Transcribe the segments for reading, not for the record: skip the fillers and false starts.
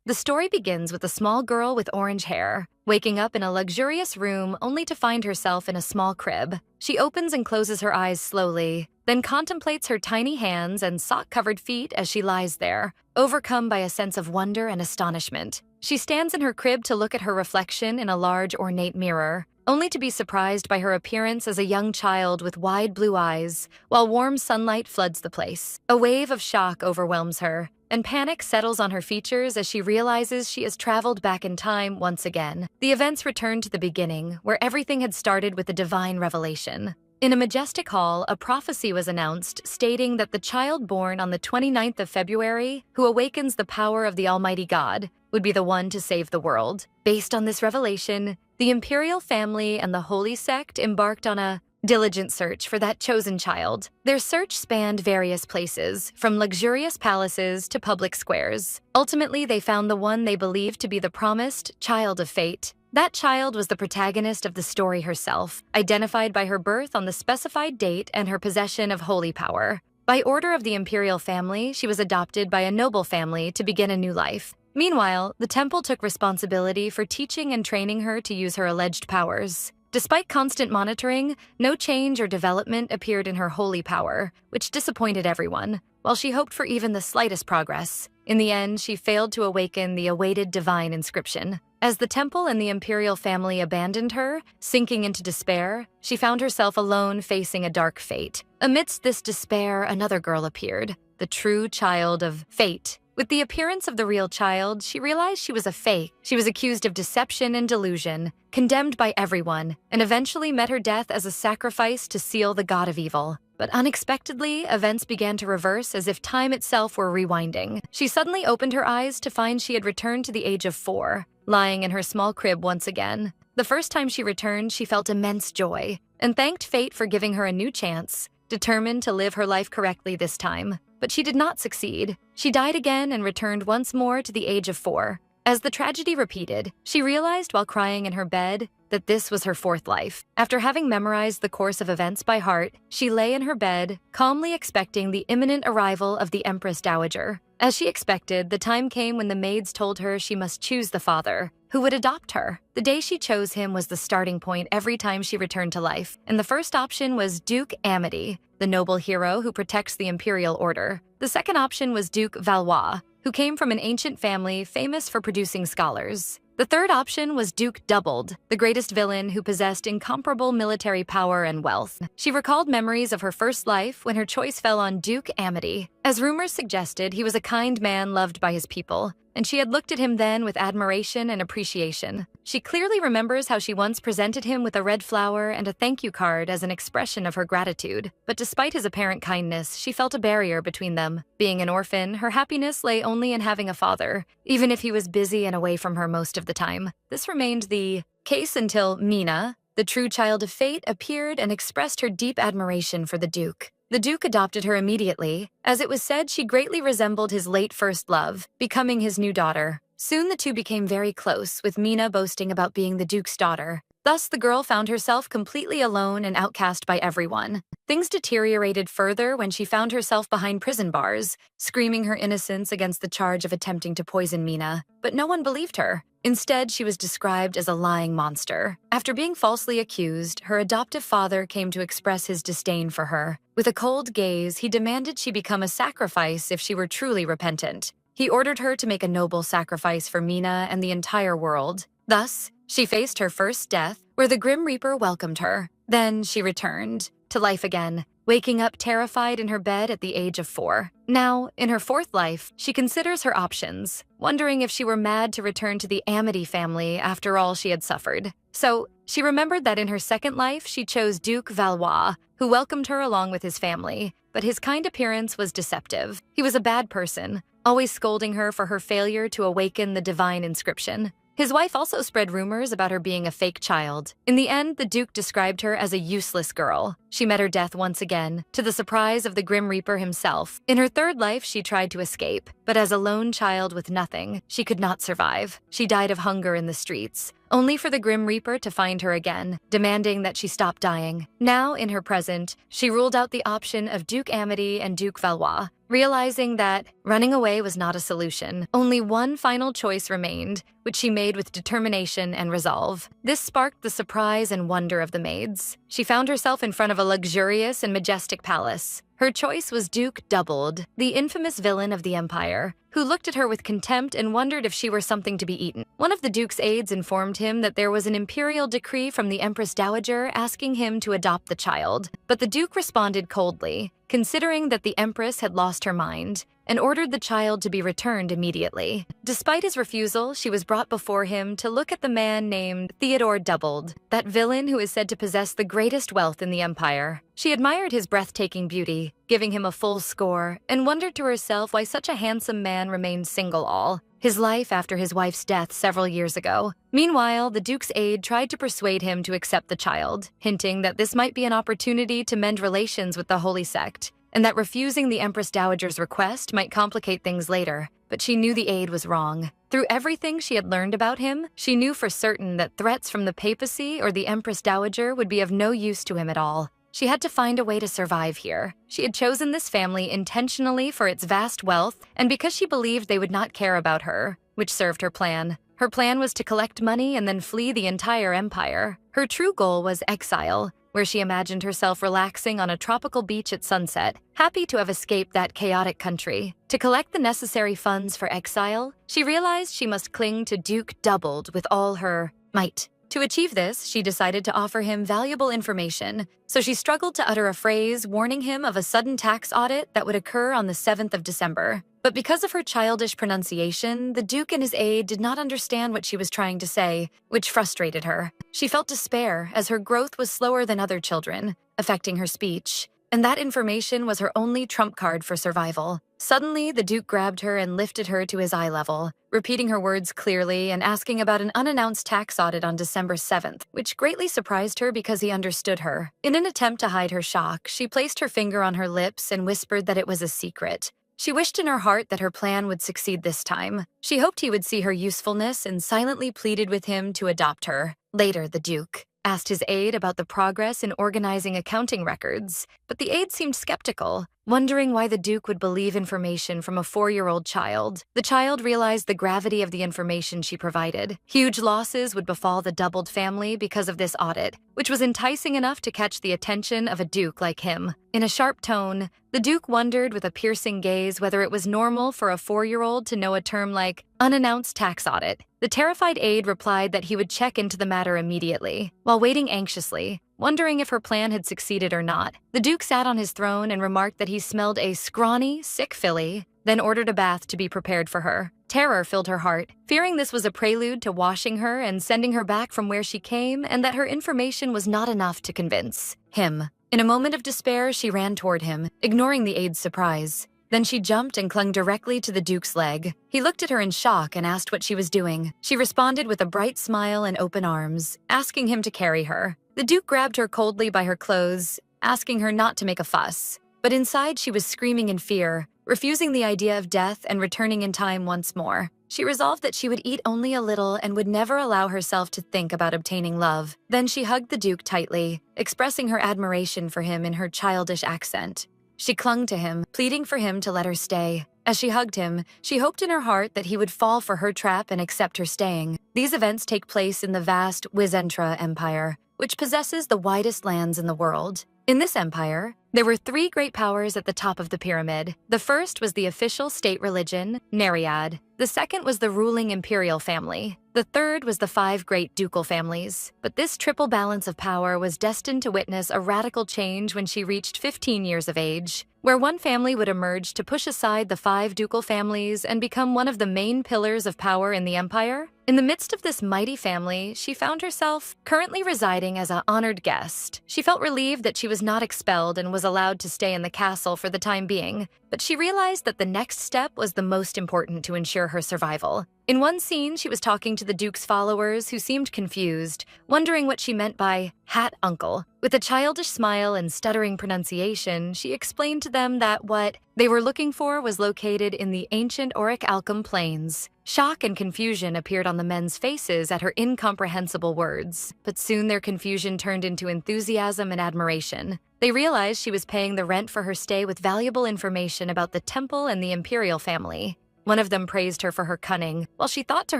The story begins with a small girl with orange hair, waking up in a luxurious room only to find herself in a small crib. She opens and closes her eyes slowly, then contemplates her tiny hands and sock-covered feet as she lies there, overcome by a sense of wonder and astonishment. She stands in her crib to look at her reflection in a large, ornate mirror, only to be surprised by her appearance as a young child with wide blue eyes, while warm sunlight floods the place. A wave of shock overwhelms her, and panic settles on her features as she realizes she has traveled back in time once again. The events return to the beginning, where everything had started with a divine revelation. In a majestic hall, a prophecy was announced stating that the child born on the 29th of February, who awakens the power of the Almighty God, would be the one to save the world. Based on this revelation, the imperial family and the holy sect embarked on a diligent search for that chosen child. Their search spanned various places, from luxurious palaces to public squares. Ultimately, they found the one they believed to be the promised child of fate. That child was the protagonist of the story herself, identified by her birth on the specified date and her possession of holy power. By order of the imperial family, she was adopted by a noble family to begin a new life. Meanwhile, the temple took responsibility for teaching and training her to use her alleged powers. Despite constant monitoring, no change or development appeared in her holy power, which disappointed everyone, while she hoped for even the slightest progress. In the end, she failed to awaken the awaited divine inscription. As the temple and the imperial family abandoned her, sinking into despair, she found herself alone facing a dark fate. Amidst this despair, another girl appeared, the true child of fate. With the appearance of the real child, she realized she was a fake. She was accused of deception and delusion, condemned by everyone, and eventually met her death as a sacrifice to seal the god of evil. But unexpectedly, events began to reverse as if time itself were rewinding. She suddenly opened her eyes to find she had returned to the age of 4, lying in her small crib once again. The first time she returned, she felt immense joy and thanked fate for giving her a new chance, determined to live her life correctly this time. But she did not succeed. She died again and returned once more to the age of 4. As the tragedy repeated, she realized while crying in her bed that this was her 4th life. After having memorized the course of events by heart, she lay in her bed, calmly expecting the imminent arrival of the Empress Dowager. As she expected, the time came when the maids told her she must choose the father, who would adopt her. The day she chose him was the starting point every time she returned to life, and the first option was Duke Amity, the noble hero who protects the imperial order. The second option was Duke Valois, who came from an ancient family famous for producing scholars. The third option was Duke Doubled, the greatest villain who possessed incomparable military power and wealth. She recalled memories of her first life when her choice fell on Duke Amity. As rumors suggested, he was a kind man loved by his people, and she had looked at him then with admiration and appreciation. She clearly remembers how she once presented him with a red flower and a thank you card as an expression of her gratitude. But despite his apparent kindness, she felt a barrier between them. Being an orphan, her happiness lay only in having a father, even if he was busy and away from her most of the time. This remained the case until Mina, the true child of fate, appeared and expressed her deep admiration for the Duke. The Duke adopted her immediately, as it was said she greatly resembled his late first love, becoming his new daughter. Soon the two became very close, with Mina boasting about being the Duke's daughter. Thus, the girl found herself completely alone and outcast by everyone. Things deteriorated further when she found herself behind prison bars, screaming her innocence against the charge of attempting to poison Mina. But no one believed her. Instead, she was described as a lying monster. After being falsely accused, her adoptive father came to express his disdain for her. With a cold gaze, he demanded she become a sacrifice if she were truly repentant. He ordered her to make a noble sacrifice for Mina and the entire world. Thus, she faced her first death, where the Grim Reaper welcomed her. Then she returned to life again, waking up terrified in her bed at the age of 4. Now, in her 4th life, she considers her options, wondering if she were mad to return to the Amity family after all she had suffered. So, she remembered that in her 2nd life, she chose Duke Valois, who welcomed her along with his family, but his kind appearance was deceptive. He was a bad person, always scolding her for her failure to awaken the divine inscription. His wife also spread rumors about her being a fake child. In the end, the Duke described her as a useless girl. She met her death once again, to the surprise of the Grim Reaper himself. In her 3rd life, she tried to escape, but But as a lone child with nothing, she could not survive. She died of hunger in the streets, only for the Grim Reaper to find her again, demanding that she stop dying. Now, in her present, she ruled out the option of Duke Amity and Duke Valois, realizing that running away was not a solution. Only one final choice remained, which she made with determination and resolve. This sparked the surprise and wonder of the maids. She found herself in front of a luxurious and majestic palace. Her choice was Duke Doubled, the infamous villain of the Empire, who looked at her with contempt and wondered if she were something to be eaten. One of the Duke's aides informed him that there was an imperial decree from the Empress Dowager asking him to adopt the child, but the Duke responded coldly, considering that the Empress had lost her mind, and ordered the child to be returned immediately. Despite his refusal, she was brought before him to look at the man named Theodore Doubled, that villain who is said to possess the greatest wealth in the Empire. She admired his breathtaking beauty, giving him a full score, and wondered to herself why such a handsome man remained single all his life after his wife's death several years ago. Meanwhile, the Duke's aide tried to persuade him to accept the child, hinting that this might be an opportunity to mend relations with the Holy Sect, and that refusing the Empress Dowager's request might complicate things later. But she knew the aide was wrong. Through everything she had learned about him, she knew for certain that threats from the papacy or the Empress Dowager would be of no use to him at all. She had to find a way to survive here. She had chosen this family intentionally for its vast wealth and because she believed they would not care about her, which served her plan. Her plan was to collect money and then flee the entire empire. Her true goal was exile, where she imagined herself relaxing on a tropical beach at sunset, happy to have escaped that chaotic country. To collect the necessary funds for exile, she realized she must cling to Duke Doubled with all her might. To achieve this, she decided to offer him valuable information, so she struggled to utter a phrase warning him of a sudden tax audit that would occur on the 7th of December. But because of her childish pronunciation, the Duke and his aide did not understand what she was trying to say, which frustrated her. She felt despair as her growth was slower than other children, affecting her speech, and that information was her only trump card for survival. Suddenly, the Duke grabbed her and lifted her to his eye level, repeating her words clearly and asking about an unannounced tax audit on December 7th, which greatly surprised her because he understood her. In an attempt to hide her shock, she placed her finger on her lips and whispered that it was a secret. She wished in her heart that her plan would succeed this time. She hoped he would see her usefulness and silently pleaded with him to adopt her. Later, the Duke asked his aide about the progress in organizing accounting records, but the aide seemed skeptical, wondering why the Duke would believe information from a 4-year-old child. The child realized the gravity of the information she provided. Huge losses would befall the Doubled family because of this audit, which was enticing enough to catch the attention of a Duke like him. In a sharp tone, the Duke wondered with a piercing gaze whether it was normal for a 4-year-old to know a term like unannounced tax audit. The terrified aide replied that he would check into the matter immediately, while waiting anxiously, wondering if her plan had succeeded or not. The Duke sat on his throne and remarked that he smelled a scrawny, sick filly, then ordered a bath to be prepared for her. Terror filled her heart, fearing this was a prelude to washing her and sending her back from where she came, and that her information was not enough to convince him. In a moment of despair, she ran toward him, ignoring the aide's surprise. Then she jumped and clung directly to the Duke's leg. He looked at her in shock and asked what she was doing. She responded with a bright smile and open arms, asking him to carry her. The Duke grabbed her coldly by her clothes, asking her not to make a fuss. But inside she was screaming in fear, refusing the idea of death and returning in time once more. She resolved that she would eat only a little and would never allow herself to think about obtaining love. Then she hugged the Duke tightly, expressing her admiration for him in her childish accent. She clung to him, pleading for him to let her stay. As she hugged him, she hoped in her heart that he would fall for her trap and accept her staying. These events take place in the vast Wizentra Empire, which possesses the widest lands in the world. In this empire, there were 3 great powers at the top of the pyramid. The first was the official state religion, Nereid. The second was the ruling imperial family. The third was the 5 great ducal families. But this triple balance of power was destined to witness a radical change when she reached 15 years of age, where one family would emerge to push aside the 5 ducal families and become one of the main pillars of power in the empire. In the midst of this mighty family, she found herself currently residing as an honored guest. She felt relieved that she was not expelled and was allowed to stay in the castle for the time being, but she realized that the next step was the most important to ensure her survival. In one scene, she was talking to the Duke's followers who seemed confused, wondering what she meant by hat uncle. With a childish smile and stuttering pronunciation, she explained to them that what they were looking for was located in the ancient Auric-Alchem plains. Shock and confusion appeared on the men's faces at her incomprehensible words, but soon their confusion turned into enthusiasm and admiration. They realized she was paying the rent for her stay with valuable information about the temple and the imperial family. One of them praised her for her cunning, while she thought to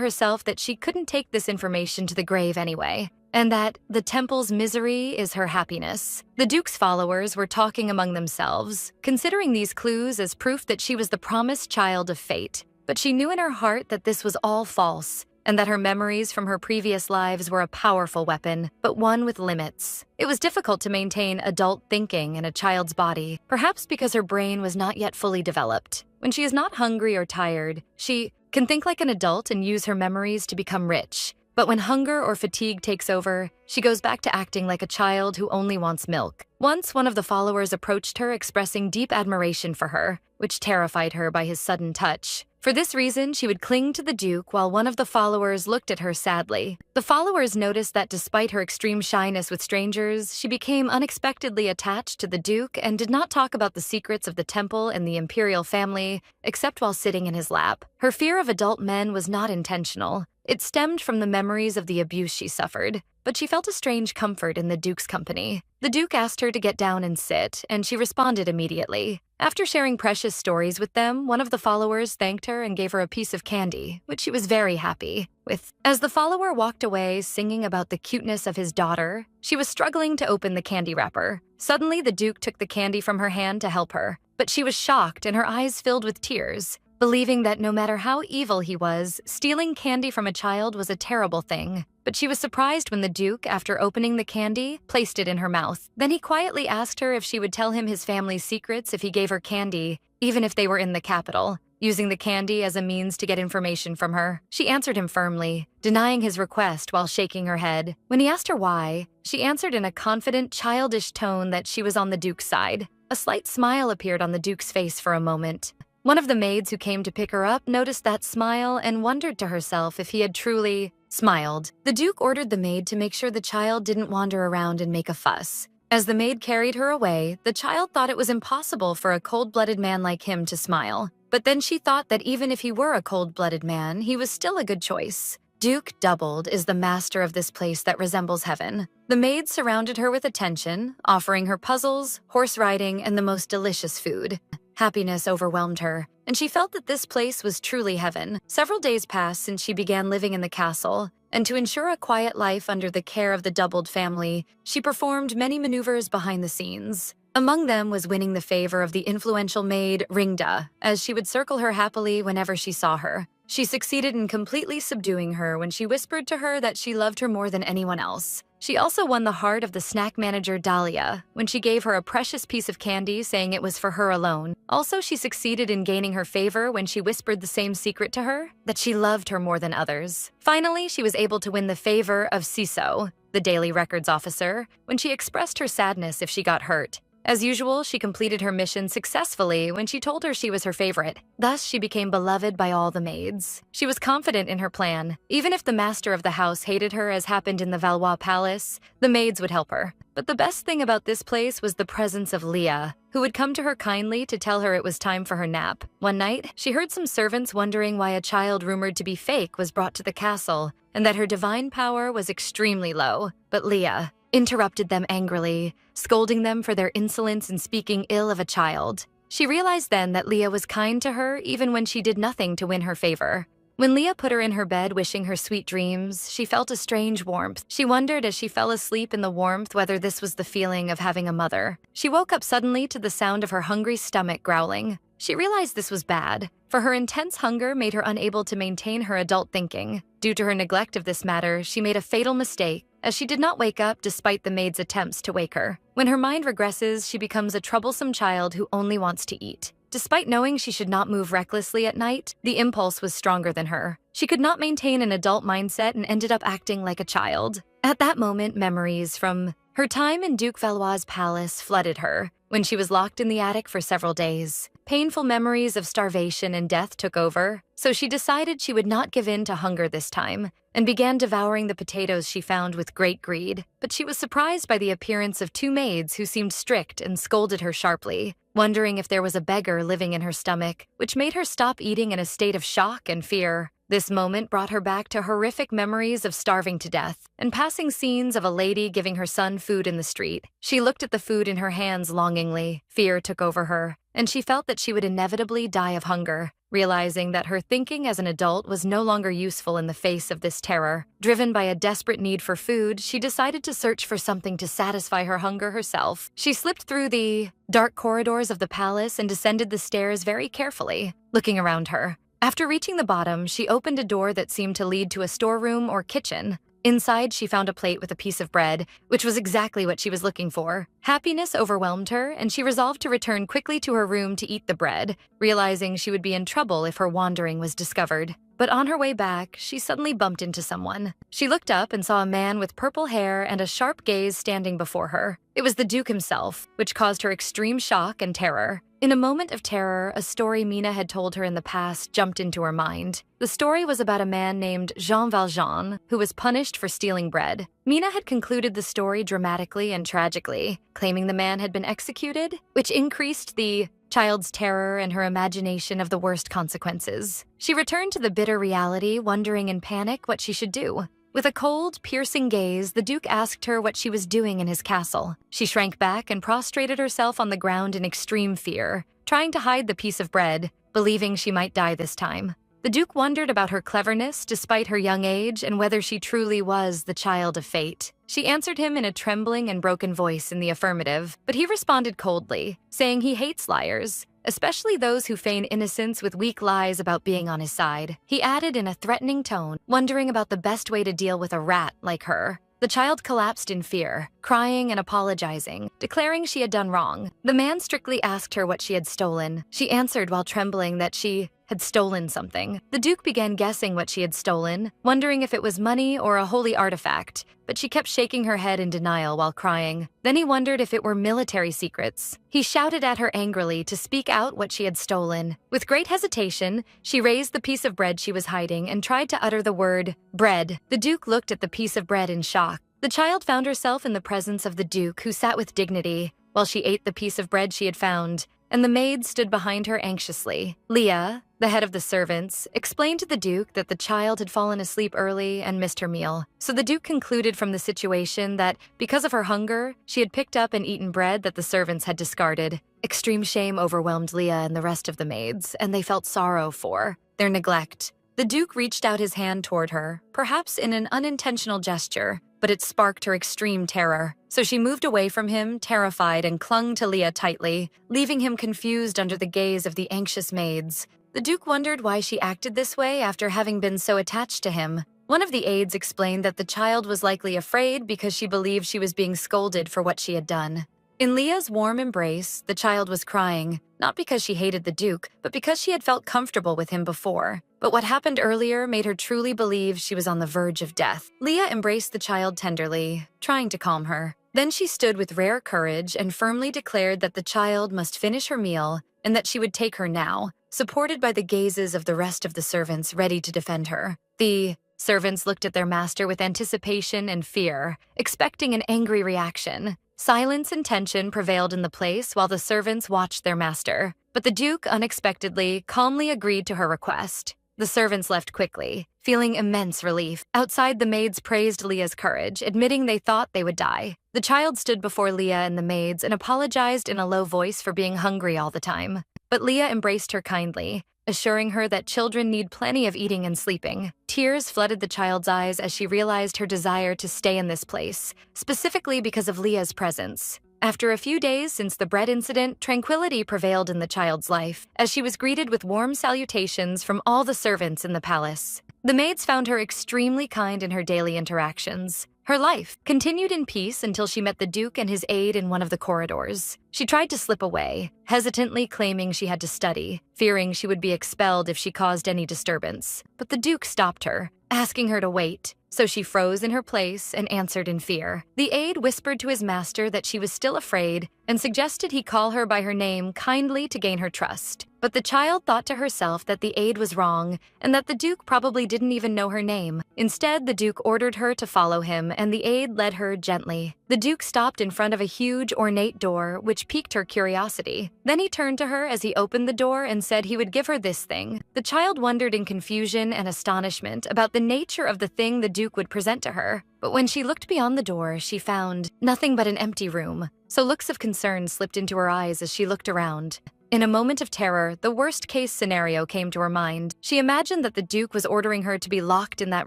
herself that she couldn't take this information to the grave anyway, and that the temple's misery is her happiness. The Duke's followers were talking among themselves, considering these clues as proof that she was the promised child of fate. But she knew in her heart that this was all false, and that her memories from her previous lives were a powerful weapon, but one with limits. It was difficult to maintain adult thinking in a child's body, perhaps because her brain was not yet fully developed. When she is not hungry or tired, she can think like an adult and use her memories to become rich. But when hunger or fatigue takes over, she goes back to acting like a child who only wants milk. Once, one of the followers approached her expressing deep admiration for her, which terrified her by his sudden touch. For this reason, she would cling to the Duke while one of the followers looked at her sadly. The followers noticed that despite her extreme shyness with strangers, she became unexpectedly attached to the Duke and did not talk about the secrets of the temple and the imperial family, except while sitting in his lap. Her fear of adult men was not intentional. It stemmed from the memories of the abuse she suffered, but she felt a strange comfort in the Duke's company. The Duke asked her to get down and sit, and she responded immediately. After sharing precious stories with them, one of the followers thanked her and gave her a piece of candy, which she was very happy with. As the follower walked away singing about the cuteness of his daughter, she was struggling to open the candy wrapper. Suddenly, the Duke took the candy from her hand to help her, but she was shocked and her eyes filled with tears. Believing that no matter how evil he was, stealing candy from a child was a terrible thing. But she was surprised when the Duke, after opening the candy, placed it in her mouth. Then he quietly asked her if she would tell him his family's secrets if he gave her candy, even if they were in the capital, using the candy as a means to get information from her. She answered him firmly, denying his request while shaking her head. When he asked her why, she answered in a confident, childish tone that she was on the Duke's side. A slight smile appeared on the Duke's face for a moment. One of the maids who came to pick her up noticed that smile and wondered to herself if he had truly smiled. The Duke ordered the maid to make sure the child didn't wander around and make a fuss. As the maid carried her away, the child thought it was impossible for a cold-blooded man like him to smile. But then she thought that even if he were a cold-blooded man, he was still a good choice. Duke Doubled is the master of this place that resembles heaven. The maids surrounded her with attention, offering her puzzles, horse riding, and the most delicious food. Happiness overwhelmed her, and she felt that this place was truly heaven. Several days passed since she began living in the castle, and to ensure a quiet life under the care of the Doubled family, she performed many maneuvers behind the scenes. Among them was winning the favor of the influential maid Ringda, as she would circle her happily whenever she saw her. She succeeded in completely subduing her when she whispered to her that she loved her more than anyone else. She also won the heart of the snack manager Dahlia when she gave her a precious piece of candy saying it was for her alone. Also, she succeeded in gaining her favor when she whispered the same secret to her, that she loved her more than others. Finally, she was able to win the favor of Ciso, the daily records officer, when she expressed her sadness if she got hurt. As usual, she completed her mission successfully when she told her she was her favorite. Thus, she became beloved by all the maids. She was confident in her plan. Even if the master of the house hated her, as happened in the Valois Palace, the maids would help her. But the best thing about this place was the presence of Leah, who would come to her kindly to tell her it was time for her nap. One night, she heard some servants wondering why a child rumored to be fake was brought to the castle, and that her divine power was extremely low. But Leah interrupted them angrily, scolding them for their insolence in speaking ill of a child. She realized then that Leah was kind to her even when she did nothing to win her favor. When Leah put her in her bed wishing her sweet dreams, she felt a strange warmth. She wondered as she fell asleep in the warmth whether this was the feeling of having a mother. She woke up suddenly to the sound of her hungry stomach growling. She realized this was bad, for her intense hunger made her unable to maintain her adult thinking. Due to her neglect of this matter, she made a fatal mistake, as she did not wake up despite the maid's attempts to wake her. When her mind regresses, she becomes a troublesome child who only wants to eat. Despite knowing she should not move recklessly at night, the impulse was stronger than her. She could not maintain an adult mindset and ended up acting like a child. At that moment, memories from her time in Duke Valois' palace flooded her when she was locked in the attic for several days. Painful memories of starvation and death took over, so she decided she would not give in to hunger this time and began devouring the potatoes she found with great greed. But she was surprised by the appearance of two maids who seemed strict and scolded her sharply, wondering if there was a beggar living in her stomach, which made her stop eating in a state of shock and fear. This moment brought her back to horrific memories of starving to death and passing scenes of a lady giving her son food in the street. She looked at the food in her hands longingly. Fear took over her, and she felt that she would inevitably die of hunger. Realizing that her thinking as an adult was no longer useful in the face of this terror, driven by a desperate need for food, she decided to search for something to satisfy her hunger herself. She slipped through the dark corridors of the palace and descended the stairs very carefully, looking around her. After reaching the bottom, she opened a door that seemed to lead to a storeroom or kitchen. Inside, she found a plate with a piece of bread, which was exactly what she was looking for. Happiness overwhelmed her, and she resolved to return quickly to her room to eat the bread, realizing she would be in trouble if her wandering was discovered. But on her way back, she suddenly bumped into someone. She looked up and saw a man with purple hair and a sharp gaze standing before her. It was the Duke himself, which caused her extreme shock and terror. In a moment of terror, a story Mina had told her in the past jumped into her mind. The story was about a man named Jean Valjean, who was punished for stealing bread. Mina had concluded the story dramatically and tragically, claiming the man had been executed, which increased the child's terror and her imagination of the worst consequences. She returned to the bitter reality, wondering in panic what she should do. With a cold, piercing gaze, the Duke asked her what she was doing in his castle. She shrank back and prostrated herself on the ground in extreme fear, trying to hide the piece of bread, believing she might die this time. The Duke wondered about her cleverness despite her young age and whether she truly was the child of fate. She answered him in a trembling and broken voice in the affirmative, but he responded coldly, saying he hates liars, especially those who feign innocence with weak lies about being on his side. He added in a threatening tone, wondering about the best way to deal with a rat like her. The child collapsed in fear, crying and apologizing, declaring she had done wrong. The man strictly asked her what she had stolen. She answered while trembling that she had stolen something. The Duke began guessing what she had stolen, wondering if it was money or a holy artifact, but she kept shaking her head in denial while crying. Then he wondered if it were military secrets. He shouted at her angrily to speak out what she had stolen. With great hesitation, she raised the piece of bread she was hiding and tried to utter the word, bread. The Duke looked at the piece of bread in shock. The child found herself in the presence of the Duke, who sat with dignity, while she ate the piece of bread she had found, and the maid stood behind her anxiously. Leah, the head of the servants, explained to the Duke that the child had fallen asleep early and missed her meal. So the Duke concluded from the situation that, because of her hunger, she had picked up and eaten bread that the servants had discarded. Extreme shame overwhelmed Leah and the rest of the maids, and they felt sorrow for their neglect. The Duke reached out his hand toward her, perhaps in an unintentional gesture, but it sparked her extreme terror. So she moved away from him, terrified, and clung to Leah tightly, leaving him confused under the gaze of the anxious maids. The Duke wondered why she acted this way after having been so attached to him. One of the aides explained that the child was likely afraid because she believed she was being scolded for what she had done. In Leah's warm embrace, the child was crying, not because she hated the Duke, but because she had felt comfortable with him before. But what happened earlier made her truly believe she was on the verge of death. Leah embraced the child tenderly, trying to calm her. Then she stood with rare courage and firmly declared that the child must finish her meal and that she would take her now, supported by the gazes of the rest of the servants ready to defend her. The servants looked at their master with anticipation and fear, expecting an angry reaction. Silence and tension prevailed in the place while the servants watched their master, but the Duke unexpectedly, calmly agreed to her request. The servants left quickly, feeling immense relief. Outside, the maids praised Leah's courage, admitting they thought they would die. The child stood before Leah and the maids and apologized in a low voice for being hungry all the time. But Leah embraced her kindly, assuring her that children need plenty of eating and sleeping. Tears flooded the child's eyes as she realized her desire to stay in this place, specifically because of Leah's presence. After a few days since the bread incident, tranquility prevailed in the child's life, as she was greeted with warm salutations from all the servants in the palace. The maids found her extremely kind in her daily interactions, Her life continued in peace until she met the Duke and his aide in one of the corridors. She tried to slip away, hesitantly claiming she had to study, fearing she would be expelled if she caused any disturbance. But the Duke stopped her, asking her to wait. So she froze in her place and answered in fear. The aide whispered to his master that she was still afraid and suggested he call her by her name kindly to gain her trust. But the child thought to herself that the aide was wrong and that the Duke probably didn't even know her name. Instead, the Duke ordered her to follow him and the aide led her gently. The Duke stopped in front of a huge, ornate door, which piqued her curiosity. Then he turned to her as he opened the door and said he would give her this thing. The child wondered in confusion and astonishment about the nature of the thing the Duke would present to her. But when she looked beyond the door, she found nothing but an empty room. So looks of concern slipped into her eyes as she looked around. In a moment of terror, the worst-case scenario came to her mind. She imagined that the Duke was ordering her to be locked in that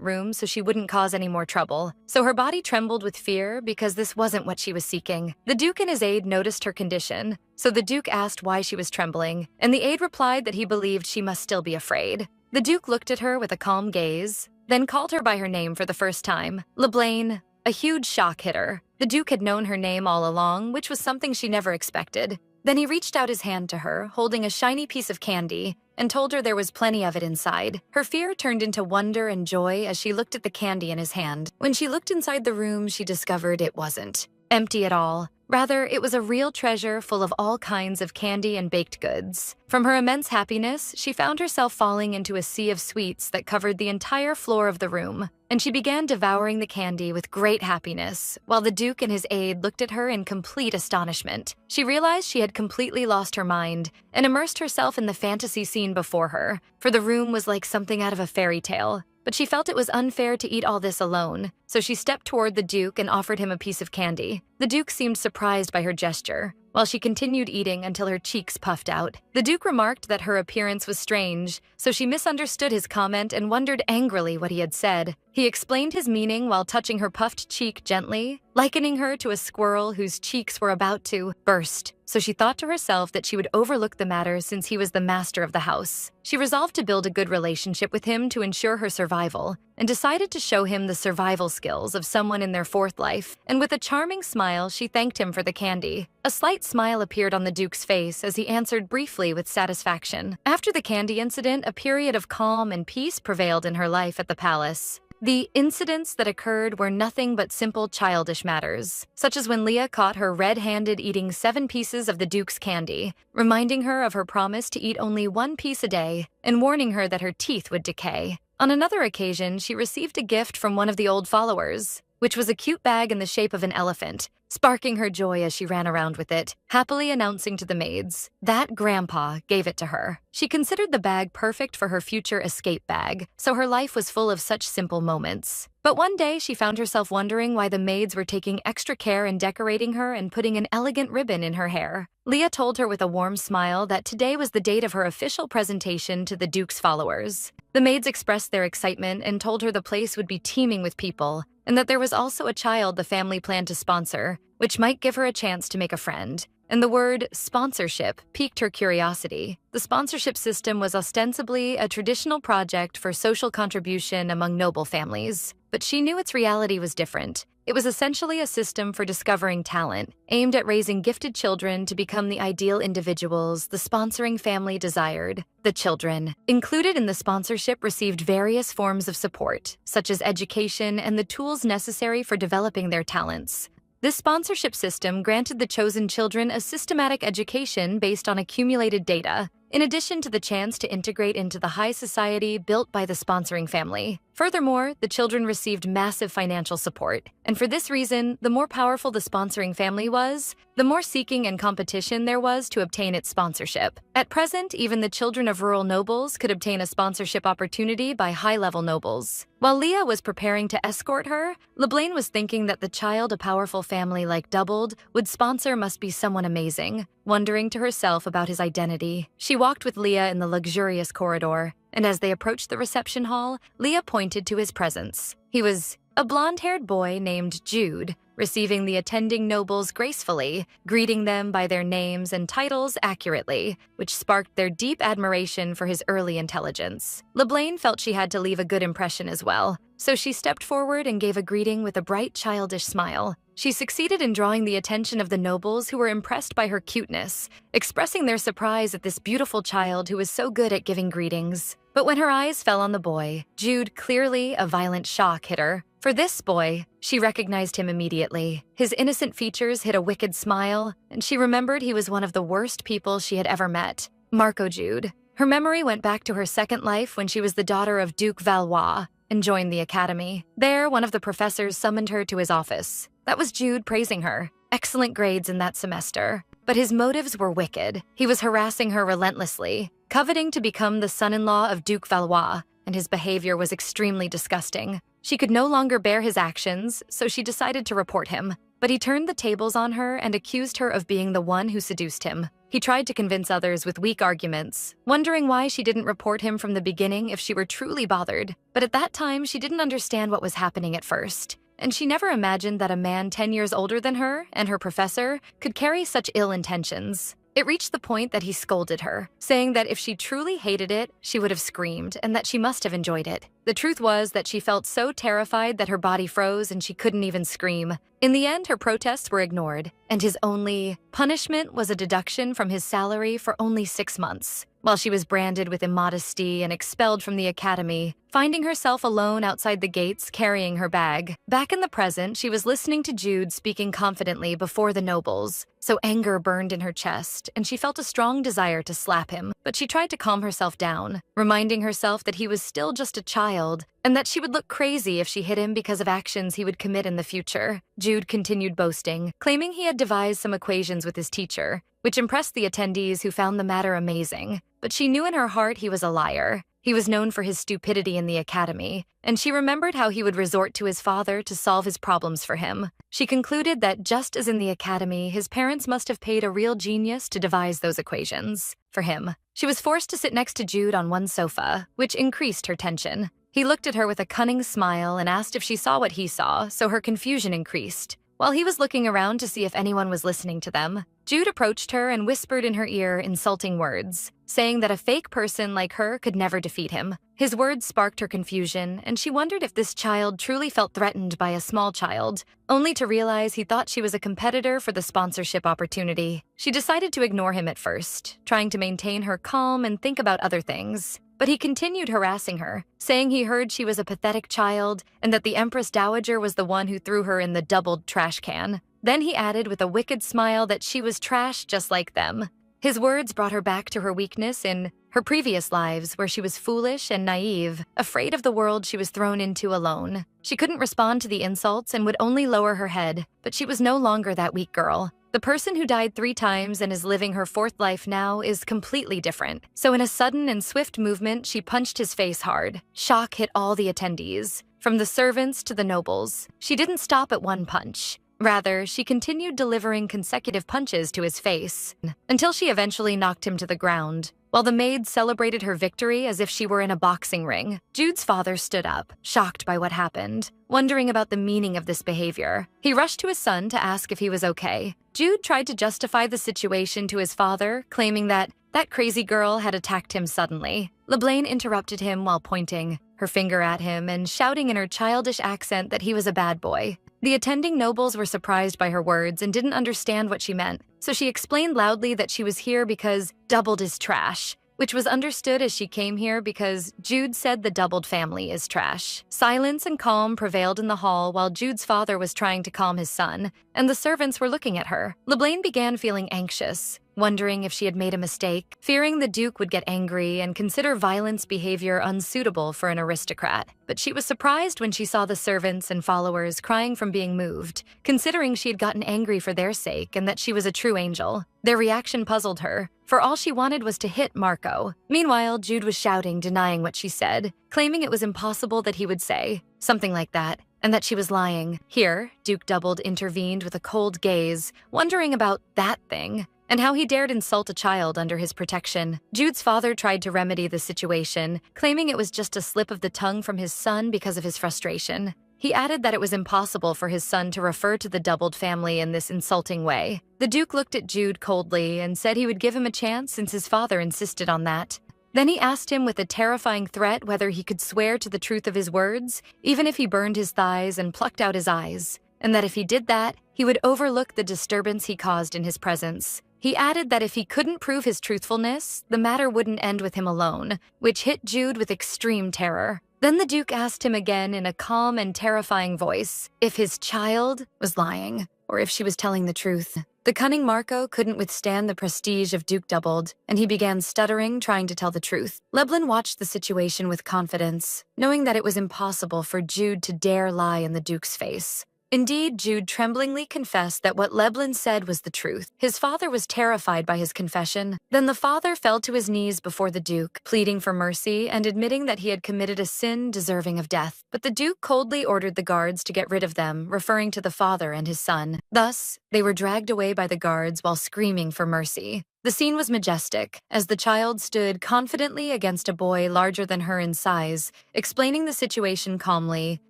room so she wouldn't cause any more trouble. So her body trembled with fear because this wasn't what she was seeking. The Duke and his aide noticed her condition, so the Duke asked why she was trembling, and the aide replied that he believed she must still be afraid. The Duke looked at her with a calm gaze, then called her by her name for the first time. LeBlaine. A huge shock hit her. The Duke had known her name all along, which was something she never expected. Then he reached out his hand to her, holding a shiny piece of candy, and told her there was plenty of it inside. Her fear turned into wonder and joy as she looked at the candy in his hand. When she looked inside the room, she discovered it wasn't empty at all. Rather, it was a real treasure full of all kinds of candy and baked goods. From her immense happiness, she found herself falling into a sea of sweets that covered the entire floor of the room, and she began devouring the candy with great happiness, while the Duke and his aide looked at her in complete astonishment. She realized she had completely lost her mind and immersed herself in the fantasy scene before her, for the room was like something out of a fairy tale. But she felt it was unfair to eat all this alone, so she stepped toward the Duke and offered him a piece of candy. The Duke seemed surprised by her gesture, while she continued eating until her cheeks puffed out. The Duke remarked that her appearance was strange, so she misunderstood his comment and wondered angrily what he had said. He explained his meaning while touching her puffed cheek gently, likening her to a squirrel whose cheeks were about to burst. So she thought to herself that she would overlook the matter since he was the master of the house. She resolved to build a good relationship with him to ensure her survival, and decided to show him the survival skills of someone in their fourth life. And with a charming smile, she thanked him for the candy. A slight smile appeared on the Duke's face as he answered briefly with satisfaction. After the candy incident, a period of calm and peace prevailed in her life at the palace. The incidents that occurred were nothing but simple childish matters, such as when Leah caught her red-handed eating 7 pieces of the Duke's candy, reminding her of her promise to eat only 1 piece a day and warning her that her teeth would decay. On another occasion, she received a gift from one of the old followers, which was a cute bag in the shape of an elephant, sparking her joy as she ran around with it, happily announcing to the maids that Grandpa gave it to her. She considered the bag perfect for her future escape bag, so her life was full of such simple moments. But one day, she found herself wondering why the maids were taking extra care in decorating her and putting an elegant ribbon in her hair. Leah told her with a warm smile that today was the date of her official presentation to the Duke's followers. The maids expressed their excitement and told her the place would be teeming with people, and that there was also a child the family planned to sponsor, which might give her a chance to make a friend. And the word sponsorship piqued her curiosity. The sponsorship system was ostensibly a traditional project for social contribution among noble families, but she knew its reality was different. It was essentially a system for discovering talent, aimed at raising gifted children to become the ideal individuals the sponsoring family desired. The children included in the sponsorship received various forms of support, such as education and the tools necessary for developing their talents. This sponsorship system granted the chosen children a systematic education based on accumulated data, in addition to the chance to integrate into the high society built by the sponsoring family. Furthermore, the children received massive financial support, and for this reason, the more powerful the sponsoring family was, the more seeking and competition there was to obtain its sponsorship. At present, even the children of rural nobles could obtain a sponsorship opportunity by high-level nobles. While Leah was preparing to escort her, LeBlaine was thinking that the child a powerful family like Doubled would sponsor must be someone amazing, wondering to herself about his identity. She walked with Leah in the luxurious corridor, and as they approached the reception hall, Leah pointed to his presence. He was a blonde-haired boy named Jude, receiving the attending nobles gracefully, greeting them by their names and titles accurately, which sparked their deep admiration for his early intelligence. LeBlanc felt she had to leave a good impression as well, so she stepped forward and gave a greeting with a bright, childish smile. She succeeded in drawing the attention of the nobles who were impressed by her cuteness, expressing their surprise at this beautiful child who was so good at giving greetings. But when her eyes fell on the boy, Jude, clearly a violent shock hit her. For this boy, she recognized him immediately. His innocent features hid a wicked smile, and she remembered he was one of the worst people she had ever met, Marco Jude. Her memory went back to her second life when she was the daughter of Duke Valois and joined the academy. There, one of the professors summoned her to his office. That was Jude praising her. Excellent grades in that semester. But his motives were wicked. He was harassing her relentlessly, coveting to become the son-in-law of Duke Valois, and his behavior was extremely disgusting. She could no longer bear his actions, so she decided to report him. But he turned the tables on her and accused her of being the one who seduced him. He tried to convince others with weak arguments, wondering why she didn't report him from the beginning if she were truly bothered. But at that time, she didn't understand what was happening at first. And she never imagined that a man 10 years older than her and her professor could carry such ill intentions. It reached the point that he scolded her, saying that if she truly hated it, she would have screamed and that she must have enjoyed it. The truth was that she felt so terrified that her body froze and she couldn't even scream. In the end, her protests were ignored, and his only punishment was a deduction from his salary for only 6 months. While she was branded with immodesty and expelled from the academy, finding herself alone outside the gates carrying her bag. Back in the present, she was listening to Jude speaking confidently before the nobles, so anger burned in her chest, and she felt a strong desire to slap him. But she tried to calm herself down, reminding herself that he was still just a child, and that she would look crazy if she hit him because of actions he would commit in the future. Jude continued boasting, claiming he had devised some equations with his teacher, which impressed the attendees who found the matter amazing. But she knew in her heart he was a liar. He was known for his stupidity in the academy, and she remembered how he would resort to his father to solve his problems for him. She concluded that just as in the academy, his parents must have paid a real genius to devise those equations for him. She was forced to sit next to Jude on one sofa, which increased her tension. He looked at her with a cunning smile and asked if she saw what he saw, so her confusion increased. While he was looking around to see if anyone was listening to them, Jude approached her and whispered in her ear insulting words, saying that a fake person like her could never defeat him. His words sparked her confusion, and she wondered if this child truly felt threatened by a small child, only to realize he thought she was a competitor for the sponsorship opportunity. She decided to ignore him at first, trying to maintain her calm and think about other things. But he continued harassing her, saying he heard she was a pathetic child and that the Empress Dowager was the one who threw her in the doubled trash can. Then he added with a wicked smile that she was trash just like them. His words brought her back to her weakness in her previous lives, where she was foolish and naive, afraid of the world she was thrown into alone. She couldn't respond to the insults and would only lower her head, but she was no longer that weak girl. The person who died 3 times and is living her 4th life now is completely different. So in a sudden and swift movement, she punched his face hard. Shock hit all the attendees, from the servants to the nobles. She didn't stop at one punch. Rather, she continued delivering consecutive punches to his face, until she eventually knocked him to the ground. While the maids celebrated her victory as if she were in a boxing ring, Jude's father stood up, shocked by what happened, wondering about the meaning of this behavior. He rushed to his son to ask if he was okay. Jude tried to justify the situation to his father, claiming that crazy girl had attacked him suddenly. LeBlanc interrupted him while pointing her finger at him and shouting in her childish accent that he was a bad boy. The attending nobles were surprised by her words and didn't understand what she meant, so she explained loudly that she was here because doubled is trash, which was understood as she came here because Jude said the doubled family is trash. Silence and calm prevailed in the hall while Jude's father was trying to calm his son, and the servants were looking at her. LeBlanc began feeling anxious, wondering if she had made a mistake, fearing the Duke would get angry and consider violence behavior unsuitable for an aristocrat. But she was surprised when she saw the servants and followers crying from being moved, considering she had gotten angry for their sake and that she was a true angel. Their reaction puzzled her, for all she wanted was to hit Marco. Meanwhile, Jude was shouting, denying what she said, claiming it was impossible that he would say something like that, and that she was lying. Here, Duke Doubled intervened with a cold gaze, wondering about that thing, and how he dared insult a child under his protection. Jude's father tried to remedy the situation, claiming it was just a slip of the tongue from his son because of his frustration. He added that it was impossible for his son to refer to the doubled family in this insulting way. The Duke looked at Jude coldly and said he would give him a chance since his father insisted on that. Then he asked him with a terrifying threat whether he could swear to the truth of his words, even if he burned his thighs and plucked out his eyes, and that if he did that, he would overlook the disturbance he caused in his presence. He added that if he couldn't prove his truthfulness, the matter wouldn't end with him alone, which hit Jude with extreme terror. Then the Duke asked him again in a calm and terrifying voice if his child was lying, or if she was telling the truth. The cunning Marco couldn't withstand the prestige of Duke Doubled, and he began stuttering, trying to tell the truth. Leblin watched the situation with confidence, knowing that it was impossible for Jude to dare lie in the Duke's face. Indeed, Jude tremblingly confessed that what Leblin said was the truth. His father was terrified by his confession. Then the father fell to his knees before the Duke, pleading for mercy and admitting that he had committed a sin deserving of death. But the Duke coldly ordered the guards to get rid of them, referring to the father and his son. Thus, they were dragged away by the guards while screaming for mercy. The scene was majestic, as the child stood confidently against a boy larger than her in size, explaining the situation calmly,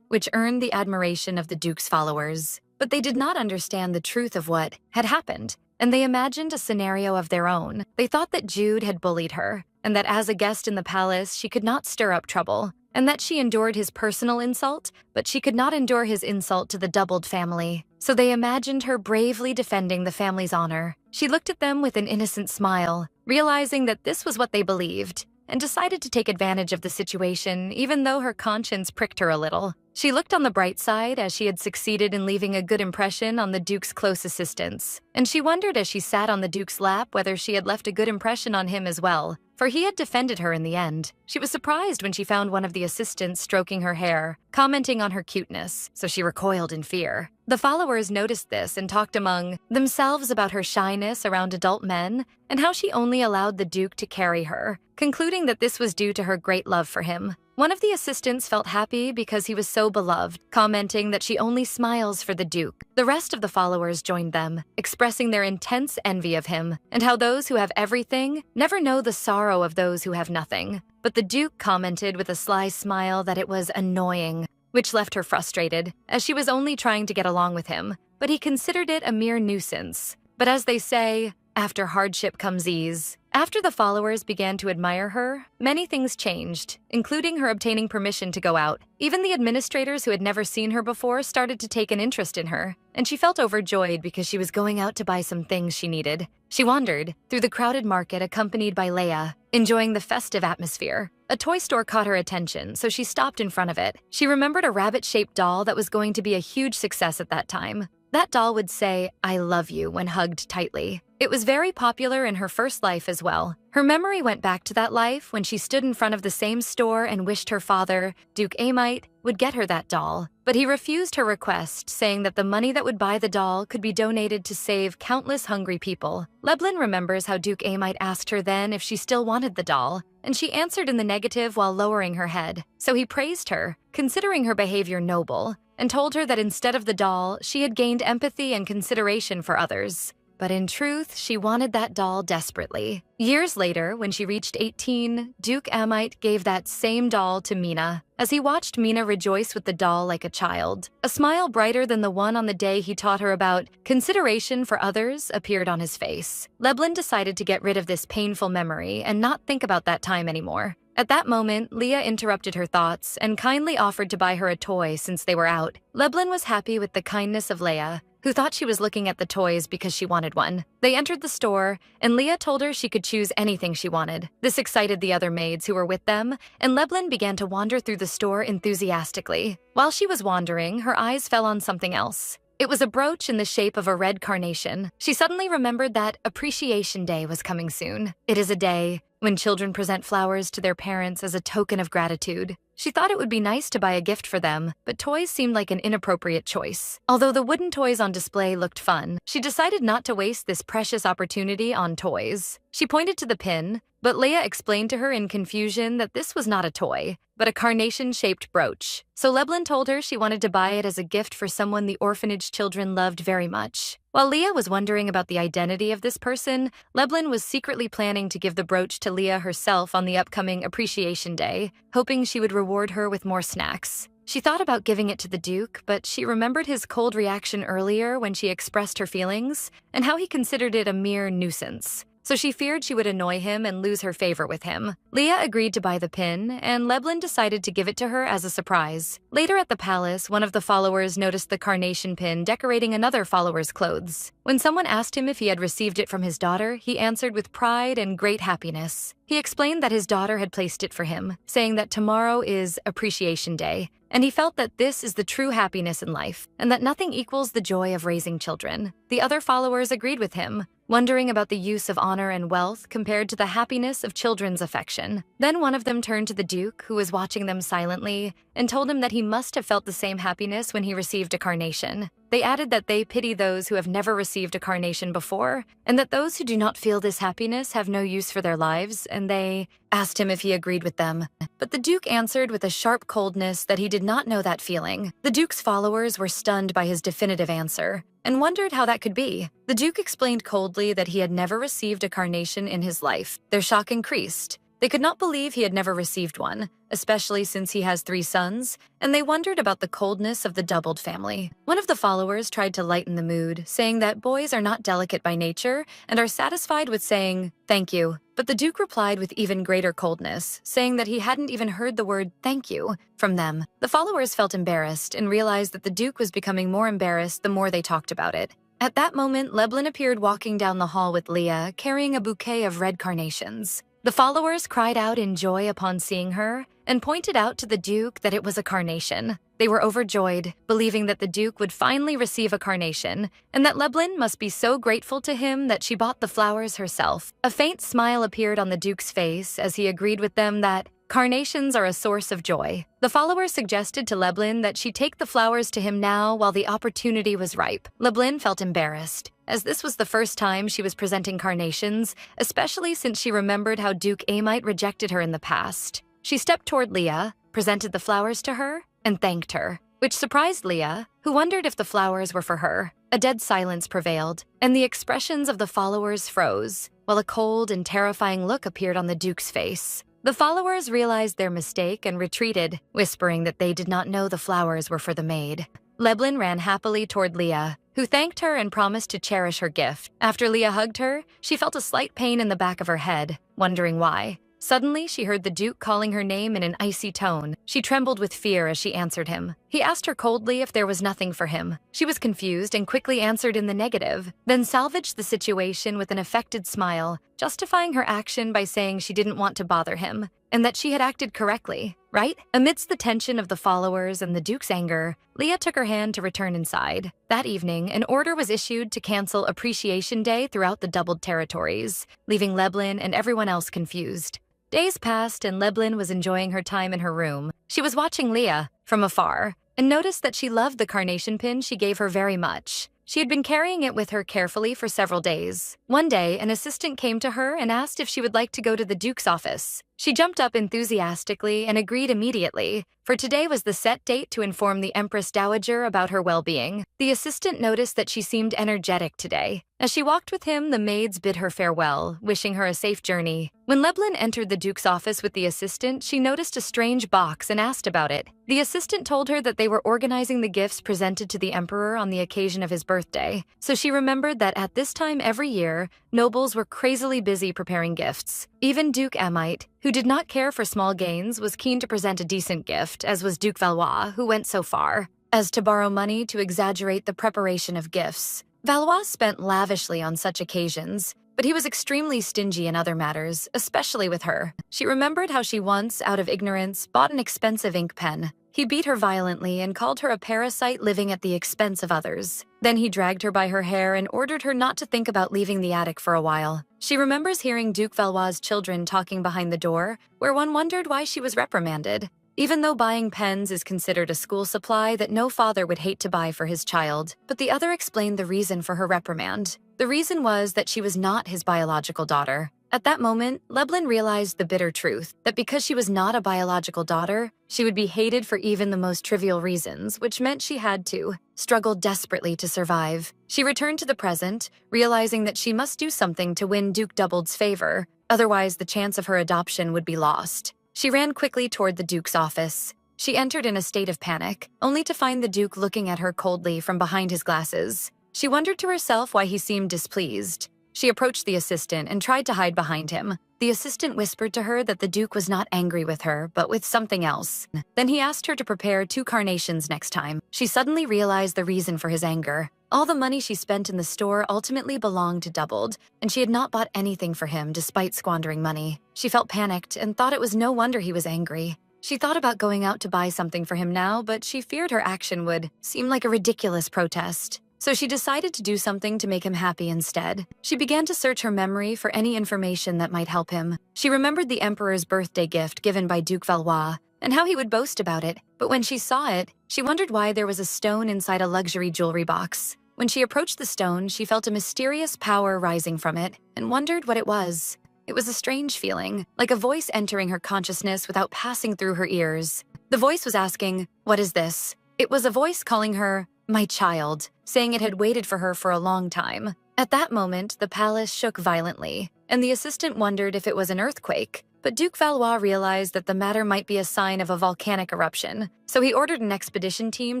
which earned the admiration of the Duke's followers. But they did not understand the truth of what had happened, and they imagined a scenario of their own. They thought that Jude had bullied her, and that as a guest in the palace, she could not stir up trouble, and that she endured his personal insult, but she could not endure his insult to the Doubled family. So they imagined her bravely defending the family's honor. She looked at them with an innocent smile, realizing that this was what they believed, and decided to take advantage of the situation, even though her conscience pricked her a little. She looked on the bright side as she had succeeded in leaving a good impression on the Duke's close assistants, and she wondered as she sat on the Duke's lap whether she had left a good impression on him as well, for he had defended her in the end. She was surprised when she found one of the assistants stroking her hair, commenting on her cuteness, so she recoiled in fear. The followers noticed this and talked among themselves about her shyness around adult men and how she only allowed the Duke to carry her, concluding that this was due to her great love for him. One of the assistants felt happy because he was so beloved, commenting that she only smiles for the Duke. The rest of the followers joined them, expressing their intense envy of him, and how those who have everything never know the sorrow of those who have nothing. But the Duke commented with a sly smile that it was annoying, which left her frustrated, as she was only trying to get along with him, but he considered it a mere nuisance. But as they say, after hardship comes ease. After the followers began to admire her, many things changed, including her obtaining permission to go out. Even the administrators who had never seen her before started to take an interest in her, and she felt overjoyed because she was going out to buy some things she needed. She wandered through the crowded market accompanied by Leia, enjoying the festive atmosphere. A toy store caught her attention, so she stopped in front of it. She remembered a rabbit-shaped doll that was going to be a huge success at that time. That doll would say, "I love you," when hugged tightly. It was very popular in her first life as well. Her memory went back to that life when she stood in front of the same store and wished her father, Duke Amite, would get her that doll. But he refused her request, saying that the money that would buy the doll could be donated to save countless hungry people. Leblin remembers how Duke Amite asked her then if she still wanted the doll, and she answered in the negative while lowering her head. So he praised her, considering her behavior noble, and told her that instead of the doll, she had gained empathy and consideration for others. But in truth, she wanted that doll desperately. Years later, when she reached 18, Duke Amite gave that same doll to Mina, as he watched Mina rejoice with the doll like a child. A smile brighter than the one on the day he taught her about consideration for others appeared on his face. Leblin decided to get rid of this painful memory and not think about that time anymore. At that moment, Leah interrupted her thoughts and kindly offered to buy her a toy since they were out. Leblin was happy with the kindness of Leia, who thought she was looking at the toys because she wanted one. They entered the store, and Leah told her she could choose anything she wanted. This excited the other maids who were with them, and Leblin began to wander through the store enthusiastically. While she was wandering, her eyes fell on something else. It was a brooch in the shape of a red carnation. She suddenly remembered that Appreciation Day was coming soon. It is a day when children present flowers to their parents as a token of gratitude. She thought it would be nice to buy a gift for them, but toys seemed like an inappropriate choice. Although the wooden toys on display looked fun, she decided not to waste this precious opportunity on toys. She pointed to the pin, but Leia explained to her in confusion that this was not a toy, but a carnation-shaped brooch. So Leblin told her she wanted to buy it as a gift for someone the orphanage children loved very much. While Leah was wondering about the identity of this person, Leblin was secretly planning to give the brooch to Leah herself on the upcoming Appreciation Day, hoping she would reward her with more snacks. She thought about giving it to the Duke, but she remembered his cold reaction earlier when she expressed her feelings and how he considered it a mere nuisance. So she feared she would annoy him and lose her favor with him. Leah agreed to buy the pin, and Leblin decided to give it to her as a surprise. Later at the palace, one of the followers noticed the carnation pin decorating another follower's clothes. When someone asked him if he had received it from his daughter, he answered with pride and great happiness. He explained that his daughter had placed it for him, saying that tomorrow is Appreciation Day, and he felt that this is the true happiness in life, and that nothing equals the joy of raising children. The other followers agreed with him, wondering about the use of honor and wealth compared to the happiness of children's affection. Then one of them turned to the Duke, who was watching them silently, and told him that he must have felt the same happiness when he received a carnation. They added that they pity those who have never received a carnation before, and that those who do not feel this happiness have no use for their lives, and they asked him if he agreed with them. But the Duke answered with a sharp coldness that he did not know that feeling. The Duke's followers were stunned by his definitive answer, and wondered how that could be. The Duke explained coldly that he had never received a carnation in his life. Their shock increased. They could not believe he had never received one, especially since he has 3 sons, and they wondered about the coldness of the doubled family. One of the followers tried to lighten the mood, saying that boys are not delicate by nature and are satisfied with saying, "Thank you." But the Duke replied with even greater coldness, saying that he hadn't even heard the word "thank you" from them. The followers felt embarrassed and realized that the Duke was becoming more embarrassed the more they talked about it. At that moment, Leblin appeared walking down the hall with Leah, carrying a bouquet of red carnations. The followers cried out in joy upon seeing her and pointed out to the Duke that it was a carnation. They were overjoyed, believing that the Duke would finally receive a carnation and that Leblin must be so grateful to him that she bought the flowers herself. A faint smile appeared on the Duke's face as he agreed with them that carnations are a source of joy. The followers suggested to Leblin that she take the flowers to him now while the opportunity was ripe. Leblin felt embarrassed, as this was the first time she was presenting carnations, especially since she remembered how Duke Amite rejected her in the past. She stepped toward Leah, presented the flowers to her, and thanked her, which surprised Leah, who wondered if the flowers were for her. A dead silence prevailed, and the expressions of the followers froze, while a cold and terrifying look appeared on the Duke's face. The followers realized their mistake and retreated, whispering that they did not know the flowers were for the maid. Leblin ran happily toward Leah, who thanked her and promised to cherish her gift. After Leah hugged her, she felt a slight pain in the back of her head, wondering why. Suddenly, she heard the Duke calling her name in an icy tone. She trembled with fear as she answered him. He asked her coldly if there was nothing for him. She was confused and quickly answered in the negative, then salvaged the situation with an affected smile, justifying her action by saying she didn't want to bother him, and that she had acted correctly, right? Amidst the tension of the followers and the Duke's anger, Leah took her hand to return inside. That evening, an order was issued to cancel Appreciation Day throughout the doubled territories, leaving Leblin and everyone else confused. Days passed and Leblin was enjoying her time in her room. She was watching Leah from afar and noticed that she loved the carnation pin she gave her very much. She had been carrying it with her carefully for several days. One day, an assistant came to her and asked if she would like to go to the Duke's office. She jumped up enthusiastically and agreed immediately, for today was the set date to inform the Empress Dowager about her well-being. The assistant noticed that she seemed energetic today. As she walked with him, the maids bid her farewell, wishing her a safe journey. When Leblin entered the Duke's office with the assistant, she noticed a strange box and asked about it. The assistant told her that they were organizing the gifts presented to the Emperor on the occasion of his birthday, so she remembered that at this time every year, nobles were crazily busy preparing gifts. Even Duke Amite, who did not care for small gains, was keen to present a decent gift, as was Duke Valois, who went so far as to borrow money to exaggerate the preparation of gifts. Valois spent lavishly on such occasions, but he was extremely stingy in other matters, especially with her. She remembered how she once, out of ignorance, bought an expensive ink pen. He beat her violently and called her a parasite living at the expense of others. Then he dragged her by her hair and ordered her not to think about leaving the attic for a while. She remembers hearing Duke Valois' children talking behind the door, where one wondered why she was reprimanded. Even though buying pens is considered a school supply that no father would hate to buy for his child, but the other explained the reason for her reprimand. The reason was that she was not his biological daughter. At that moment, Leblin realized the bitter truth, that because she was not a biological daughter, she would be hated for even the most trivial reasons, which meant she had to struggle desperately to survive. She returned to the present, realizing that she must do something to win Duke Doubled's favor, otherwise the chance of her adoption would be lost. She ran quickly toward the Duke's office. She entered in a state of panic, only to find the Duke looking at her coldly from behind his glasses. She wondered to herself why he seemed displeased. She approached the assistant and tried to hide behind him. The assistant whispered to her that the Duke was not angry with her, but with something else. Then he asked her to prepare 2 carnations next time. She suddenly realized the reason for his anger. All the money she spent in the store ultimately belonged to Doubled, and she had not bought anything for him despite squandering money. She felt panicked and thought it was no wonder he was angry. She thought about going out to buy something for him now, but she feared her action would seem like a ridiculous protest. So she decided to do something to make him happy instead. She began to search her memory for any information that might help him. She remembered the Emperor's birthday gift given by Duke Valois and how he would boast about it, but when she saw it, she wondered why there was a stone inside a luxury jewelry box. When she approached the stone, she felt a mysterious power rising from it and wondered what it was. It was a strange feeling, like a voice entering her consciousness without passing through her ears. The voice was asking, "What is this?" It was a voice calling her, "My child," saying it had waited for her for a long time. At that moment, the palace shook violently, and the assistant wondered if it was an earthquake. But Duke Valois realized that the matter might be a sign of a volcanic eruption, so he ordered an expedition team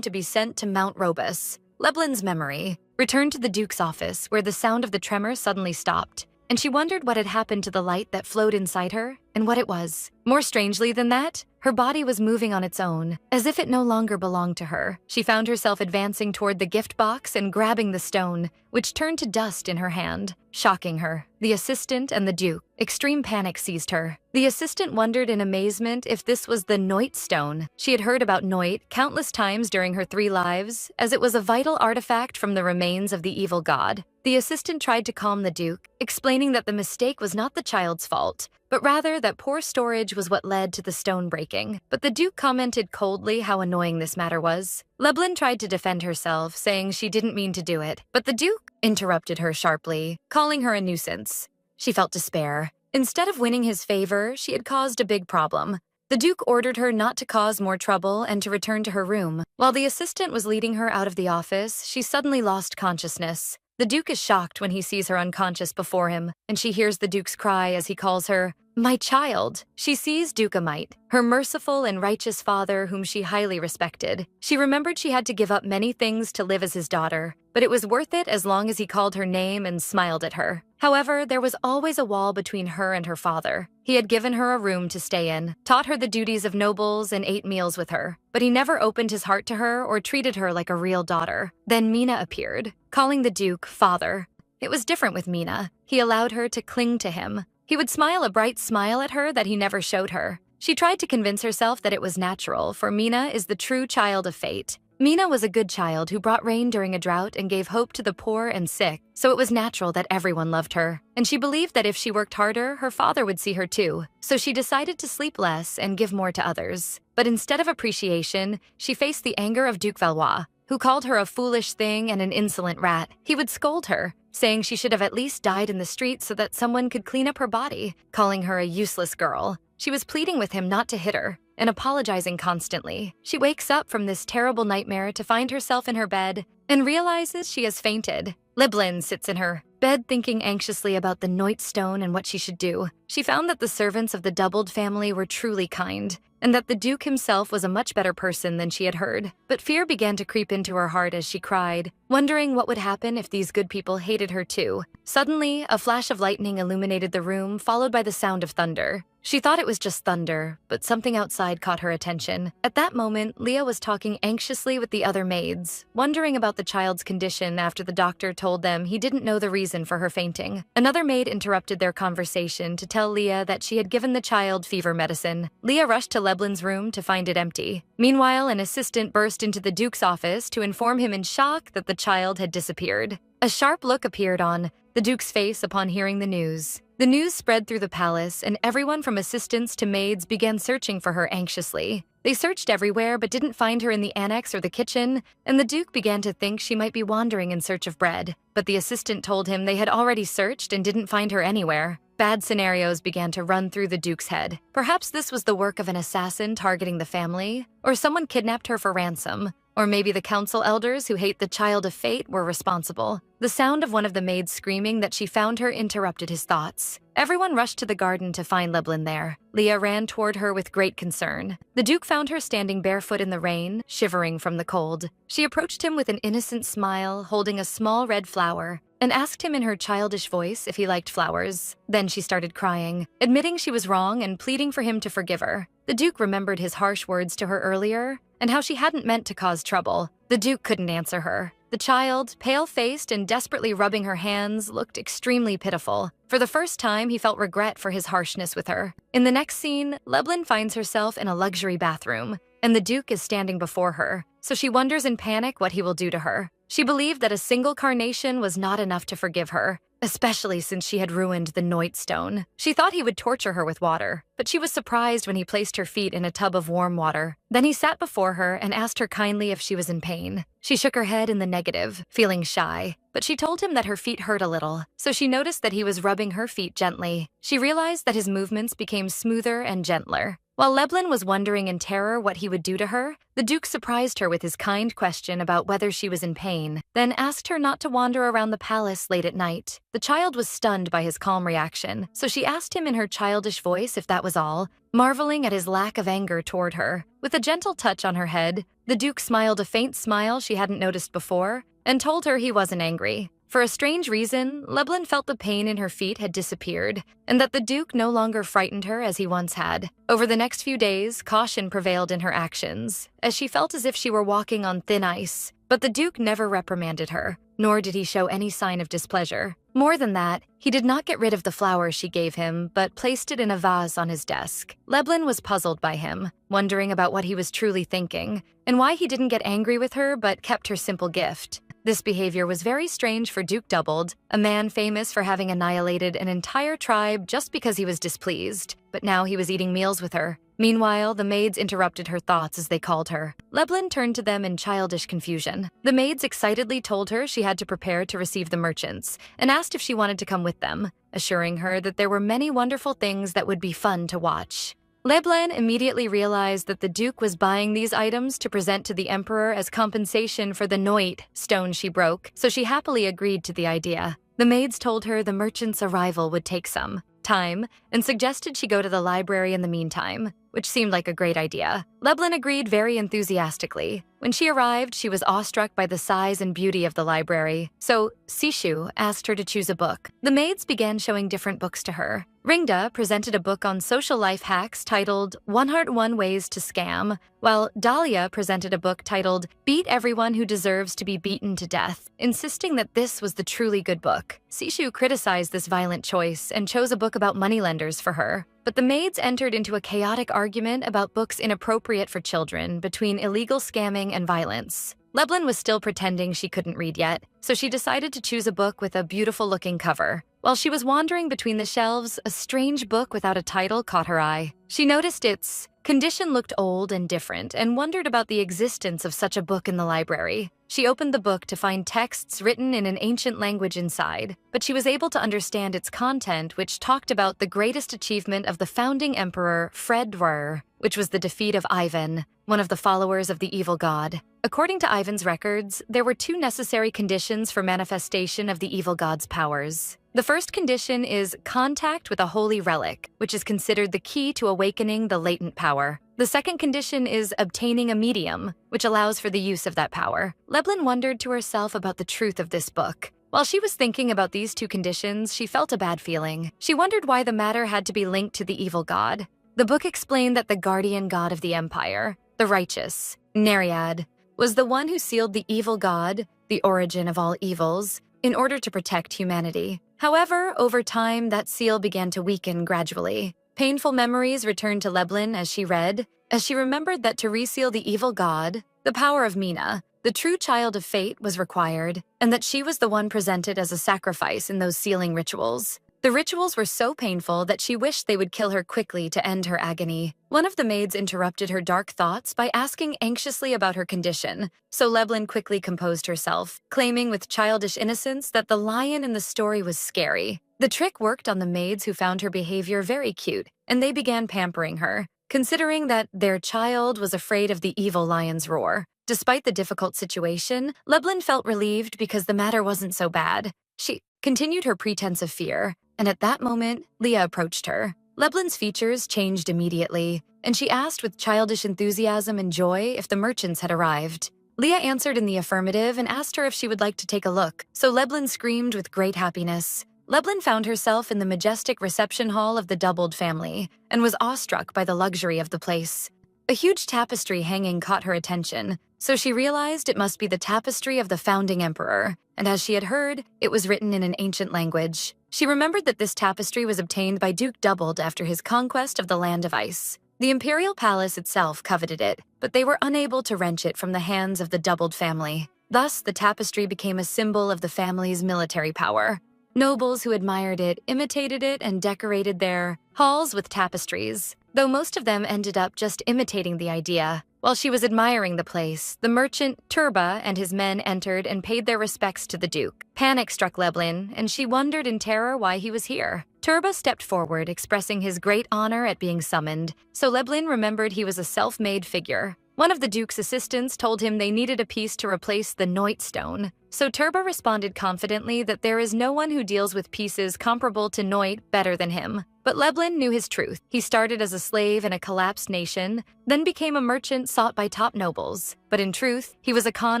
to be sent to Mount Robus. Leblin's memory returned to the Duke's office, where the sound of the tremor suddenly stopped, and she wondered what had happened to the light that flowed inside her and what it was. More strangely than that, her body was moving on its own, as if it no longer belonged to her. She found herself advancing toward the gift box and grabbing the stone, which turned to dust in her hand, shocking her. The assistant and the Duke. Extreme panic seized her. The assistant wondered in amazement if this was the Noit stone. She had heard about Noit countless times during her 3 lives, as it was a vital artifact from the remains of the evil god. The assistant tried to calm the Duke, explaining that the mistake was not the child's fault, but rather that poor storage was what led to the stone breaking. But the Duke commented coldly how annoying this matter was. Leblin tried to defend herself, saying she didn't mean to do it, but the Duke interrupted her sharply, calling her a nuisance. She felt despair. Instead of winning his favor, she had caused a big problem. The Duke ordered her not to cause more trouble and to return to her room. While the assistant was leading her out of the office, she suddenly lost consciousness. The Duke is shocked when he sees her unconscious before him, and she hears the Duke's cry as he calls her, "My child." She sees Duke Amite, her merciful and righteous father whom she highly respected. She remembered she had to give up many things to live as his daughter, but it was worth it as long as he called her name and smiled at her. However, there was always a wall between her and her father. He had given her a room to stay in, taught her the duties of nobles, and ate meals with her, but he never opened his heart to her or treated her like a real daughter. Then Mina appeared, calling the Duke father. It was different with Mina. He allowed her to cling to him. He would smile a bright smile at her that he never showed her. She tried to convince herself that it was natural, for Mina is the true child of fate. Mina was a good child who brought rain during a drought and gave hope to the poor and sick, so it was natural that everyone loved her. And she believed that if she worked harder, her father would see her too. So she decided to sleep less and give more to others. But instead of appreciation, she faced the anger of Duke Valois, who called her a foolish thing and an insolent rat. He would scold her, saying she should have at least died in the street so that someone could clean up her body, calling her a useless girl. She was pleading with him not to hit her and apologizing constantly. She wakes up from this terrible nightmare to find herself in her bed and realizes she has fainted. Leblin sits in her bed thinking anxiously about the Noit stone and what she should do. She found that the servants of the Doubled family were truly kind, and that the Duke himself was a much better person than she had heard. But fear began to creep into her heart as she cried, wondering what would happen if these good people hated her too. Suddenly, a flash of lightning illuminated the room, followed by the sound of thunder. She thought it was just thunder, but something outside caught her attention. At that moment, Leah was talking anxiously with the other maids, wondering about the child's condition after the doctor told them he didn't know the reason for her fainting. Another maid interrupted their conversation to tell Leah that she had given the child fever medicine. Leah rushed to Leblin's room to find it empty. Meanwhile, an assistant burst into the Duke's office to inform him in shock that the child had disappeared. A sharp look appeared on the Duke's face upon hearing the news. The news spread through the palace, and everyone from assistants to maids began searching for her anxiously. They searched everywhere but didn't find her in the annex or the kitchen, and the Duke began to think she might be wandering in search of bread. But the assistant told him they had already searched and didn't find her anywhere. Bad scenarios began to run through the Duke's head. Perhaps this was the work of an assassin targeting the family, or someone kidnapped her for ransom. Or maybe the council elders who hate the child of fate were responsible. The sound of one of the maids screaming that she found her interrupted his thoughts. Everyone rushed to the garden to find Leblin there. Leah ran toward her with great concern. The Duke found her standing barefoot in the rain, shivering from the cold. She approached him with an innocent smile, holding a small red flower, and asked him in her childish voice if he liked flowers. Then she started crying, admitting she was wrong and pleading for him to forgive her. The Duke remembered his harsh words to her earlier and how she hadn't meant to cause trouble. The Duke couldn't answer her. The child, pale-faced and desperately rubbing her hands, looked extremely pitiful. For the first time, he felt regret for his harshness with her. In the next scene, Leblin finds herself in a luxury bathroom, and the Duke is standing before her, so she wonders in panic what he will do to her. She believed that a single carnation was not enough to forgive her, especially since she had ruined the Noit Stone. She thought he would torture her with water, but she was surprised when he placed her feet in a tub of warm water. Then he sat before her and asked her kindly if she was in pain. She shook her head in the negative, feeling shy, but she told him that her feet hurt a little, so she noticed that he was rubbing her feet gently. She realized that his movements became smoother and gentler. While Leblin was wondering in terror what he would do to her, the Duke surprised her with his kind question about whether she was in pain, then asked her not to wander around the palace late at night. The child was stunned by his calm reaction, so she asked him in her childish voice if that was all, marveling at his lack of anger toward her. With a gentle touch on her head, the Duke smiled a faint smile she hadn't noticed before and told her he wasn't angry. For a strange reason, Leblin felt the pain in her feet had disappeared, and that the Duke no longer frightened her as he once had. Over the next few days, caution prevailed in her actions, as she felt as if she were walking on thin ice. But the Duke never reprimanded her, nor did he show any sign of displeasure. More than that, he did not get rid of the flower she gave him, but placed it in a vase on his desk. Leblin was puzzled by him, wondering about what he was truly thinking, and why he didn't get angry with her but kept her simple gift. This behavior was very strange for Duke Doubled, a man famous for having annihilated an entire tribe just because he was displeased, but now he was eating meals with her. Meanwhile, the maids interrupted her thoughts as they called her. Leblin turned to them in childish confusion. The maids excitedly told her she had to prepare to receive the merchants, and asked if she wanted to come with them, assuring her that there were many wonderful things that would be fun to watch. Leblin immediately realized that the Duke was buying these items to present to the Emperor as compensation for the Noit stone she broke, so she happily agreed to the idea. The maids told her the merchant's arrival would take some time and suggested she go to the library in the meantime, which seemed like a great idea. Leblin agreed very enthusiastically. When she arrived, she was awestruck by the size and beauty of the library, so Sishu asked her to choose a book. The maids began showing different books to her. Ringda presented a book on social life hacks titled 101 Ways to Scam, while Dahlia presented a book titled Beat Everyone Who Deserves to Be Beaten to Death, insisting that this was the truly good book. Sishu criticized this violent choice and chose a book about moneylenders for her. But the maids entered into a chaotic argument about books inappropriate for children between illegal scamming and violence. Leblin was still pretending she couldn't read yet, so she decided to choose a book with a beautiful-looking cover. While she was wandering between the shelves, a strange book without a title caught her eye. She noticed its condition looked old and different and wondered about the existence of such a book in the library. She opened the book to find texts written in an ancient language inside, but she was able to understand its content, which talked about the greatest achievement of the founding emperor, Fredwar, which was the defeat of Ivan, one of the followers of the evil god. According to Ivan's records, there were two necessary conditions for manifestation of the evil god's powers. The first condition is contact with a holy relic, which is considered the key to awakening the latent power. The second condition is obtaining a medium, which allows for the use of that power. Leblin wondered to herself about the truth of this book. While she was thinking about these two conditions, she felt a bad feeling. She wondered why the matter had to be linked to the evil god. The book explained that the guardian god of the empire, the righteous, Nereid, was the one who sealed the evil god, the origin of all evils, in order to protect humanity. However, over time, that seal began to weaken gradually. Painful memories returned to Leblin as she read, as she remembered that to reseal the evil god, the power of Mina, the true child of fate, was required, and that she was the one presented as a sacrifice in those sealing rituals. The rituals were so painful that she wished they would kill her quickly to end her agony. One of the maids interrupted her dark thoughts by asking anxiously about her condition, so Leblin quickly composed herself, claiming with childish innocence that the lion in the story was scary. The trick worked on the maids, who found her behavior very cute, and they began pampering her, considering that their child was afraid of the evil lion's roar. Despite the difficult situation, Lublin felt relieved because the matter wasn't so bad. She continued her pretense of fear, and at that moment, Leah approached her. Lublin's features changed immediately, and she asked with childish enthusiasm and joy if the merchants had arrived. Leah answered in the affirmative and asked her if she would like to take a look, so Lublin screamed with great happiness. Lublin found herself in the majestic reception hall of the Doubled family and was awestruck by the luxury of the place. A huge tapestry hanging caught her attention, so she realized it must be the tapestry of the founding emperor, and as she had heard, it was written in an ancient language. She remembered that this tapestry was obtained by Duke Doubled after his conquest of the Land of Ice. The imperial palace itself coveted it, but they were unable to wrench it from the hands of the Doubled family. Thus, the tapestry became a symbol of the family's military power. Nobles who admired it imitated it and decorated their halls with tapestries, though most of them ended up just imitating the idea. While she was admiring the place, the merchant Turba and his men entered and paid their respects to the Duke. Panic struck Lublin, and she wondered in terror why he was here. Turba stepped forward, expressing his great honor at being summoned, so Lublin remembered he was a self-made figure. One of the Duke's assistants told him they needed a piece to replace the Noit stone, so Turba responded confidently that there is no one who deals with pieces comparable to Noit better than him. But Lublin knew his truth. He started as a slave in a collapsed nation, then became a merchant sought by top nobles. But in truth, he was a con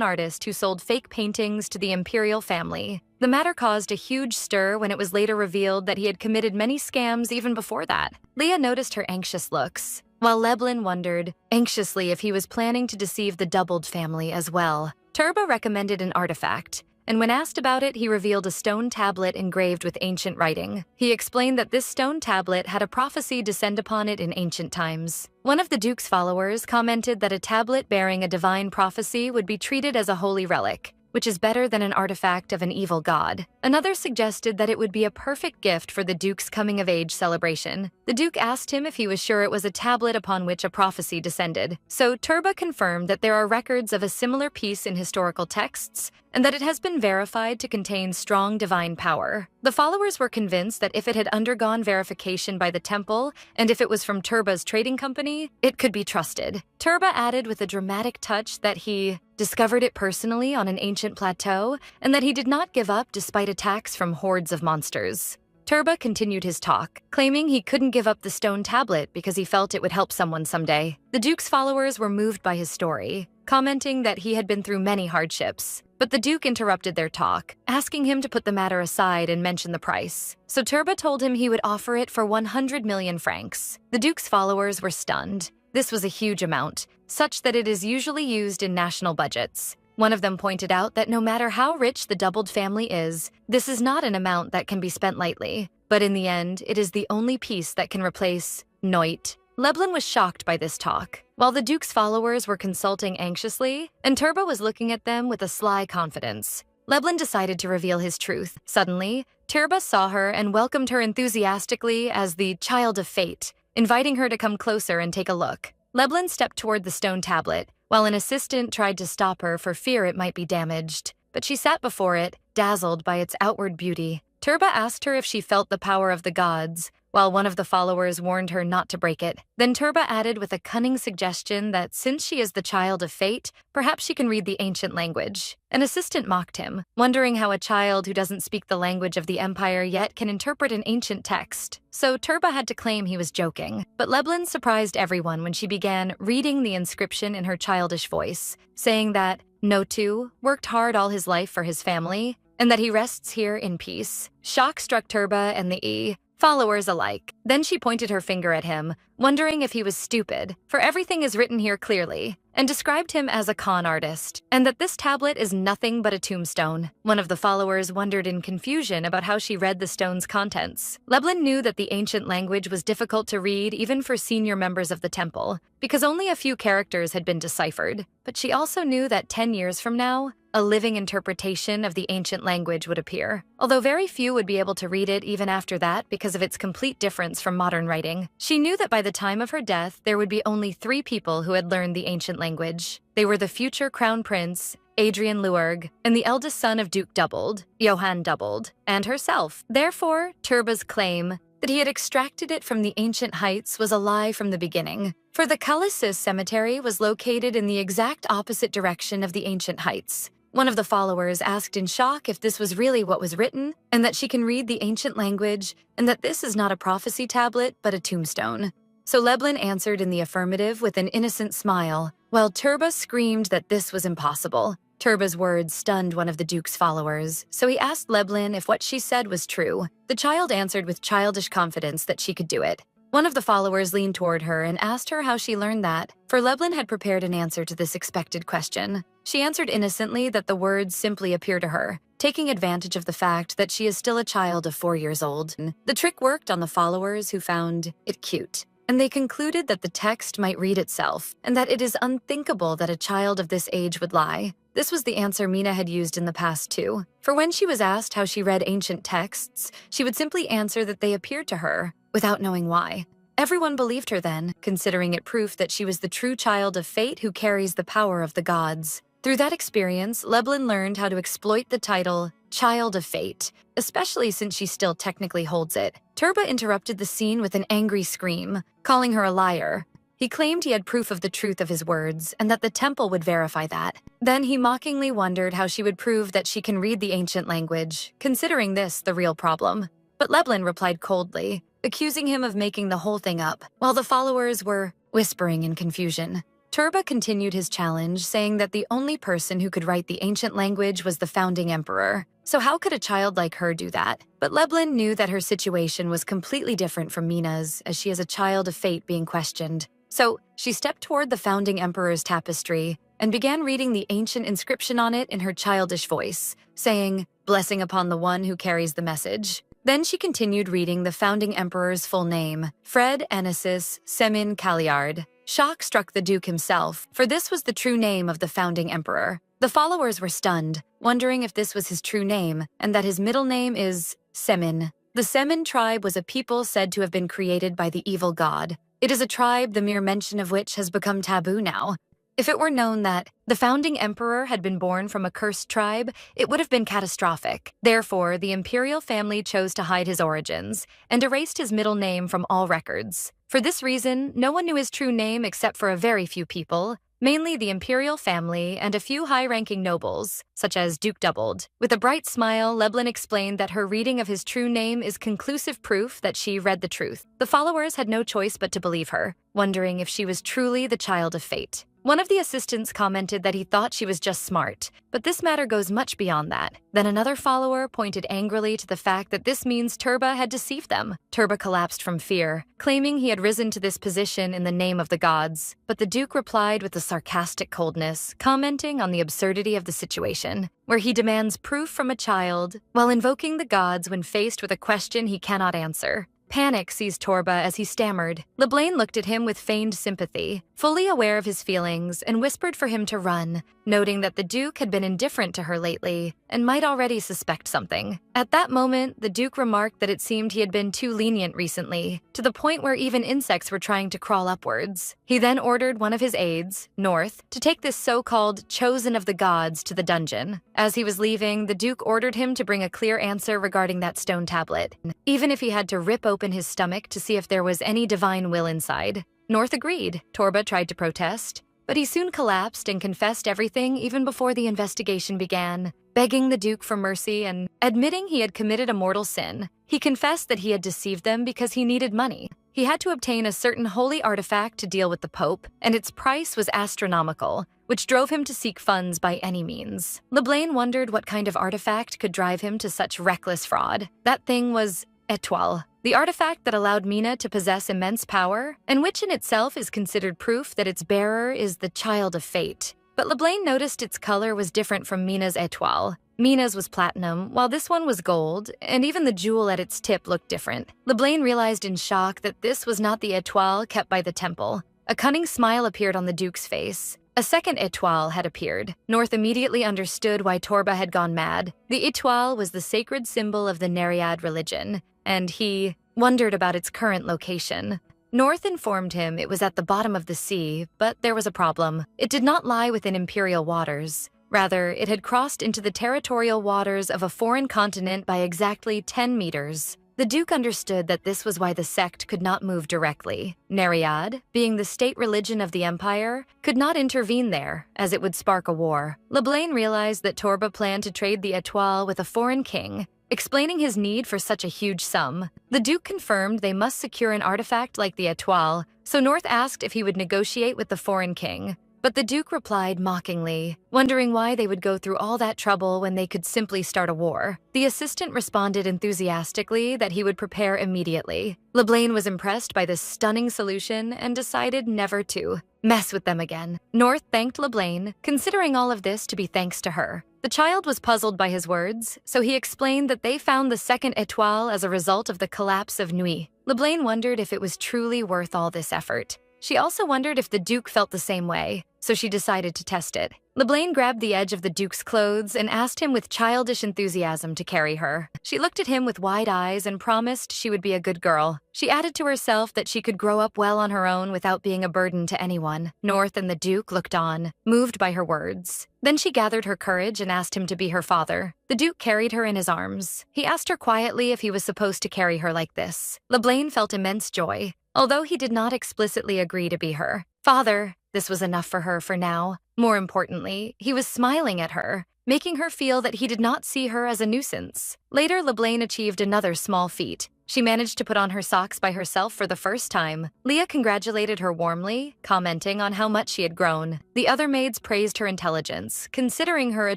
artist who sold fake paintings to the imperial family. The matter caused a huge stir when it was later revealed that he had committed many scams even before that. Leah noticed her anxious looks, while Lublin wondered anxiously if he was planning to deceive the Doubled family as well. Turba recommended an artifact, and when asked about it, he revealed a stone tablet engraved with ancient writing. He explained that this stone tablet had a prophecy descend upon it in ancient times. One of the Duke's followers commented that a tablet bearing a divine prophecy would be treated as a holy relic, which is better than an artifact of an evil god. Another suggested that it would be a perfect gift for the Duke's coming-of-age celebration. The Duke asked him if he was sure it was a tablet upon which a prophecy descended, so Turba confirmed that there are records of a similar piece in historical texts, and that it has been verified to contain strong divine power. The followers were convinced that if it had undergone verification by the temple, and if it was from Turba's trading company, it could be trusted. Turba added with a dramatic touch that he discovered it personally on an ancient plateau, and that he did not give up despite attacks from hordes of monsters. Turba continued his talk, claiming he couldn't give up the stone tablet because he felt it would help someone someday. The Duke's followers were moved by his story, commenting that he had been through many hardships. But the Duke interrupted their talk, asking him to put the matter aside and mention the price. So Turba told him he would offer it for 100 million francs. The Duke's followers were stunned. This was a huge amount, such that it is usually used in national budgets. One of them pointed out that no matter how rich the Doubled family is, this is not an amount that can be spent lightly. But in the end, it is the only piece that can replace Noit. Lublin was shocked by this talk, while the Duke's followers were consulting anxiously, and Turba was looking at them with a sly confidence. Lublin decided to reveal his truth. Suddenly, Turba saw her and welcomed her enthusiastically as the child of fate, inviting her to come closer and take a look. Lublin stepped toward the stone tablet, while an assistant tried to stop her for fear it might be damaged. But she sat before it, dazzled by its outward beauty. Turba asked her if she felt the power of the gods, while one of the followers warned her not to break it. Then Turba added with a cunning suggestion that since she is the child of fate, perhaps she can read the ancient language. An assistant mocked him, wondering how a child who doesn't speak the language of the empire yet can interpret an ancient text. So Turba had to claim he was joking. But Lublin surprised everyone when she began reading the inscription in her childish voice, saying that Notu worked hard all his life for his family, and that he rests here in peace. Shock struck Turba and the followers alike. Then she pointed her finger at him, wondering if he was stupid, for everything is written here clearly, and described him as a con artist, and that this tablet is nothing but a tombstone. One of the followers wondered in confusion about how she read the stone's contents. Lublin knew that the ancient language was difficult to read even for senior members of the temple, because only a few characters had been deciphered. But she also knew that 10 years from now, a living interpretation of the ancient language would appear. Although very few would be able to read it even after that because of its complete difference from modern writing, she knew that by the time of her death, there would be only 3 people who had learned the ancient language. They were the future crown prince, Adrian Luerg, and the eldest son of Duke Doubled, Johann Doubled, and herself. Therefore, Turba's claim That he had extracted it from the ancient heights was a lie from the beginning, for the Kalisys cemetery was located in the exact opposite direction of the ancient heights. One of the followers asked in shock if this was really what was written, and that she can read the ancient language, and that this is not a prophecy tablet but a tombstone. So Leblin answered in the affirmative with an innocent smile, while Turba screamed that this was impossible. Turba's words stunned one of the Duke's followers, so he asked Leblin if what she said was true. The child answered with childish confidence that she could do it. One of the followers leaned toward her and asked her how she learned that, for Leblin had prepared an answer to this expected question. She answered innocently that the words simply appear to her, taking advantage of the fact that she is still a child of 4 years old. The trick worked on the followers who found it cute, and they concluded that the text might read itself, and that it is unthinkable that a child of this age would lie. This was the answer Mina had used in the past too, for when she was asked how she read ancient texts, she would simply answer that they appeared to her, without knowing why. Everyone believed her then, considering it proof that she was the true child of fate who carries the power of the gods. Through that experience, Leblin learned how to exploit the title, Child of Fate, especially since she still technically holds it. Turba interrupted the scene with an angry scream, calling her a liar. He claimed he had proof of the truth of his words, and that the temple would verify that. Then he mockingly wondered how she would prove that she can read the ancient language, considering this the real problem. But Leblin replied coldly, accusing him of making the whole thing up, while the followers were whispering in confusion. Turba continued his challenge, saying that the only person who could write the ancient language was the founding emperor. So how could a child like her do that? But Leblin knew that her situation was completely different from Mina's, as she is a child of fate being questioned. So she stepped toward the founding emperor's tapestry and began reading the ancient inscription on it in her childish voice, saying, "Blessing upon the one who carries the message." Then she continued reading the founding emperor's full name, Fred Anisis Semin Kaliard. Shock struck the Duke himself, for this was the true name of the founding emperor. The followers were stunned, wondering if this was his true name, and that his middle name is Semin. The Semin tribe was a people said to have been created by the evil god. It is a tribe the mere mention of which has become taboo now. If it were known that the founding emperor had been born from a cursed tribe, it would have been catastrophic. Therefore, the imperial family chose to hide his origins and erased his middle name from all records. For this reason, no one knew his true name except for a very few people, mainly the imperial family and a few high-ranking nobles, such as Duke Doubled. With a bright smile, Leblin explained that her reading of his true name is conclusive proof that she read the truth. The followers had no choice but to believe her, wondering if she was truly the child of fate. One of the assistants commented that he thought she was just smart, but this matter goes much beyond that. Then another follower pointed angrily to the fact that this means Turba had deceived them. Turba collapsed from fear, claiming he had risen to this position in the name of the gods. But the Duke replied with a sarcastic coldness, commenting on the absurdity of the situation, where he demands proof from a child while invoking the gods when faced with a question he cannot answer. Panic seized Turba as he stammered. Leblin looked at him with feigned sympathy, fully aware of his feelings, and whispered for him to run, noting that the Duke had been indifferent to her lately and might already suspect something. At that moment, the Duke remarked that it seemed he had been too lenient recently, to the point where even insects were trying to crawl upwards. He then ordered one of his aides, North, to take this so-called chosen of the gods to the dungeon. As he was leaving, the Duke ordered him to bring a clear answer regarding that stone tablet, even if he had to rip open his stomach to see if there was any divine will inside. North agreed. Turba tried to protest, but he soon collapsed and confessed everything even before the investigation began, begging the Duke for mercy and admitting he had committed a mortal sin. He confessed that he had deceived them because he needed money. He had to obtain a certain holy artifact to deal with the Pope, and its price was astronomical, which drove him to seek funds by any means. Leblin wondered what kind of artifact could drive him to such reckless fraud. That thing was Étoile, the artifact that allowed Mina to possess immense power, and which in itself is considered proof that its bearer is the child of fate. But Leblin noticed its color was different from Mina's Étoile. Mina's was platinum, while this one was gold, and even the jewel at its tip looked different. Leblin realized in shock that this was not the Étoile kept by the temple. A cunning smile appeared on the Duke's face. A second étoile had appeared. North immediately understood why Turba had gone mad. The étoile was the sacred symbol of the Nereid religion, and he wondered about its current location. North informed him it was at the bottom of the sea, but there was a problem. It did not lie within imperial waters. Rather, it had crossed into the territorial waters of a foreign continent by exactly 10 meters. The Duke understood that this was why the sect could not move directly. Nereid, being the state religion of the empire, could not intervene there, as it would spark a war. Leblanc realized that Torba planned to trade the étoile with a foreign king, explaining his need for such a huge sum. The Duke confirmed they must secure an artifact like the étoile, so North asked if he would negotiate with the foreign king. But the Duke replied mockingly, wondering why they would go through all that trouble when they could simply start a war. The assistant responded enthusiastically that he would prepare immediately. Leblanc was impressed by this stunning solution and decided never to mess with them again. North thanked Leblanc, considering all of this to be thanks to her. The child was puzzled by his words, so he explained that they found the second étoile as a result of the collapse of Nuit. Leblanc wondered if it was truly worth all this effort. She also wondered if the Duke felt the same way, so she decided to test it. Leblanc grabbed the edge of the Duke's clothes and asked him with childish enthusiasm to carry her. She looked at him with wide eyes and promised she would be a good girl. She added to herself that she could grow up well on her own without being a burden to anyone. North and the Duke looked on, moved by her words. Then she gathered her courage and asked him to be her father. The Duke carried her in his arms. He asked her quietly if he was supposed to carry her like this. Leblanc felt immense joy, although he did not explicitly agree to be her father. This was enough for her for now. More importantly, he was smiling at her, making her feel that he did not see her as a nuisance. Later, Leblanc achieved another small feat. She managed to put on her socks by herself for the first time. Leah congratulated her warmly, commenting on how much she had grown. The other maids praised her intelligence, considering her a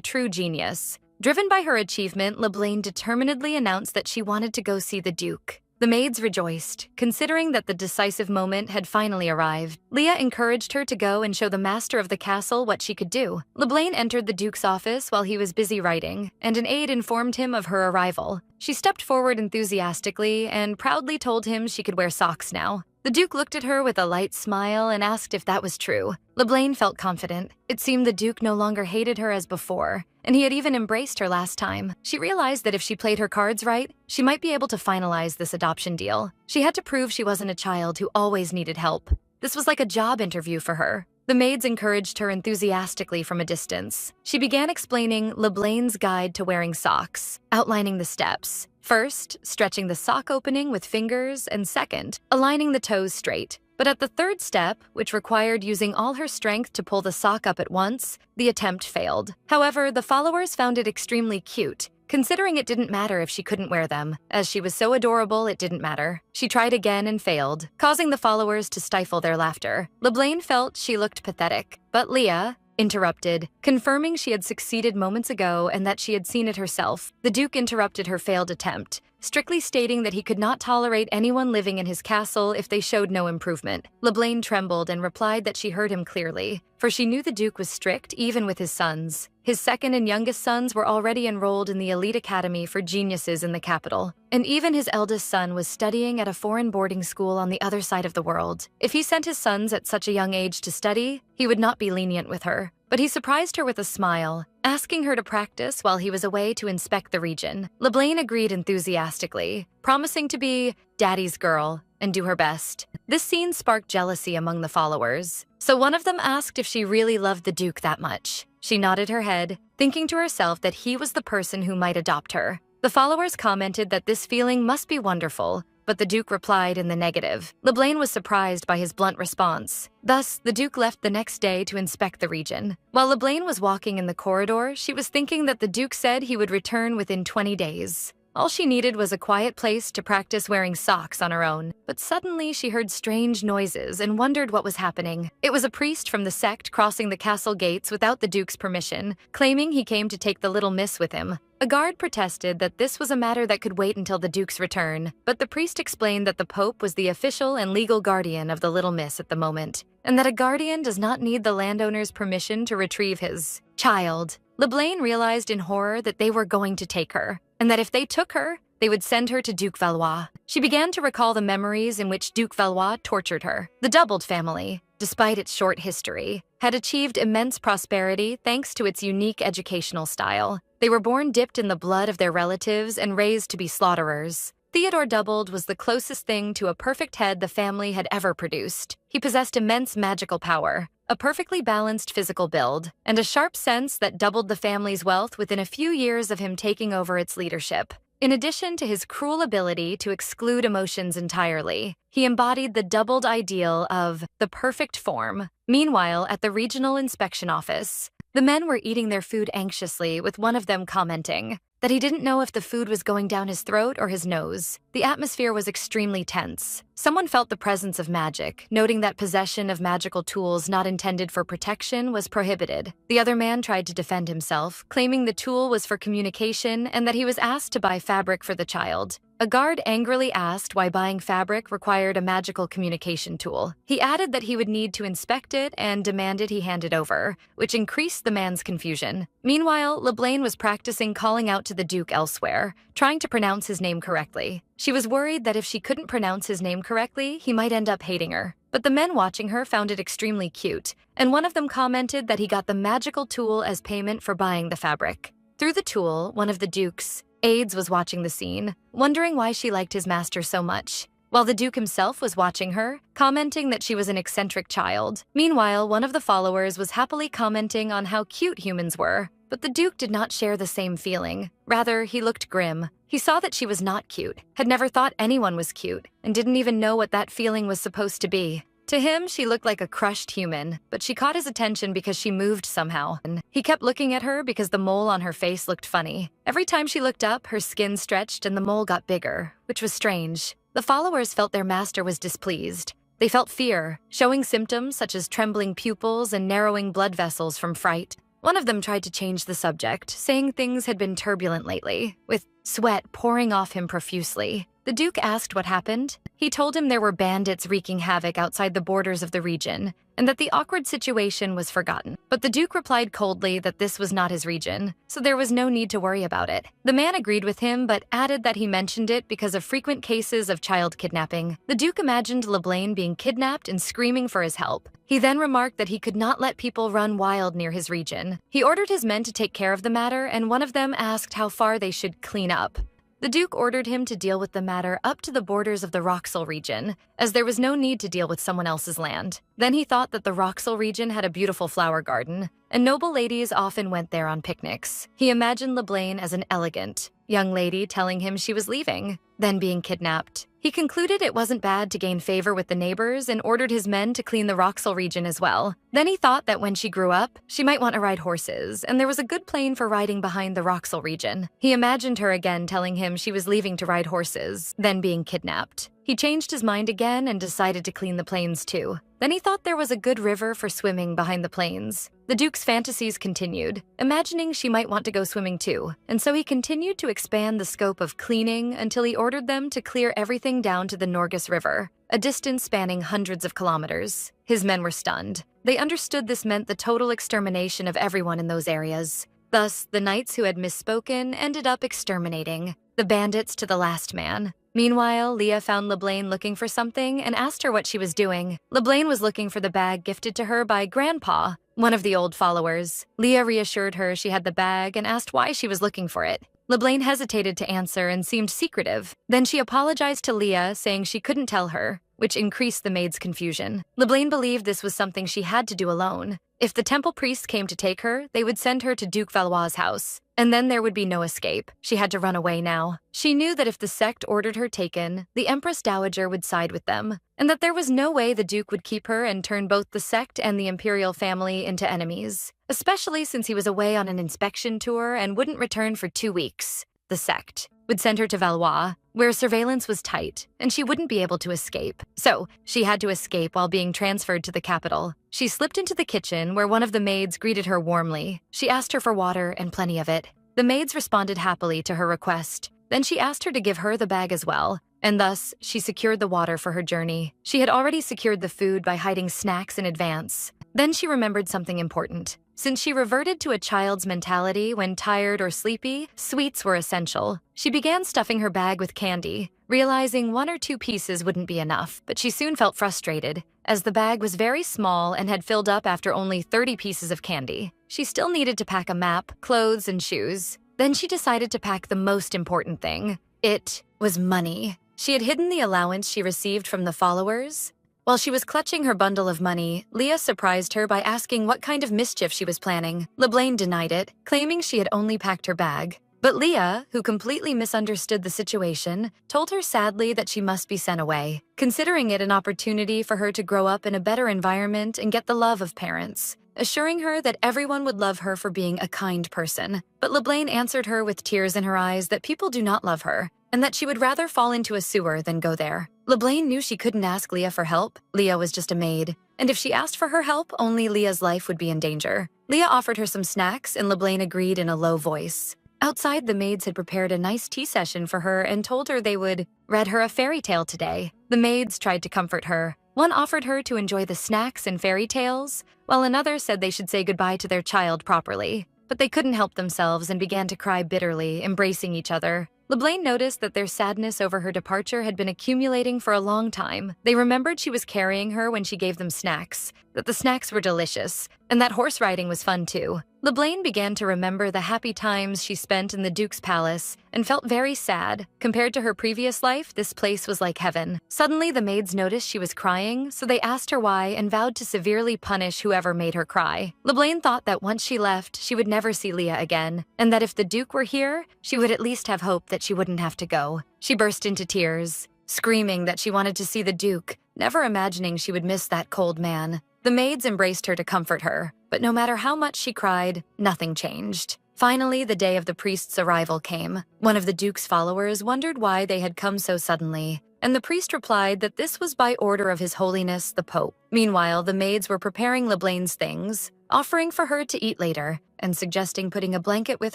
true genius. Driven by her achievement, Leblanc determinedly announced that she wanted to go see the Duke. The maids rejoiced, considering that the decisive moment had finally arrived. Leah encouraged her to go and show the master of the castle what she could do. Leblanc entered the Duke's office while he was busy writing, and an aide informed him of her arrival. She stepped forward enthusiastically and proudly told him she could wear socks now. The Duke looked at her with a light smile and asked if that was true. Leblanc felt confident. It seemed the Duke no longer hated her as before, and he had even embraced her last time. She realized that if she played her cards right, she might be able to finalize this adoption deal. She had to prove she wasn't a child who always needed help. This was like a job interview for her. The maids encouraged her enthusiastically from a distance. She began explaining Leblanc's guide to wearing socks, outlining the steps. First, stretching the sock opening with fingers, and second, aligning the toes straight. But at the third step, which required using all her strength to pull the sock up at once, the attempt failed. However, the followers found it extremely cute, considering it didn't matter if she couldn't wear them. As she was so adorable, it didn't matter. She tried again and failed, causing the followers to stifle their laughter. Leblanc felt she looked pathetic, but Leah interrupted, confirming she had succeeded moments ago and that she had seen it herself. The Duke interrupted her failed attempt, strictly stating that he could not tolerate anyone living in his castle if they showed no improvement. Leblanc trembled and replied that she heard him clearly, for she knew the Duke was strict even with his sons. His second and youngest sons were already enrolled in the elite academy for geniuses in the capital, and even his eldest son was studying at a foreign boarding school on the other side of the world. If he sent his sons at such a young age to study, he would not be lenient with her. But he surprised her with a smile, asking her to practice while he was away to inspect the region. Leblanc agreed enthusiastically, promising to be daddy's girl and do her best. This scene sparked jealousy among the followers, so one of them asked if she really loved the Duke that much. She nodded her head, thinking to herself that he was the person who might adopt her. The followers commented that this feeling must be wonderful, but the Duke replied in the negative. Leblanc was surprised by his blunt response. Thus, the Duke left the next day to inspect the region. While Leblanc was walking in the corridor, she was thinking that the Duke said he would return within 20 days. All she needed was a quiet place to practice wearing socks on her own. But suddenly she heard strange noises and wondered what was happening. It was a priest from the sect crossing the castle gates without the Duke's permission, claiming he came to take the little miss with him. A guard protested that this was a matter that could wait until the Duke's return, but the priest explained that the Pope was the official and legal guardian of the little miss at the moment, and that a guardian does not need the landowner's permission to retrieve his child. Leblanc realized in horror that they were going to take her, and that if they took her, they would send her to Duke Valois. She began to recall the memories in which Duke Valois tortured her. The Doubled family, despite its short history, had achieved immense prosperity thanks to its unique educational style. They were born dipped in the blood of their relatives and raised to be slaughterers. Theodore Doubled was the closest thing to a perfect head the family had ever produced. He possessed immense magical power, a perfectly balanced physical build, and a sharp sense that doubled the family's wealth within a few years of him taking over its leadership. In addition to his cruel ability to exclude emotions entirely, he embodied the doubled ideal of the perfect form. Meanwhile, at the regional inspection office, the men were eating their food anxiously, with one of them commenting that he didn't know if the food was going down his throat or his nose. The atmosphere was extremely tense. Someone felt the presence of magic, noting that possession of magical tools not intended for protection was prohibited. The other man tried to defend himself, claiming the tool was for communication and that he was asked to buy fabric for the child. A guard angrily asked why buying fabric required a magical communication tool. He added that he would need to inspect it and demanded he hand it over, which increased the man's confusion. Meanwhile, LeBlanc was practicing calling out to the Duke elsewhere, trying to pronounce his name correctly. She was worried that if she couldn't pronounce his name correctly, he might end up hating her. But the men watching her found it extremely cute, and one of them commented that he got the magical tool as payment for buying the fabric. Through the tool, one of the Duke's aides was watching the scene, wondering why she liked his master so much, while the Duke himself was watching her, commenting that she was an eccentric child. Meanwhile, one of the followers was happily commenting on how cute humans were, but the Duke did not share the same feeling. Rather, he looked grim. He saw that she was not cute, had never thought anyone was cute, and didn't even know what that feeling was supposed to be. To him, she looked like a crushed human, but she caught his attention because she moved somehow. He kept looking at her because the mole on her face looked funny. Every time she looked up, her skin stretched and the mole got bigger, which was strange. The followers felt their master was displeased. They felt fear, showing symptoms such as trembling pupils and narrowing blood vessels from fright. One of them tried to change the subject, saying things had been turbulent lately, with sweat pouring off him profusely. The Duke asked what happened. He told him there were bandits wreaking havoc outside the borders of the region, and that the awkward situation was forgotten. But the Duke replied coldly that this was not his region, so there was no need to worry about it. The man agreed with him, but added that he mentioned it because of frequent cases of child kidnapping. The Duke imagined LeBlanc being kidnapped and screaming for his help. He then remarked that he could not let people run wild near his region. He ordered his men to take care of the matter, and one of them asked how far they should clean up. The Duke ordered him to deal with the matter up to the borders of the Roxel region, as there was no need to deal with someone else's land. Then he thought that the Roxel region had a beautiful flower garden, and noble ladies often went there on picnics. He imagined LeBlanc as an elegant young lady telling him she was leaving, then being kidnapped. He concluded it wasn't bad to gain favor with the neighbors and ordered his men to clean the Roxel region as well. Then he thought that when she grew up, she might want to ride horses, and there was a good plane for riding behind the Roxel region. He imagined her again telling him she was leaving to ride horses, then being kidnapped. He changed his mind again and decided to clean the plains too. Then he thought there was a good river for swimming behind the plains. The Duke's fantasies continued, imagining she might want to go swimming too, and so he continued to expand the scope of cleaning until he ordered them to clear everything down to the Norgus River, a distance spanning hundreds of kilometers. His men were stunned. They understood this meant the total extermination of everyone in those areas. Thus, the knights who had misspoken ended up exterminating the bandits to the last man. Meanwhile, Leah found LeBlanc looking for something and asked her what she was doing. LeBlanc was looking for the bag gifted to her by Grandpa, one of the old followers. Leah reassured her she had the bag and asked why she was looking for it. LeBlanc hesitated to answer and seemed secretive. Then she apologized to Leah, saying she couldn't tell her, which increased the maid's confusion. LeBlanc believed this was something she had to do alone. If the temple priests came to take her, they would send her to Duke Valois' house, and then there would be no escape. She had to run away now. She knew that if the sect ordered her taken, the Empress Dowager would side with them, and that there was no way the Duke would keep her and turn both the sect and the imperial family into enemies, especially since he was away on an inspection tour and wouldn't return for 2 weeks. The sect would send her to Valois, where surveillance was tight, and she wouldn't be able to escape. So, she had to escape while being transferred to the capital. She slipped into the kitchen, where one of the maids greeted her warmly. She asked her for water and plenty of it. The maids responded happily to her request. Then she asked her to give her the bag as well, and thus, she secured the water for her journey. She had already secured the food by hiding snacks in advance. Then she remembered something important. Since she reverted to a child's mentality when tired or sleepy, sweets were essential. She began stuffing her bag with candy, realizing 1 or 2 pieces wouldn't be enough, but she soon felt frustrated, as the bag was very small and had filled up after only 30 pieces of candy. She still needed to pack a map, clothes, and shoes. Then she decided to pack the most important thing. It was money. She had hidden the allowance she received from the followers. While she was clutching her bundle of money, Leah surprised her by asking what kind of mischief she was planning. LeBlanc denied it, claiming she had only packed her bag. But Leah, who completely misunderstood the situation, told her sadly that she must be sent away, considering it an opportunity for her to grow up in a better environment and get the love of parents, assuring her that everyone would love her for being a kind person. But LeBlanc answered her with tears in her eyes that people do not love her, and that she would rather fall into a sewer than go there. LeBlanc knew she couldn't ask Leah for help. Leah was just a maid, and if she asked for her help, only Leah's life would be in danger. Leah offered her some snacks, and LeBlanc agreed in a low voice. Outside, the maids had prepared a nice tea session for her and told her they would read her a fairy tale today. The maids tried to comfort her. One offered her to enjoy the snacks and fairy tales, while another said they should say goodbye to their child properly. But they couldn't help themselves and began to cry bitterly, embracing each other. LeBlanc noticed that their sadness over her departure had been accumulating for a long time. They remembered she was carrying her when she gave them snacks, that the snacks were delicious, and that horse riding was fun too. LeBlanc began to remember the happy times she spent in the Duke's palace and felt very sad. Compared to her previous life, this place was like heaven. Suddenly, the maids noticed she was crying, so they asked her why and vowed to severely punish whoever made her cry. LeBlanc thought that once she left, she would never see Leah again, and that if the Duke were here, she would at least have hope that she wouldn't have to go. She burst into tears, screaming that she wanted to see the Duke, never imagining she would miss that cold man. The maids embraced her to comfort her, but no matter how much she cried, nothing changed. Finally, the day of the priest's arrival came. One of the Duke's followers wondered why they had come so suddenly, and the priest replied that this was by order of His Holiness the Pope. Meanwhile, the maids were preparing LeBlanc's things, offering for her to eat later, and suggesting putting a blanket with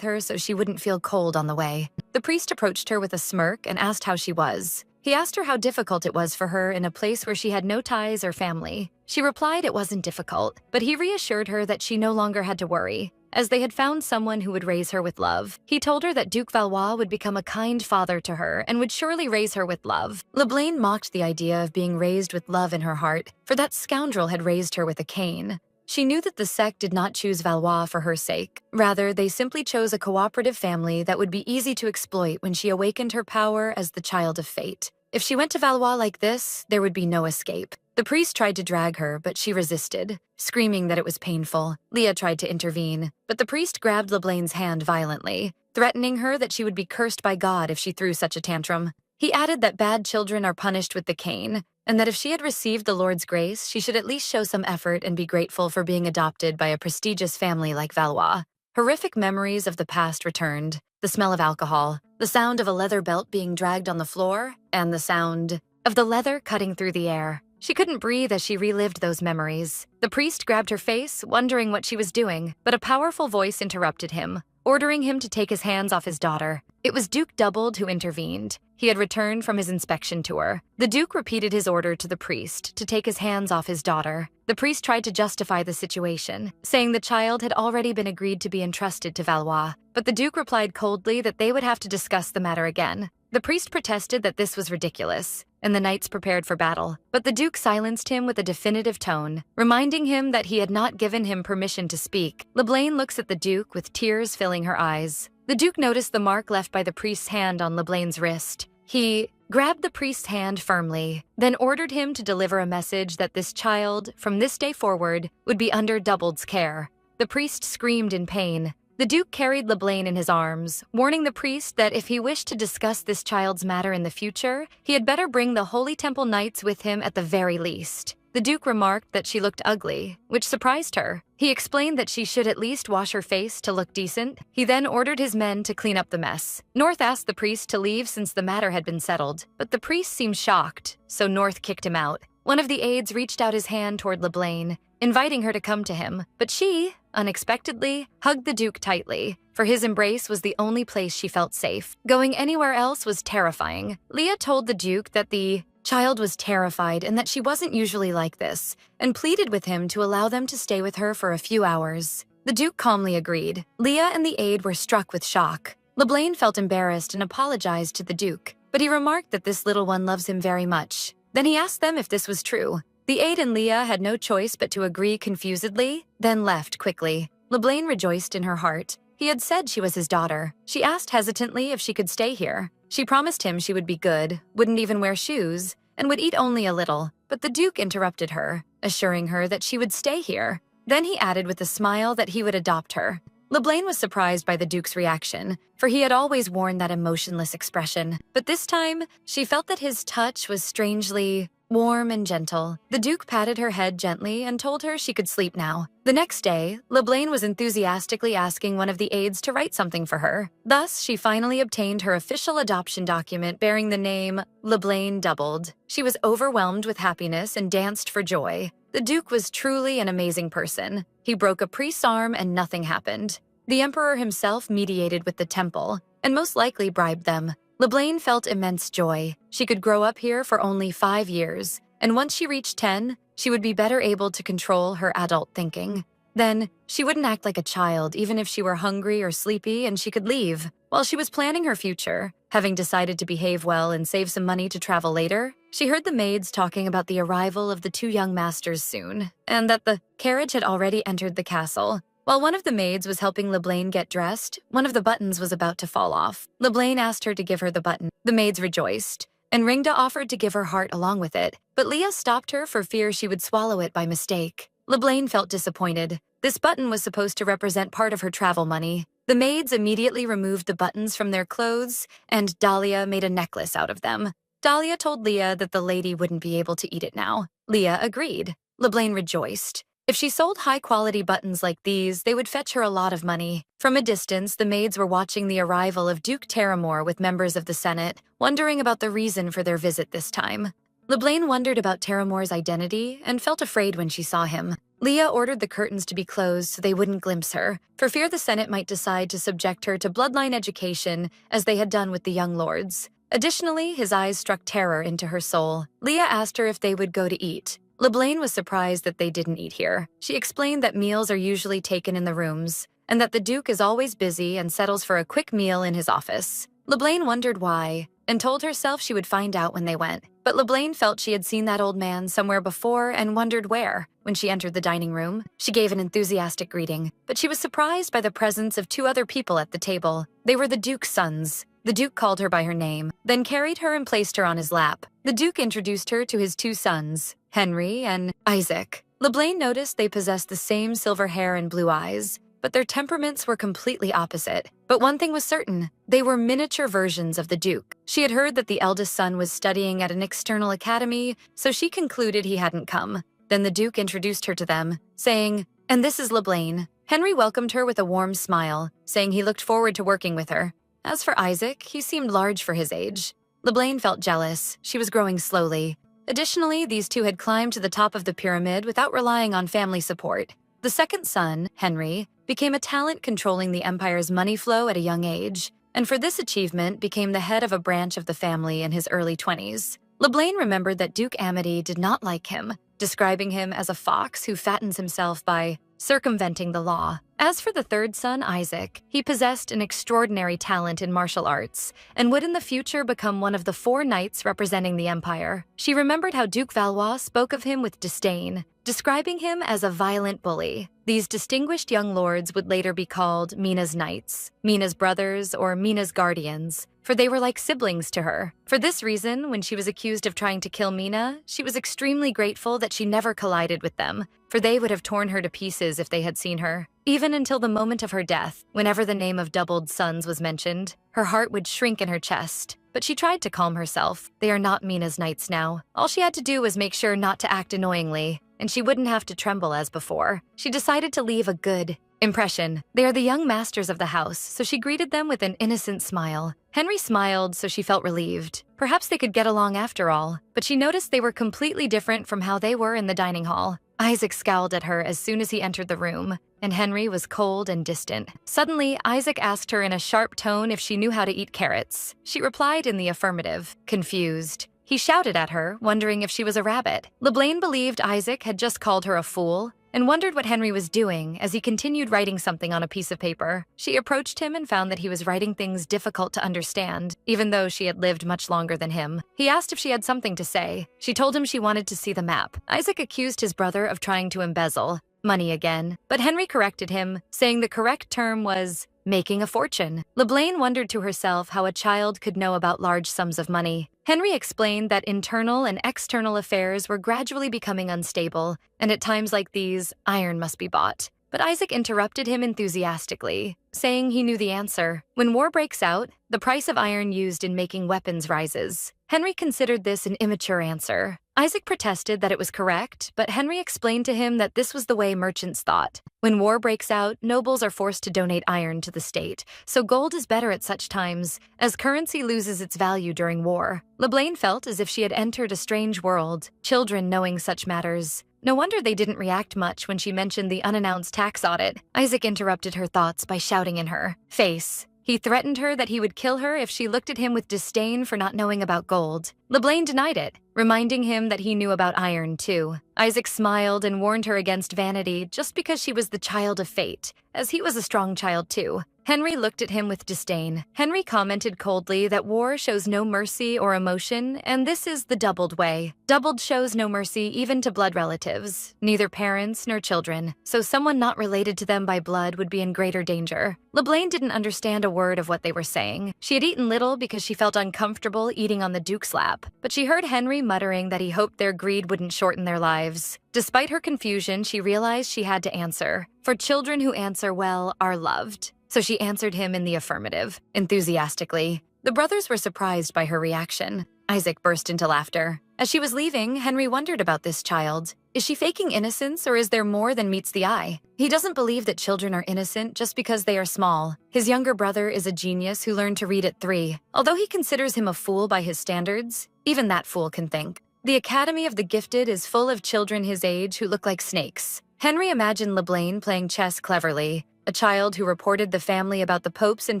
her so she wouldn't feel cold on the way. The priest approached her with a smirk and asked how she was. He asked her how difficult it was for her in a place where she had no ties or family. She replied it wasn't difficult, but he reassured her that she no longer had to worry, as they had found someone who would raise her with love. He told her that Duke Valois would become a kind father to her and would surely raise her with love. LeBlanc mocked the idea of being raised with love in her heart, for that scoundrel had raised her with a cane. She knew that the sect did not choose Valois for her sake. Rather, they simply chose a cooperative family that would be easy to exploit when she awakened her power as the child of fate. If she went to Valois like this, there would be no escape. The priest tried to drag her, but she resisted, screaming that it was painful. Leah tried to intervene, but the priest grabbed LeBlanc's hand violently, threatening her that she would be cursed by God if she threw such a tantrum. He added that bad children are punished with the cane, and that if she had received the Lord's grace, she should at least show some effort and be grateful for being adopted by a prestigious family like Valois. Horrific memories of the past returned. The smell of alcohol, the sound of a leather belt being dragged on the floor, and the sound of the leather cutting through the air. She couldn't breathe as she relived those memories. The priest grabbed her face, wondering what she was doing, but a powerful voice interrupted him, ordering him to take his hands off his daughter. It was Duke Doubled who intervened. He had returned from his inspection tour. The Duke repeated his order to the priest to take his hands off his daughter. The priest tried to justify the situation, saying the child had already been agreed to be entrusted to Valois, but the Duke replied coldly that they would have to discuss the matter again. The priest protested that this was ridiculous, and the knights prepared for battle, but the Duke silenced him with a definitive tone, reminding him that he had not given him permission to speak. LeBlanc looks at the Duke with tears filling her eyes. The Duke noticed the mark left by the priest's hand on LeBlanc's wrist. He grabbed the priest's hand firmly, then ordered him to deliver a message that this child, from this day forward, would be under Doubled's care. The priest screamed in pain. The Duke carried LeBlanc in his arms, warning the priest that if he wished to discuss this child's matter in the future, he had better bring the Holy Temple Knights with him at the very least. The Duke remarked that she looked ugly, which surprised her. He explained that she should at least wash her face to look decent. He then ordered his men to clean up the mess. North asked the priest to leave since the matter had been settled, but the priest seemed shocked, so North kicked him out. One of the aides reached out his hand toward LeBlanc, inviting her to come to him, but she, unexpectedly, hugged the Duke tightly, for his embrace was the only place she felt safe. Going anywhere else was terrifying. Leah told the Duke that the child was terrified and that she wasn't usually like this, and pleaded with him to allow them to stay with her for a few hours. The Duke calmly agreed. Leah and the aide were struck with shock. LeBlanc felt embarrassed and apologized to the Duke, but he remarked that this little one loves him very much. Then he asked them if this was true. The aide and Leah had no choice but to agree confusedly, then left quickly. LeBlanc rejoiced in her heart. He had said she was his daughter. She asked hesitantly if she could stay here. She promised him she would be good, wouldn't even wear shoes, and would eat only a little. But the Duke interrupted her, assuring her that she would stay here. Then he added with a smile that he would adopt her. LeBlanc was surprised by the Duke's reaction, for he had always worn that emotionless expression. But this time, she felt that his touch was strangely warm and gentle. The Duke patted her head gently and told her she could sleep now. The next day, LeBlanc was enthusiastically asking one of the aides to write something for her. Thus, she finally obtained her official adoption document bearing the name LeBlanc Doubled. She was overwhelmed with happiness and danced for joy. The Duke was truly an amazing person. He broke a priest's arm and nothing happened. The Emperor himself mediated with the temple and most likely bribed them. LeBlanc felt immense joy. She could grow up here for only 5 years, and once she reached 10, she would be better able to control her adult thinking. Then, she wouldn't act like a child even if she were hungry or sleepy, and she could leave. While she was planning her future, having decided to behave well and save some money to travel later, she heard the maids talking about the arrival of the 2 young masters soon, and that the carriage had already entered the castle. While one of the maids was helping LeBlanc get dressed, one of the buttons was about to fall off. LeBlanc asked her to give her the button. The maids rejoiced, and Ringda offered to give her heart along with it, but Leah stopped her for fear she would swallow it by mistake. LeBlanc felt disappointed. This button was supposed to represent part of her travel money. The maids immediately removed the buttons from their clothes, and Dahlia made a necklace out of them. Dahlia told Leah that the lady wouldn't be able to eat it now. Leah agreed. LeBlanc rejoiced. If she sold high-quality buttons like these, they would fetch her a lot of money. From a distance, the maids were watching the arrival of Duke Terramore with members of the Senate, wondering about the reason for their visit this time. LeBlanc wondered about Terramore's identity and felt afraid when she saw him. Leah ordered the curtains to be closed so they wouldn't glimpse her, for fear the Senate might decide to subject her to bloodline education as they had done with the young lords. Additionally, his eyes struck terror into her soul. Leah asked her if they would go to eat. LeBlanc was surprised that they didn't eat here. She explained that meals are usually taken in the rooms, and that the Duke is always busy and settles for a quick meal in his office. LeBlanc wondered why, and told herself she would find out when they went. But LeBlanc felt she had seen that old man somewhere before and wondered where. When she entered the dining room, she gave an enthusiastic greeting, but she was surprised by the presence of 2 other people at the table. They were the Duke's sons. The Duke called her by her name, then carried her and placed her on his lap. The Duke introduced her to his 2 sons, Henry and Isaac. LeBlanc noticed they possessed the same silver hair and blue eyes, but their temperaments were completely opposite. But one thing was certain, they were miniature versions of the Duke. She had heard that the eldest son was studying at an external academy, so she concluded he hadn't come. Then the Duke introduced her to them, saying, "And this is LeBlanc." Henry welcomed her with a warm smile, saying he looked forward to working with her. As for Isaac, he seemed large for his age. LeBlanc felt jealous. She was growing slowly. Additionally, these 2 had climbed to the top of the pyramid without relying on family support. The second son, Henry, became a talent controlling the empire's money flow at a young age, and for this achievement became the head of a branch of the family in his early 20s. LeBlanc remembered that Duke Amity did not like him, describing him as a fox who fattens himself by circumventing the law. As for the third son, Isaac, he possessed an extraordinary talent in martial arts and would in the future become one of the 4 knights representing the empire. She remembered how Duke Valois spoke of him with disdain, describing him as a violent bully. These distinguished young lords would later be called Mina's Knights, Mina's brothers, or Mina's guardians, for they were like siblings to her. For this reason, when she was accused of trying to kill Mina, she was extremely grateful that she never collided with them, for they would have torn her to pieces if they had seen her. Even until the moment of her death, whenever the name of Doubled Sons was mentioned, her heart would shrink in her chest. But she tried to calm herself. They are not Mina's Knights now. All she had to do was make sure not to act annoyingly, and she wouldn't have to tremble as before. She decided to leave a good impression. They are the young masters of the house, so she greeted them with an innocent smile. Henry smiled, so she felt relieved. Perhaps they could get along after all, but she noticed they were completely different from how they were in the dining hall. Isaac scowled at her as soon as he entered the room, and Henry was cold and distant. Suddenly, Isaac asked her in a sharp tone if she knew how to eat carrots. She replied in the affirmative, confused. He shouted at her, wondering if she was a rabbit. LeBlanc believed Isaac had just called her a fool, and wondered what Henry was doing as he continued writing something on a piece of paper. She approached him and found that he was writing things difficult to understand, even though she had lived much longer than him. He asked if she had something to say. She told him she wanted to see the map. Isaac accused his brother of trying to embezzle money again, but Henry corrected him, saying the correct term was making a fortune. LeBlanc wondered to herself how a child could know about large sums of money. Henry explained that internal and external affairs were gradually becoming unstable, and at times like these, iron must be bought. but Isaac interrupted him enthusiastically, saying he knew the answer. When war breaks out, the price of iron used in making weapons rises. Henry considered this an immature answer. Isaac protested that it was correct, but Henry explained to him that this was the way merchants thought. When war breaks out, nobles are forced to donate iron to the state, so gold is better at such times, as currency loses its value during war. LeBlanc felt as if she had entered a strange world, children knowing such matters. No wonder they didn't react much when she mentioned the unannounced tax audit. Isaac interrupted her thoughts by shouting in her face. He threatened her that he would kill her if she looked at him with disdain for not knowing about gold. LeBlanc denied it, reminding him that he knew about iron too. Isaac smiled and warned her against vanity just because she was the child of fate, as he was a strong child too. Henry looked at him with disdain. Henry commented coldly that war shows no mercy or emotion, and this is the doubled way. Doubled shows no mercy even to blood relatives, neither parents nor children, so someone not related to them by blood would be in greater danger. LeBlanc didn't understand a word of what they were saying. She had eaten little because she felt uncomfortable eating on the Duke's lap, but she heard Henry muttering that he hoped their greed wouldn't shorten their lives. Despite her confusion, she realized she had to answer. For children who answer well are loved. So she answered him in the affirmative, enthusiastically. The brothers were surprised by her reaction. Isaac burst into laughter. As she was leaving, Henry wondered about this child. Is she faking innocence, or is there more than meets the eye? He doesn't believe that children are innocent just because they are small. His younger brother is a genius who learned to read at 3. Although he considers him a fool by his standards, even that fool can think. The Academy of the Gifted is full of children his age who look like snakes. Henry imagined LeBlanc playing chess cleverly. A child who reported the family about the Pope's and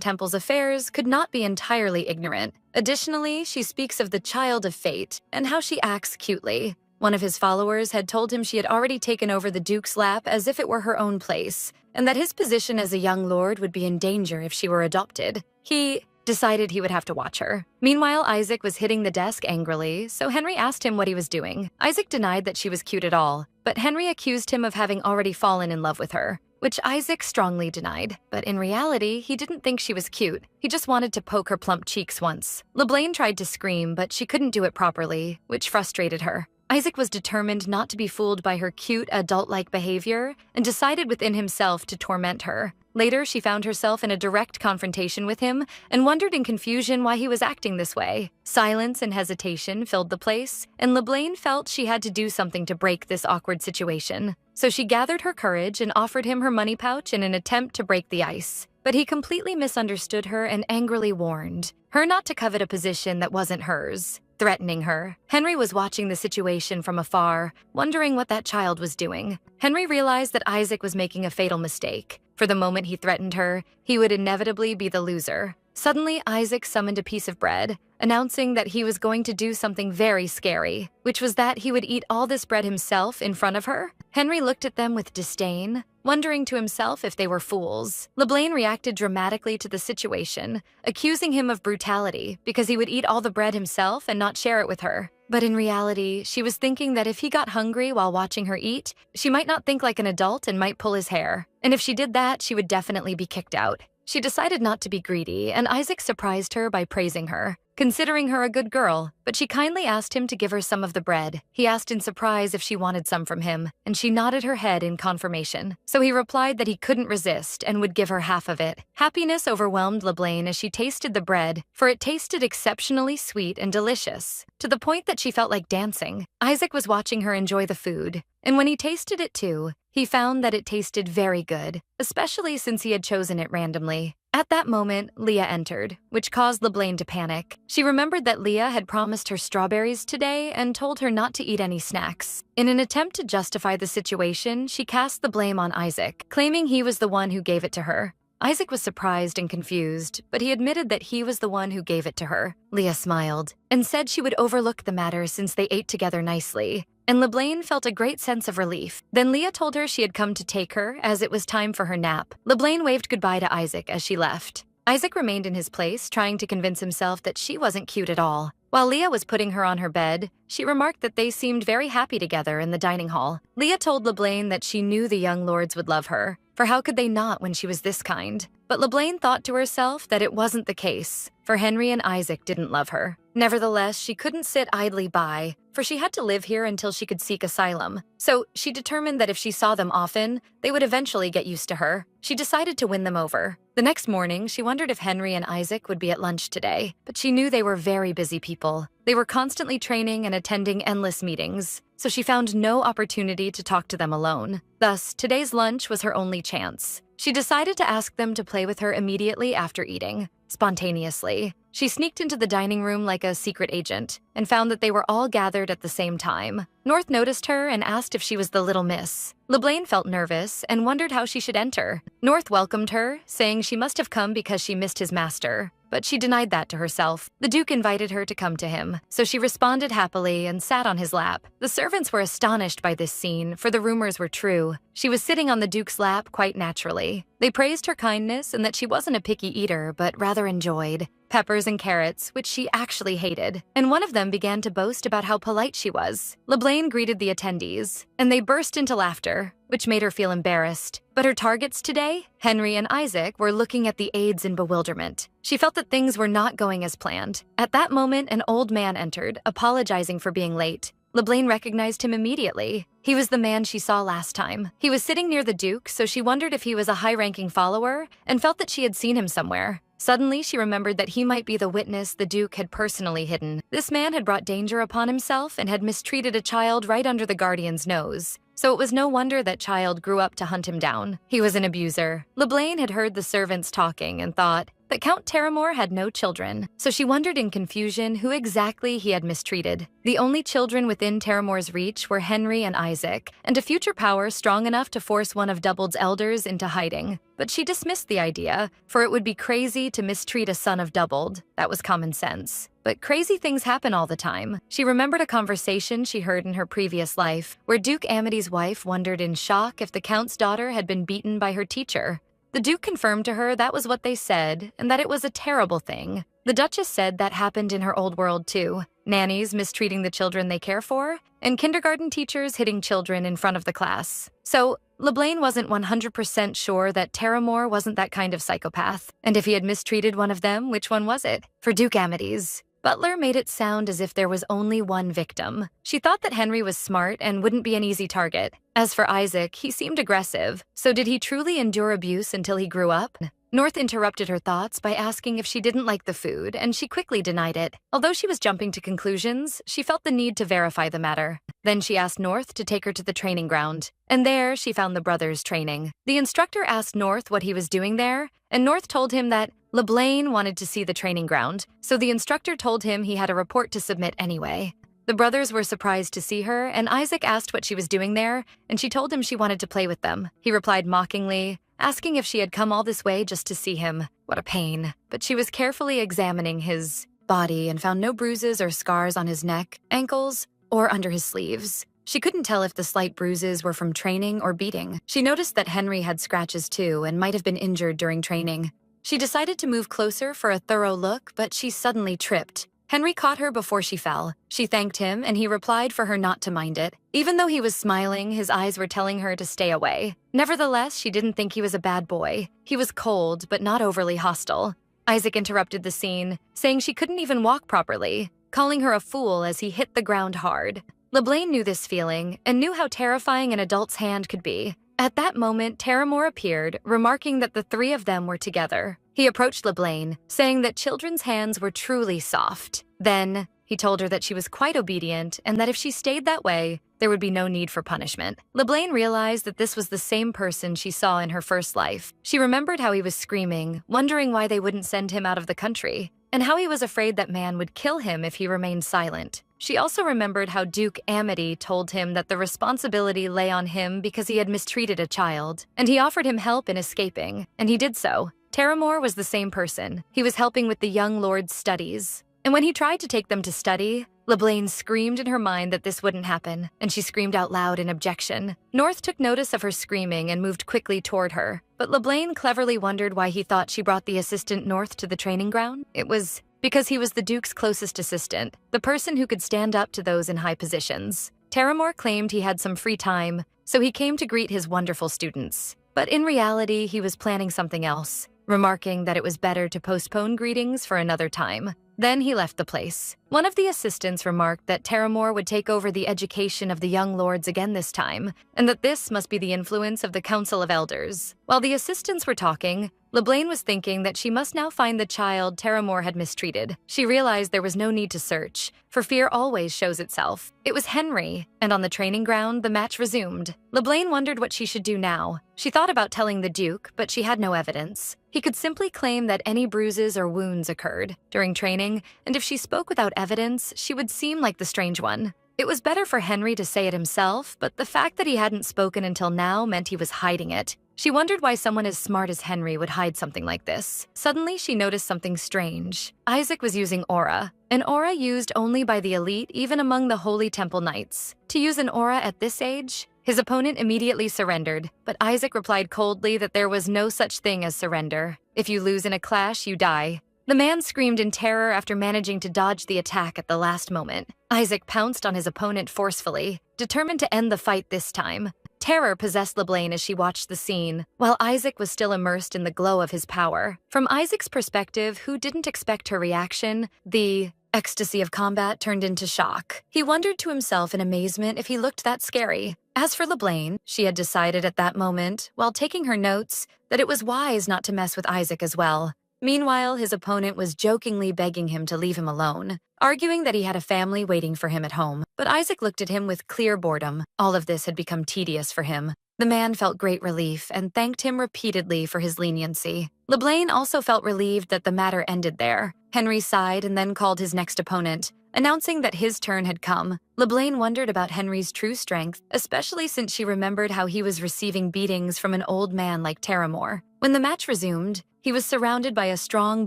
Temple's affairs could not be entirely ignorant. Additionally, she speaks of the child of fate and how she acts cutely. One of his followers had told him she had already taken over the Duke's lap as if it were her own place, and that his position as a young lord would be in danger if she were adopted. He decided he would have to watch her. Meanwhile, Isaac was hitting the desk angrily, so Henry asked him what he was doing. Isaac denied that she was cute at all, but Henry accused him of having already fallen in love with her, which Isaac strongly denied. But in reality, he didn't think she was cute. He just wanted to poke her plump cheeks once. LeBlanc tried to scream, but she couldn't do it properly, which frustrated her. Isaac was determined not to be fooled by her cute, adult-like behavior and decided within himself to torment her. Later, she found herself in a direct confrontation with him and wondered in confusion why he was acting this way. Silence and hesitation filled the place, and LeBlanc felt she had to do something to break this awkward situation. So she gathered her courage and offered him her money pouch in an attempt to break the ice. But he completely misunderstood her and angrily warned her not to covet a position that wasn't hers, threatening her. Henry was watching the situation from afar, wondering what that child was doing. Henry realized that Isaac was making a fatal mistake. For the moment he threatened her, he would inevitably be the loser. Suddenly, Isaac summoned a piece of bread, announcing that he was going to do something very scary, which was that he would eat all this bread himself in front of her. Henry looked at them with disdain, wondering to himself if they were fools. LeBlanc reacted dramatically to the situation, accusing him of brutality because he would eat all the bread himself and not share it with her. But in reality, she was thinking that if he got hungry while watching her eat, she might not think like an adult and might pull his hair. And if she did that, she would definitely be kicked out. She decided not to be greedy, and Isaac surprised her by praising her, considering her a good girl, but she kindly asked him to give her some of the bread. He asked in surprise if she wanted some from him, and she nodded her head in confirmation. So he replied that he couldn't resist and would give her half of it. Happiness overwhelmed LeBlanc as she tasted the bread, for it tasted exceptionally sweet and delicious, to the point that she felt like dancing. Isaac was watching her enjoy the food, and when he tasted it too, he found that it tasted very good, especially since he had chosen it randomly. At that moment, Leah entered, which caused LeBlanc to panic. She remembered that Leah had promised her strawberries today and told her not to eat any snacks. In an attempt to justify the situation, she cast the blame on Isaac, claiming he was the one who gave it to her. Isaac was surprised and confused, but he admitted that he was the one who gave it to her. Leah smiled and said she would overlook the matter since they ate together nicely, and LeBlanc felt a great sense of relief. Then Leah told her she had come to take her as it was time for her nap. LeBlanc waved goodbye to Isaac as she left. Isaac remained in his place, trying to convince himself that she wasn't cute at all. While Leah was putting her on her bed, she remarked that they seemed very happy together in the dining hall. Leah told LeBlanc that she knew the young lords would love her, for how could they not when she was this kind? But LeBlanc thought to herself that it wasn't the case, for Henry and Isaac didn't love her. Nevertheless, she couldn't sit idly by, for she had to live here until she could seek asylum. So she determined that if she saw them often, they would eventually get used to her. She decided to win them over. The next morning, she wondered if Henry and Isaac would be at lunch today, but she knew they were very busy people. They were constantly training and attending endless meetings, so she found no opportunity to talk to them alone. Thus, today's lunch was her only chance. She decided to ask them to play with her immediately after eating. Spontaneously, she sneaked into the dining room like a secret agent and found that they were all gathered at the same time. North noticed her and asked if she was the little miss. LeBlanc felt nervous and wondered how she should enter. North welcomed her, saying she must have come because she missed his master. But she denied that to herself. The Duke invited her to come to him, so she responded happily and sat on his lap. The servants were astonished by this scene, for the rumors were true. She was sitting on the Duke's lap quite naturally. They praised her kindness and that she wasn't a picky eater, but rather enjoyed peppers and carrots, which she actually hated. And one of them began to boast about how polite she was. LeBlanc greeted the attendees, and they burst into laughter, which made her feel embarrassed. But her targets today, Henry and Isaac, were looking at the aides in bewilderment. She felt that things were not going as planned. At that moment, an old man entered, apologizing for being late. LeBlanc recognized him immediately. He was the man she saw last time. He was sitting near the Duke, so she wondered if he was a high-ranking follower and felt that she had seen him somewhere. Suddenly, she remembered that he might be the witness the Duke had personally hidden. This man had brought danger upon himself and had mistreated a child right under the Guardian's nose. So it was no wonder that child grew up to hunt him down. He was an abuser. LeBlanc had heard the servants talking and thought that Count Terramore had no children, so she wondered in confusion who exactly he had mistreated. The only children within Terramore's reach were Henry and Isaac, and a future power strong enough to force one of Doubled's elders into hiding. But she dismissed the idea, for it would be crazy to mistreat a son of Doubled. That was common sense. But crazy things happen all the time. She remembered a conversation she heard in her previous life, where Duke Amity's wife wondered in shock if the Count's daughter had been beaten by her teacher. The Duke confirmed to her that was what they said, and that it was a terrible thing. The Duchess said that happened in her old world too. Nannies mistreating the children they care for, and kindergarten teachers hitting children in front of the class. So, LeBlanc wasn't 100% sure that Terramore wasn't that kind of psychopath. And if he had mistreated one of them, which one was it? For Duke Amity's Butler made it sound as if there was only one victim. She thought that Henry was smart and wouldn't be an easy target. As for Isaac, he seemed aggressive. So did he truly endure abuse until he grew up? North interrupted her thoughts by asking if she didn't like the food, and she quickly denied it. Although she was jumping to conclusions, she felt the need to verify the matter. Then she asked North to take her to the training ground. And there, she found the brothers training. The instructor asked North what he was doing there, and North told him that LeBlanc wanted to see the training ground, so the instructor told him he had a report to submit anyway. The brothers were surprised to see her, and Isaac asked what she was doing there, and she told him she wanted to play with them. He replied mockingly, asking if she had come all this way just to see him. What a pain. But she was carefully examining his body and found no bruises or scars on his neck, ankles, or under his sleeves. She couldn't tell if the slight bruises were from training or beating. She noticed that Henry had scratches too and might have been injured during training. She decided to move closer for a thorough look, but she suddenly tripped. Henry caught her before she fell. She thanked him, and he replied for her not to mind it. Even though he was smiling, his eyes were telling her to stay away. Nevertheless, she didn't think he was a bad boy. He was cold, but not overly hostile. Isaac interrupted the scene, saying she couldn't even walk properly, calling her a fool as he hit the ground hard. LeBlanc knew this feeling, and knew how terrifying an adult's hand could be. At that moment, Terramore appeared, remarking that the three of them were together. He approached LeBlanc, saying that children's hands were truly soft. Then, he told her that she was quite obedient and that if she stayed that way, there would be no need for punishment. LeBlanc realized that this was the same person she saw in her first life. She remembered how he was screaming, wondering why they wouldn't send him out of the country, and how he was afraid that man would kill him if he remained silent. She also remembered how Duke Amity told him that the responsibility lay on him because he had mistreated a child, and he offered him help in escaping, and he did so. Terramore was the same person. He was helping with the young lord's studies. And when he tried to take them to study, LeBlanc screamed in her mind that this wouldn't happen, and she screamed out loud in objection. North took notice of her screaming and moved quickly toward her, but LeBlanc cleverly wondered why he thought she brought the assistant North to the training ground. It was because he was the Duke's closest assistant, the person who could stand up to those in high positions. Terramore claimed he had some free time, so he came to greet his wonderful students. But in reality, he was planning something else. remarking that it was better to postpone greetings for another time. Then he left the place. One of the assistants remarked that Terramore would take over the education of the young lords again this time, and that this must be the influence of the Council of Elders. While the assistants were talking, LeBlanc was thinking that she must now find the child Terramore had mistreated. She realized there was no need to search, for fear always shows itself. It was Henry, and on the training ground, the match resumed. LeBlanc wondered what she should do now. She thought about telling the Duke, but she had no evidence. He could simply claim that any bruises or wounds occurred during training, and if she spoke without evidence, she would seem like the strange one. It was better for Henry to say it himself, but the fact that he hadn't spoken until now meant he was hiding it. She wondered why someone as smart as Henry would hide something like this. Suddenly, she noticed something strange. Isaac was using aura, an aura used only by the elite, even among the Holy Temple Knights. To use an aura at this age, his opponent immediately surrendered, but Isaac replied coldly that there was no such thing as surrender. If you lose in a clash, you die. The man screamed in terror after managing to dodge the attack at the last moment. Isaac pounced on his opponent forcefully, determined to end the fight this time. Terror possessed LeBlanc as she watched the scene, while Isaac was still immersed in the glow of his power. From Isaac's perspective, who didn't expect her reaction, the ecstasy of combat turned into shock. He wondered to himself in amazement if he looked that scary. As for LeBlanc, she had decided at that moment, while taking her notes, that it was wise not to mess with Isaac as well. Meanwhile, his opponent was jokingly begging him to leave him alone, arguing that he had a family waiting for him at home. But Isaac looked at him with clear boredom. All of this had become tedious for him. The man felt great relief and thanked him repeatedly for his leniency. LeBlanc also felt relieved that the matter ended there. Henry sighed and then called his next opponent, announcing that his turn had come. LeBlanc wondered about Henry's true strength, especially since she remembered how he was receiving beatings from an old man like Terramore. When the match resumed, he was surrounded by a strong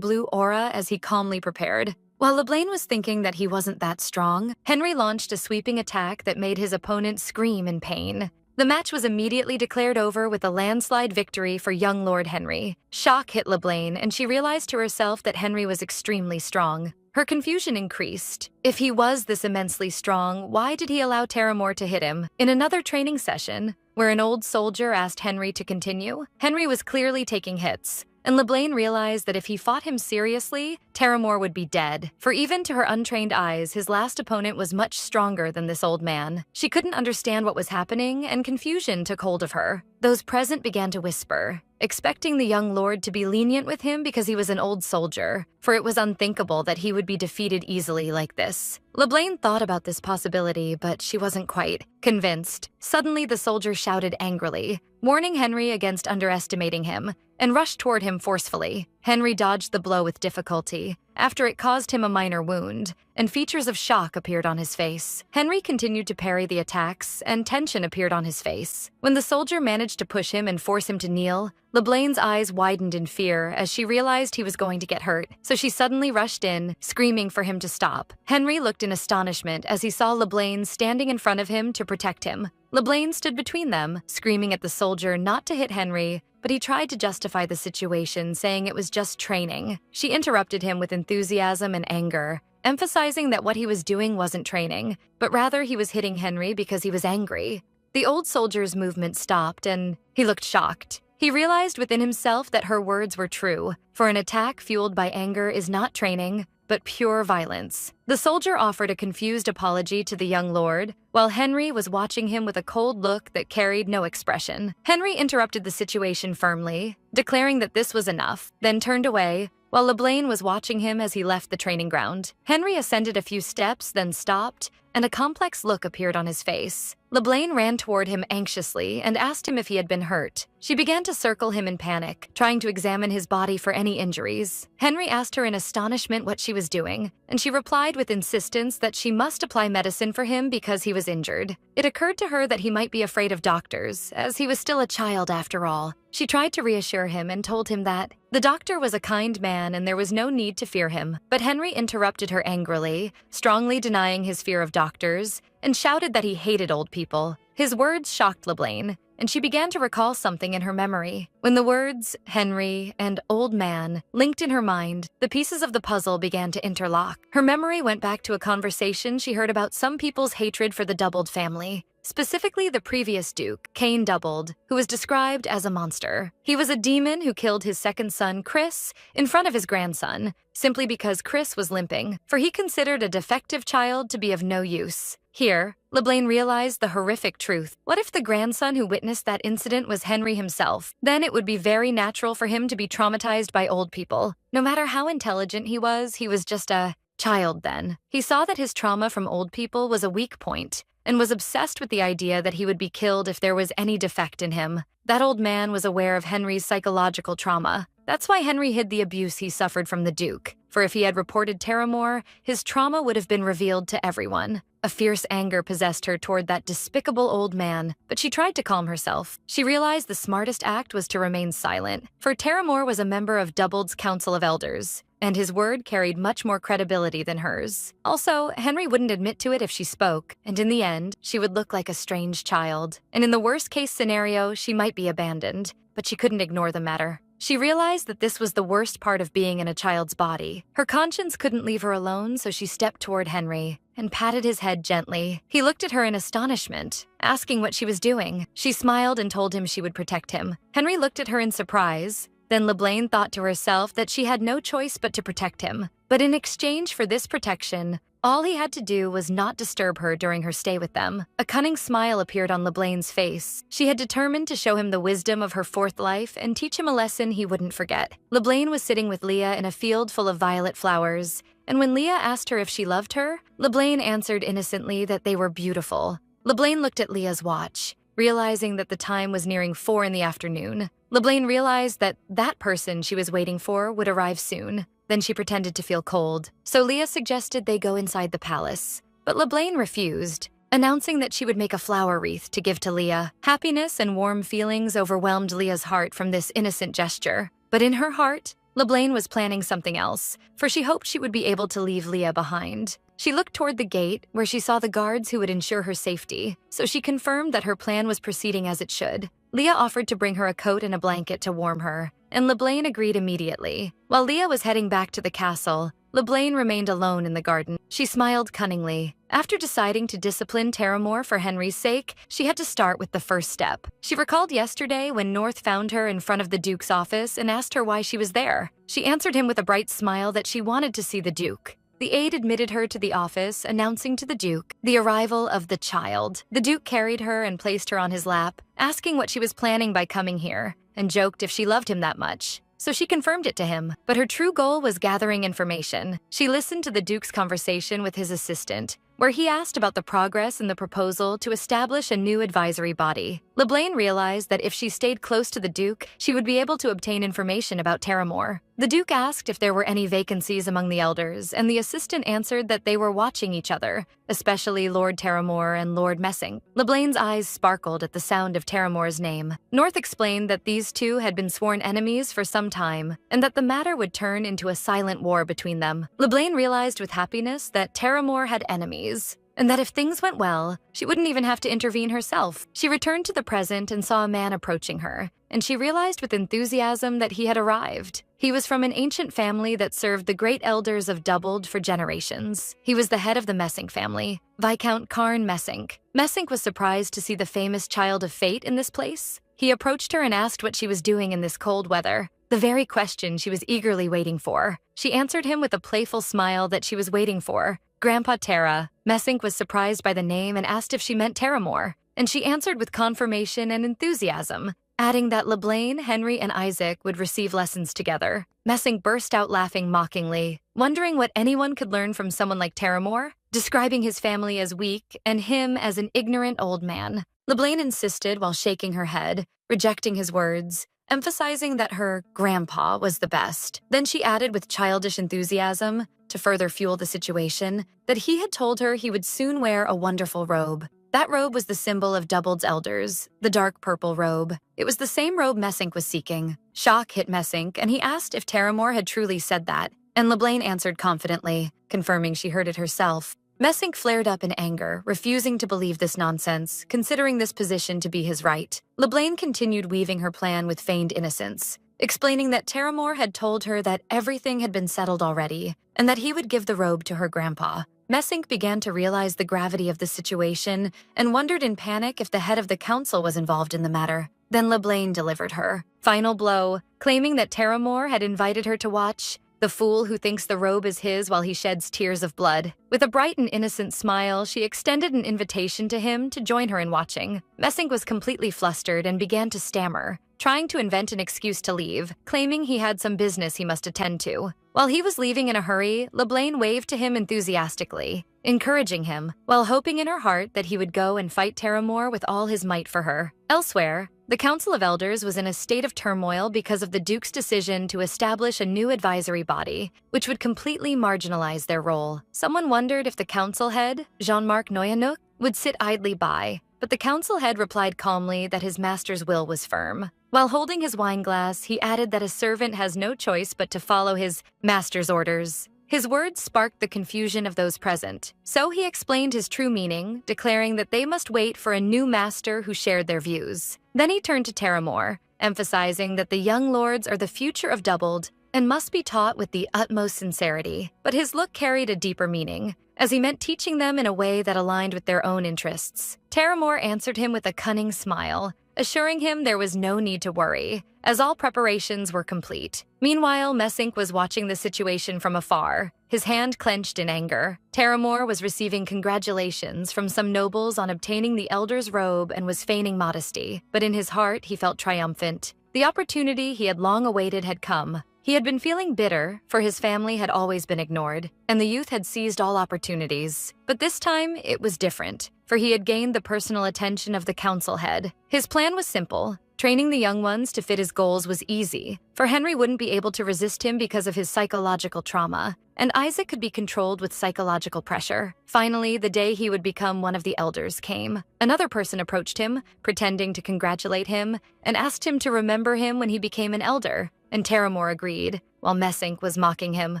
blue aura as he calmly prepared. While LeBlanc was thinking that he wasn't that strong, Henry launched a sweeping attack that made his opponent scream in pain. The match was immediately declared over with a landslide victory for young Lord Henry. Shock hit LeBlanc, and she realized to herself that Henry was extremely strong. Her confusion increased. If he was this immensely strong, why did he allow Terramore to hit him? In another training session, where an old soldier asked Henry to continue, Henry was clearly taking hits, and LeBlanc realized that if he fought him seriously, Terramore would be dead. For even to her untrained eyes, his last opponent was much stronger than this old man. She couldn't understand what was happening, and confusion took hold of her. Those present began to whisper, expecting the young lord to be lenient with him because he was an old soldier, for it was unthinkable that he would be defeated easily like this. LeBlanc thought about this possibility, but she wasn't quite convinced. Suddenly, the soldier shouted angrily, warning Henry against underestimating him, and rushed toward him forcefully. Henry dodged the blow with difficulty, after it caused him a minor wound, and features of shock appeared on his face. Henry continued to parry the attacks, and tension appeared on his face. When the soldier managed to push him and force him to kneel, LeBlanc's eyes widened in fear as she realized he was going to get hurt, so she suddenly rushed in, screaming for him to stop. Henry looked in astonishment as he saw LeBlanc standing in front of him to protect him. LeBlanc stood between them, screaming at the soldier not to hit Henry, but he tried to justify the situation, saying it was just training. She interrupted him with enthusiasm and anger, emphasizing that what he was doing wasn't training, but rather he was hitting Henry because he was angry. The old soldier's movement stopped, and he looked shocked. He realized within himself that her words were true, for an attack fueled by anger is not training, but pure violence. The soldier offered a confused apology to the young lord, while Henry was watching him with a cold look that carried no expression. Henry interrupted the situation firmly, declaring that this was enough, then turned away, while LeBlanc was watching him as he left the training ground. Henry ascended a few steps, then stopped, and a complex look appeared on his face. LeBlanc ran toward him anxiously and asked him if he had been hurt. She began to circle him in panic, trying to examine his body for any injuries. Henry asked her in astonishment what she was doing, and she replied with insistence that she must apply medicine for him because he was injured. It occurred to her that he might be afraid of doctors, as he was still a child after all. She tried to reassure him and told him that the doctor was a kind man and there was no need to fear him. But Henry interrupted her angrily, strongly denying his fear of doctors, and shouted that he hated old people. His words shocked LeBlanc, and she began to recall something in her memory. When the words Henry and old man linked in her mind, the pieces of the puzzle began to interlock. Her memory went back to a conversation she heard about some people's hatred for the Doubled family. Specifically, the previous Duke, Cain Doubled, who was described as a monster. He was a demon who killed his second son, Chris, in front of his grandson, simply because Chris was limping, for he considered a defective child to be of no use. Here, LeBlanc realized the horrific truth. What if the grandson who witnessed that incident was Henry himself? Then it would be very natural for him to be traumatized by old people. No matter how intelligent he was just a child then. He saw that his trauma from old people was a weak point, and was obsessed with the idea that he would be killed if there was any defect in him. That old man was aware of Henry's psychological trauma. That's why Henry hid the abuse he suffered from the Duke. For if he had reported Terramore, his trauma would have been revealed to everyone. A fierce anger possessed her toward that despicable old man, but she tried to calm herself. She realized the smartest act was to remain silent, for Terramore was a member of Doubled's Council of Elders, and his word carried much more credibility than hers. Also, Henry wouldn't admit to it if she spoke, and in the end, she would look like a strange child. And in the worst-case scenario, she might be abandoned, but she couldn't ignore the matter. She realized that this was the worst part of being in a child's body. Her conscience couldn't leave her alone, so she stepped toward Henry and patted his head gently. He looked at her in astonishment, asking what she was doing. She smiled and told him she would protect him. Henry looked at her in surprise. Then LeBlanc thought to herself that she had no choice but to protect him. But in exchange for this protection, all he had to do was not disturb her during her stay with them. A cunning smile appeared on LeBlanc's face. She had determined to show him the wisdom of her fourth life and teach him a lesson he wouldn't forget. LeBlanc was sitting with Leah in a field full of violet flowers, and when Leah asked her if she loved her, LeBlanc answered innocently that they were beautiful. LeBlanc looked at Leah's watch, realizing that the time was nearing 4 in the afternoon. LeBlanc realized that that person she was waiting for would arrive soon. Then she pretended to feel cold, so Leah suggested they go inside the palace. But LeBlanc refused, announcing that she would make a flower wreath to give to Leah. Happiness and warm feelings overwhelmed Leah's heart from this innocent gesture. But in her heart, LeBlanc was planning something else, for she hoped she would be able to leave Leah behind. She looked toward the gate, where she saw the guards who would ensure her safety, so she confirmed that her plan was proceeding as it should. Leah offered to bring her a coat and a blanket to warm her, and LeBlanc agreed immediately. While Leah was heading back to the castle, LeBlanc remained alone in the garden. She smiled cunningly. After deciding to discipline Terramore for Henry's sake, she had to start with the first step. She recalled yesterday when North found her in front of the Duke's office and asked her why she was there. She answered him with a bright smile that she wanted to see the Duke. The aide admitted her to the office, announcing to the Duke the arrival of the child. The Duke carried her and placed her on his lap, asking what she was planning by coming here, and joked if she loved him that much. So she confirmed it to him, but her true goal was gathering information. She listened to the Duke's conversation with his assistant, where he asked about the progress in the proposal to establish a new advisory body. LeBlanc realized that if she stayed close to the Duke, she would be able to obtain information about Terramore. The Duke asked if there were any vacancies among the elders, and the assistant answered that they were watching each other, especially Lord Terramore and Lord Messing. LeBlanc's eyes sparkled at the sound of Terramore's name. North explained that these two had been sworn enemies for some time, and that the matter would turn into a silent war between them. LeBlanc realized with happiness that Terramore had enemies, and that if things went well, she wouldn't even have to intervene herself. She returned to the present and saw a man approaching her, and she realized with enthusiasm that he had arrived. He was from an ancient family that served the great elders of Doubled for generations. He was the head of the Messing family, Viscount Karn Messink. Messink was surprised to see the famous Child of Fate in this place. He approached her and asked what she was doing in this cold weather, the very question she was eagerly waiting for. She answered him with a playful smile that she was waiting for. Grandpa Terra. Messink was surprised by the name and asked if she meant Terramore, and she answered with confirmation and enthusiasm, adding that LeBlanc, Henry, and Isaac would receive lessons together. Messink burst out laughing mockingly, wondering what anyone could learn from someone like Terramore, describing his family as weak and him as an ignorant old man. LeBlanc insisted while shaking her head, rejecting his words, emphasizing that her grandpa was the best. Then she added with childish enthusiasm, to further fuel the situation, that he had told her he would soon wear a wonderful robe. That robe was the symbol of Doubled's elders, the dark purple robe. It was the same robe Messink was seeking. Shock hit Messink, and he asked if Terramore had truly said that, and LeBlanc answered confidently, confirming she heard it herself. Messink flared up in anger, refusing to believe this nonsense, considering this position to be his right. LeBlanc continued weaving her plan with feigned innocence, explaining that Terramore had told her that everything had been settled already, and that he would give the robe to her grandpa. Messink began to realize the gravity of the situation and wondered in panic if the head of the council was involved in the matter. Then LeBlanc delivered her final blow, claiming that Terramore had invited her to watch the fool who thinks the robe is his while he sheds tears of blood. With a bright and innocent smile, she extended an invitation to him to join her in watching. Messink was completely flustered and began to stammer, trying to invent an excuse to leave, claiming he had some business he must attend to. While he was leaving in a hurry, LeBlanc waved to him enthusiastically, encouraging him, while hoping in her heart that he would go and fight Terramore with all his might for her. Elsewhere, the Council of Elders was in a state of turmoil because of the Duke's decision to establish a new advisory body, which would completely marginalize their role. Someone wondered if the council head, Jean-Marc Noyanuk, would sit idly by, but the council head replied calmly that his master's will was firm. While holding his wine glass, he added that a servant has no choice but to follow his master's orders. His words sparked the confusion of those present, so he explained his true meaning, declaring that they must wait for a new master who shared their views. Then he turned to Terramore, emphasizing that the young lords are the future of Doubled and must be taught with the utmost sincerity. But his look carried a deeper meaning, as he meant teaching them in a way that aligned with their own interests. Terramore answered him with a cunning smile, assuring him there was no need to worry, as all preparations were complete. Meanwhile, Messink was watching the situation from afar, his hand clenched in anger. Terramore was receiving congratulations from some nobles on obtaining the elder's robe and was feigning modesty, but in his heart he felt triumphant. The opportunity he had long awaited had come. He had been feeling bitter, for his family had always been ignored, and the youth had seized all opportunities. But this time, it was different, for he had gained the personal attention of the council head. His plan was simple. Training the young ones to fit his goals was easy, for Henry wouldn't be able to resist him because of his psychological trauma, and Isaac could be controlled with psychological pressure. Finally, the day he would become one of the elders came. Another person approached him, pretending to congratulate him, and asked him to remember him when he became an elder. And Terramore agreed, while Messink was mocking him.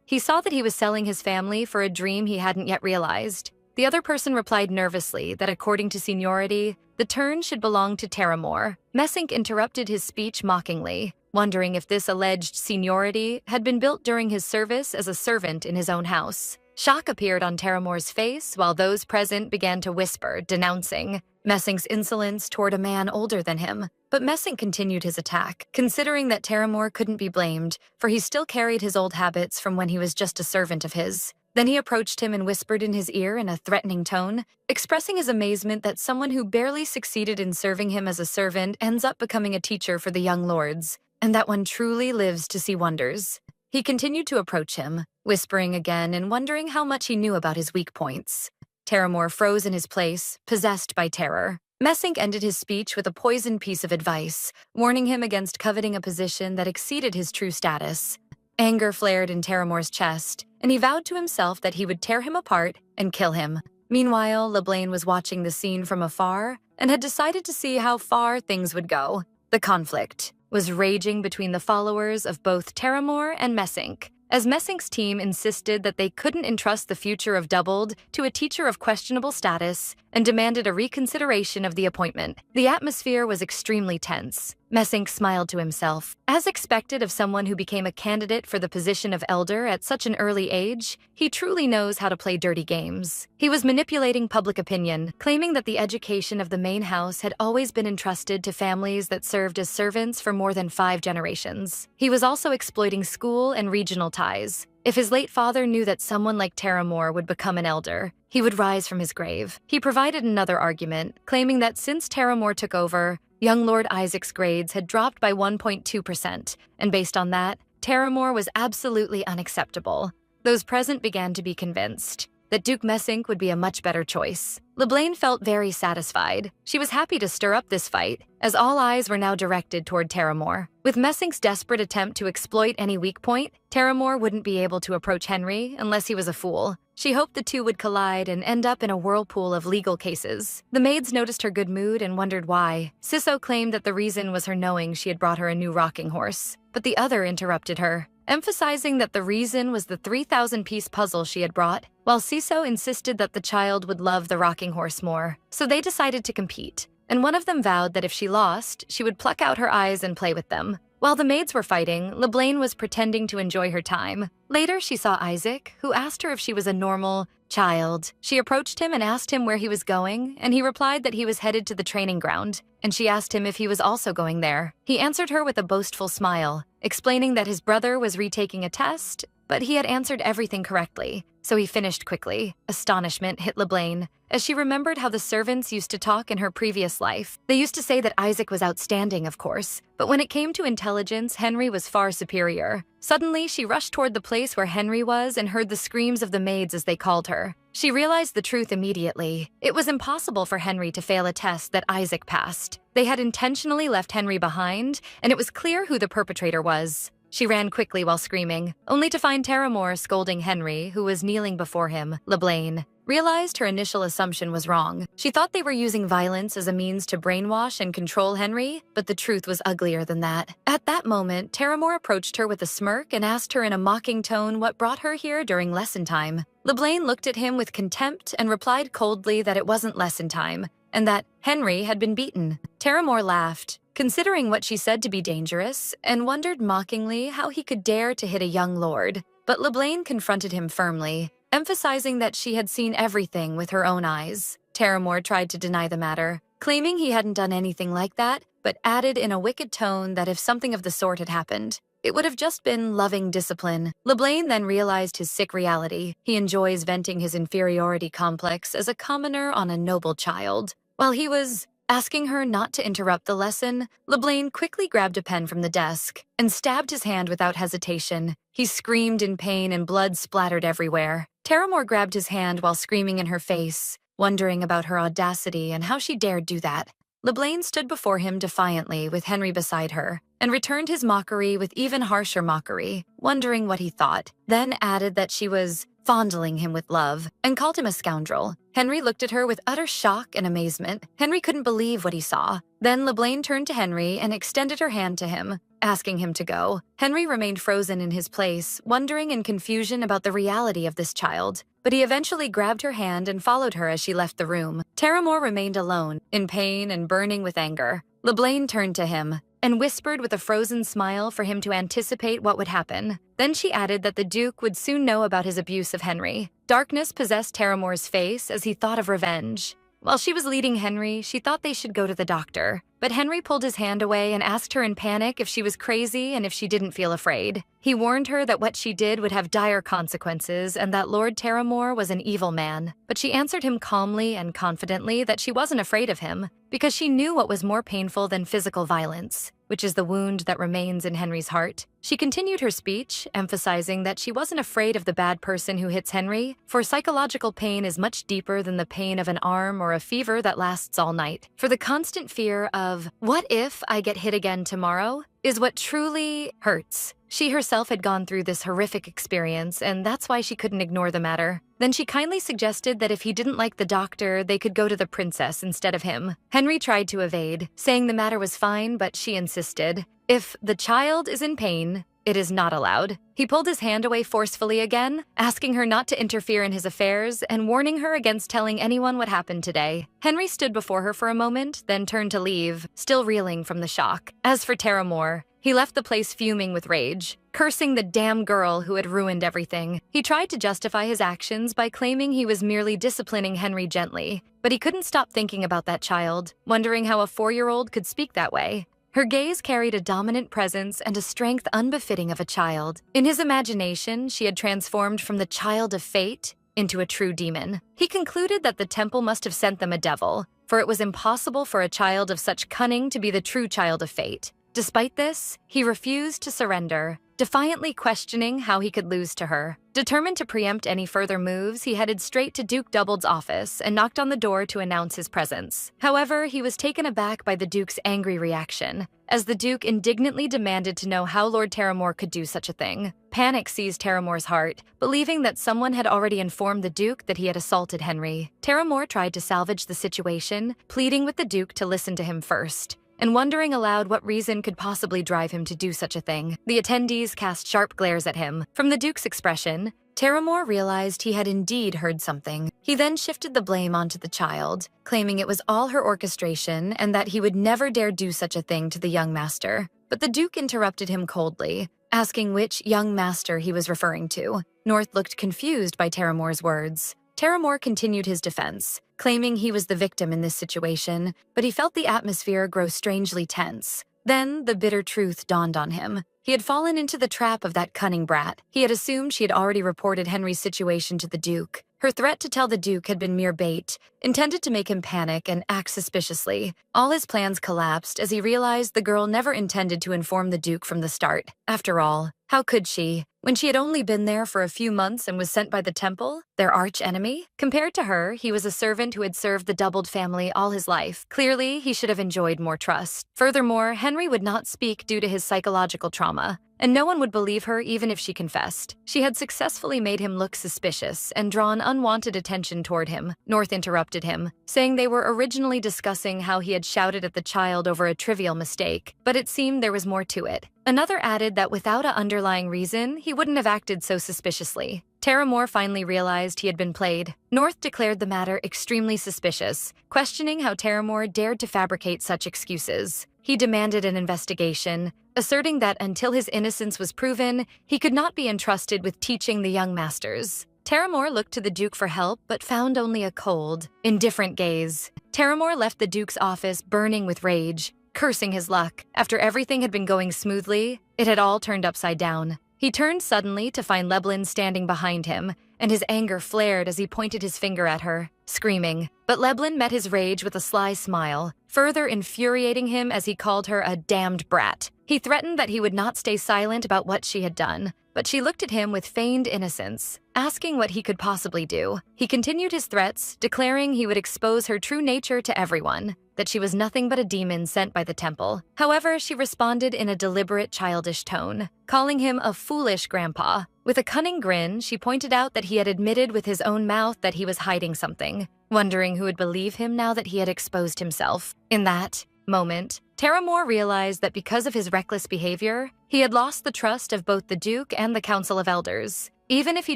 He saw that he was selling his family for a dream he hadn't yet realized. The other person replied nervously that according to seniority, the turn should belong to Terramore. Messink interrupted his speech mockingly, wondering if this alleged seniority had been built during his service as a servant in his own house. Shock appeared on Terramore's face, while those present began to whisper, denouncing Messink's insolence toward a man older than him. But Messink continued his attack, considering that Terramore couldn't be blamed, for he still carried his old habits from when he was just a servant of his. Then he approached him and whispered in his ear in a threatening tone, expressing his amazement that someone who barely succeeded in serving him as a servant ends up becoming a teacher for the young lords, and that one truly lives to see wonders. He continued to approach him, whispering again and wondering how much he knew about his weak points. Terramore froze in his place, possessed by terror. Messink ended his speech with a poisoned piece of advice, warning him against coveting a position that exceeded his true status. Anger flared in Terramore's chest, and he vowed to himself that he would tear him apart and kill him. Meanwhile, LeBlanc was watching the scene from afar and had decided to see how far things would go. The conflict was raging between the followers of both Terramore and Messink, as Messink's team insisted that they couldn't entrust the future of Doubled to a teacher of questionable status and demanded a reconsideration of the appointment. The atmosphere was extremely tense. Messink smiled to himself. As expected of someone who became a candidate for the position of elder at such an early age, he truly knows how to play dirty games. He was manipulating public opinion, claiming that the education of the main house had always been entrusted to families that served as servants for more than 5 generations. He was also exploiting school and regional ties. If his late father knew that someone like Terramore would become an elder, he would rise from his grave. He provided another argument, claiming that since Terramore took over, young Lord Isaac's grades had dropped by 1.2%, and based on that, Terramore was absolutely unacceptable. Those present began to be convinced that Duke Messink would be a much better choice. LeBlanc felt very satisfied. She was happy to stir up this fight, as all eyes were now directed toward Terramore. With Messink's desperate attempt to exploit any weak point, Terramore wouldn't be able to approach Henry unless he was a fool. She hoped the two would collide and end up in a whirlpool of legal cases. The maids noticed her good mood and wondered why. Sisso claimed that the reason was her knowing she had brought her a new rocking horse, but the other interrupted her, emphasizing that the reason was the 3,000-piece puzzle she had brought. while Siso insisted that the child would love the rocking horse more. So they decided to compete, and one of them vowed that if she lost, she would pluck out her eyes and play with them. While the maids were fighting, LeBlanc was pretending to enjoy her time. Later, she saw Isaac, who asked her if she was a normal child. She approached him and asked him where he was going, and he replied that he was headed to the training ground, and she asked him if he was also going there. He answered her with a boastful smile, explaining that his brother was retaking a test, but he had answered everything correctly, so he finished quickly. Astonishment hit LeBlanc as she remembered how the servants used to talk in her previous life. They used to say that Isaac was outstanding, of course, but when it came to intelligence, Henry was far superior. Suddenly, she rushed toward the place where Henry was and heard the screams of the maids as they called her. She realized the truth immediately. It was impossible for Henry to fail a test that Isaac passed. They had intentionally left Henry behind, and it was clear who the perpetrator was. She ran quickly while screaming, only to find Terramore scolding Henry, who was kneeling before him. LeBlanc realized her initial assumption was wrong. She thought they were using violence as a means to brainwash and control Henry, but the truth was uglier than that. At that moment, Terramore approached her with a smirk and asked her in a mocking tone what brought her here during lesson time. LeBlanc looked at him with contempt and replied coldly that it wasn't lesson time, and that Henry had been beaten. Terramore laughed, considering what she said to be dangerous, and wondered mockingly how he could dare to hit a young lord. But LeBlanc confronted him firmly, emphasizing that she had seen everything with her own eyes. Terramore tried to deny the matter, claiming he hadn't done anything like that, but added in a wicked tone that if something of the sort had happened, it would have just been loving discipline. LeBlanc then realized his sick reality. He enjoys venting his inferiority complex as a commoner on a noble child. While he was asking her not to interrupt the lesson, LeBlanc quickly grabbed a pen from the desk and stabbed his hand without hesitation. He screamed in pain and blood splattered everywhere. Terramore grabbed his hand while screaming in her face, wondering about her audacity and how she dared do that. LeBlanc stood before him defiantly with Henry beside her and returned his mockery with even harsher mockery, wondering what he thought, then added that she was fondling him with love, and called him a scoundrel. Henry looked at her with utter shock and amazement. Henry couldn't believe what he saw. Then LeBlanc turned to Henry and extended her hand to him, asking him to go. Henry remained frozen in his place, wondering in confusion about the reality of this child. But he eventually grabbed her hand and followed her as she left the room. Terramore remained alone, in pain and burning with anger. LeBlanc turned to him and whispered with a frozen smile for him to anticipate what would happen. Then she added that the Duke would soon know about his abuse of Henry. Darkness possessed Terramore's face as he thought of revenge. While she was leading Henry, she thought they should go to the doctor. But Henry pulled his hand away and asked her in panic if she was crazy and if she didn't feel afraid. He warned her that what she did would have dire consequences and that Lord Terramore was an evil man. But she answered him calmly and confidently that she wasn't afraid of him because she knew what was more painful than physical violence, which is the wound that remains in Henry's heart. She continued her speech, emphasizing that she wasn't afraid of the bad person who hits Henry, for psychological pain is much deeper than the pain of an arm or a fever that lasts all night. For the constant fear of, what if I get hit again tomorrow, is what truly hurts. She herself had gone through this horrific experience, and that's why she couldn't ignore the matter. Then she kindly suggested that if he didn't like the doctor, they could go to the princess instead of him. Henry tried to evade, saying the matter was fine, but she insisted. If the child is in pain, it is not allowed. He pulled his hand away forcefully again, asking her not to interfere in his affairs and warning her against telling anyone what happened today. Henry stood before her for a moment, then turned to leave, still reeling from the shock. As for Terramore, he left the place fuming with rage, cursing the damn girl who had ruined everything. He tried to justify his actions by claiming he was merely disciplining Henry gently, but he couldn't stop thinking about that child, wondering how a 4-year-old could speak that way. Her gaze carried a dominant presence and a strength unbefitting of a child. In his imagination, she had transformed from the child of fate into a true demon. He concluded that the temple must have sent them a devil, for it was impossible for a child of such cunning to be the true child of fate. Despite this, he refused to surrender, defiantly questioning how he could lose to her. Determined to preempt any further moves, he headed straight to Duke Doubled's office and knocked on the door to announce his presence. However, he was taken aback by the Duke's angry reaction, as the Duke indignantly demanded to know how Lord Terramore could do such a thing. Panic seized Terramore's heart, believing that someone had already informed the Duke that he had assaulted Henry. Terramore tried to salvage the situation, pleading with the Duke to listen to him first, and wondering aloud what reason could possibly drive him to do such a thing. The attendees cast sharp glares at him. From the Duke's expression, Terramore realized he had indeed heard something. He then shifted the blame onto the child, claiming it was all her orchestration and that he would never dare do such a thing to the young master. But the Duke interrupted him coldly, asking which young master he was referring to. North looked confused by Terramore's words. Terramore continued his defense, claiming he was the victim in this situation, but he felt the atmosphere grow strangely tense. Then the bitter truth dawned on him. He had fallen into the trap of that cunning brat. He had assumed she had already reported Henry's situation to the Duke. Her threat to tell the Duke had been mere bait, intended to make him panic and act suspiciously. All his plans collapsed as he realized the girl never intended to inform the Duke from the start. After all, how could she, when she had only been there for a few months and was sent by the temple, their arch-enemy? Compared to her, he was a servant who had served the Doubled family all his life. Clearly, he should have enjoyed more trust. Furthermore, Henry would not speak due to his psychological trauma, and no one would believe her even if she confessed. She had successfully made him look suspicious and drawn unwanted attention toward him. North interrupted him, saying they were originally discussing how he had shouted at the child over a trivial mistake, but it seemed there was more to it. Another added that without an underlying reason, he wouldn't have acted so suspiciously. Terramore finally realized he had been played. North declared the matter extremely suspicious, questioning how Terramore dared to fabricate such excuses. He demanded an investigation, asserting that until his innocence was proven, he could not be entrusted with teaching the young masters. Terramore looked to the Duke for help, but found only a cold, indifferent gaze. Terramore left the Duke's office burning with rage, cursing his luck. After everything had been going smoothly, it had all turned upside down. He turned suddenly to find Leblin standing behind him, and his anger flared as he pointed his finger at her, screaming. But Leblin met his rage with a sly smile, further infuriating him as he called her a damned brat. He threatened that he would not stay silent about what she had done, but she looked at him with feigned innocence, asking what he could possibly do. He continued his threats, declaring he would expose her true nature to everyone, that she was nothing but a demon sent by the temple. However, she responded in a deliberate, childish tone, calling him a foolish grandpa. With a cunning grin, she pointed out that he had admitted with his own mouth that he was hiding something, wondering who would believe him now that he had exposed himself. In that moment, Terramore realized that because of his reckless behavior, he had lost the trust of both the Duke and the Council of Elders. Even if he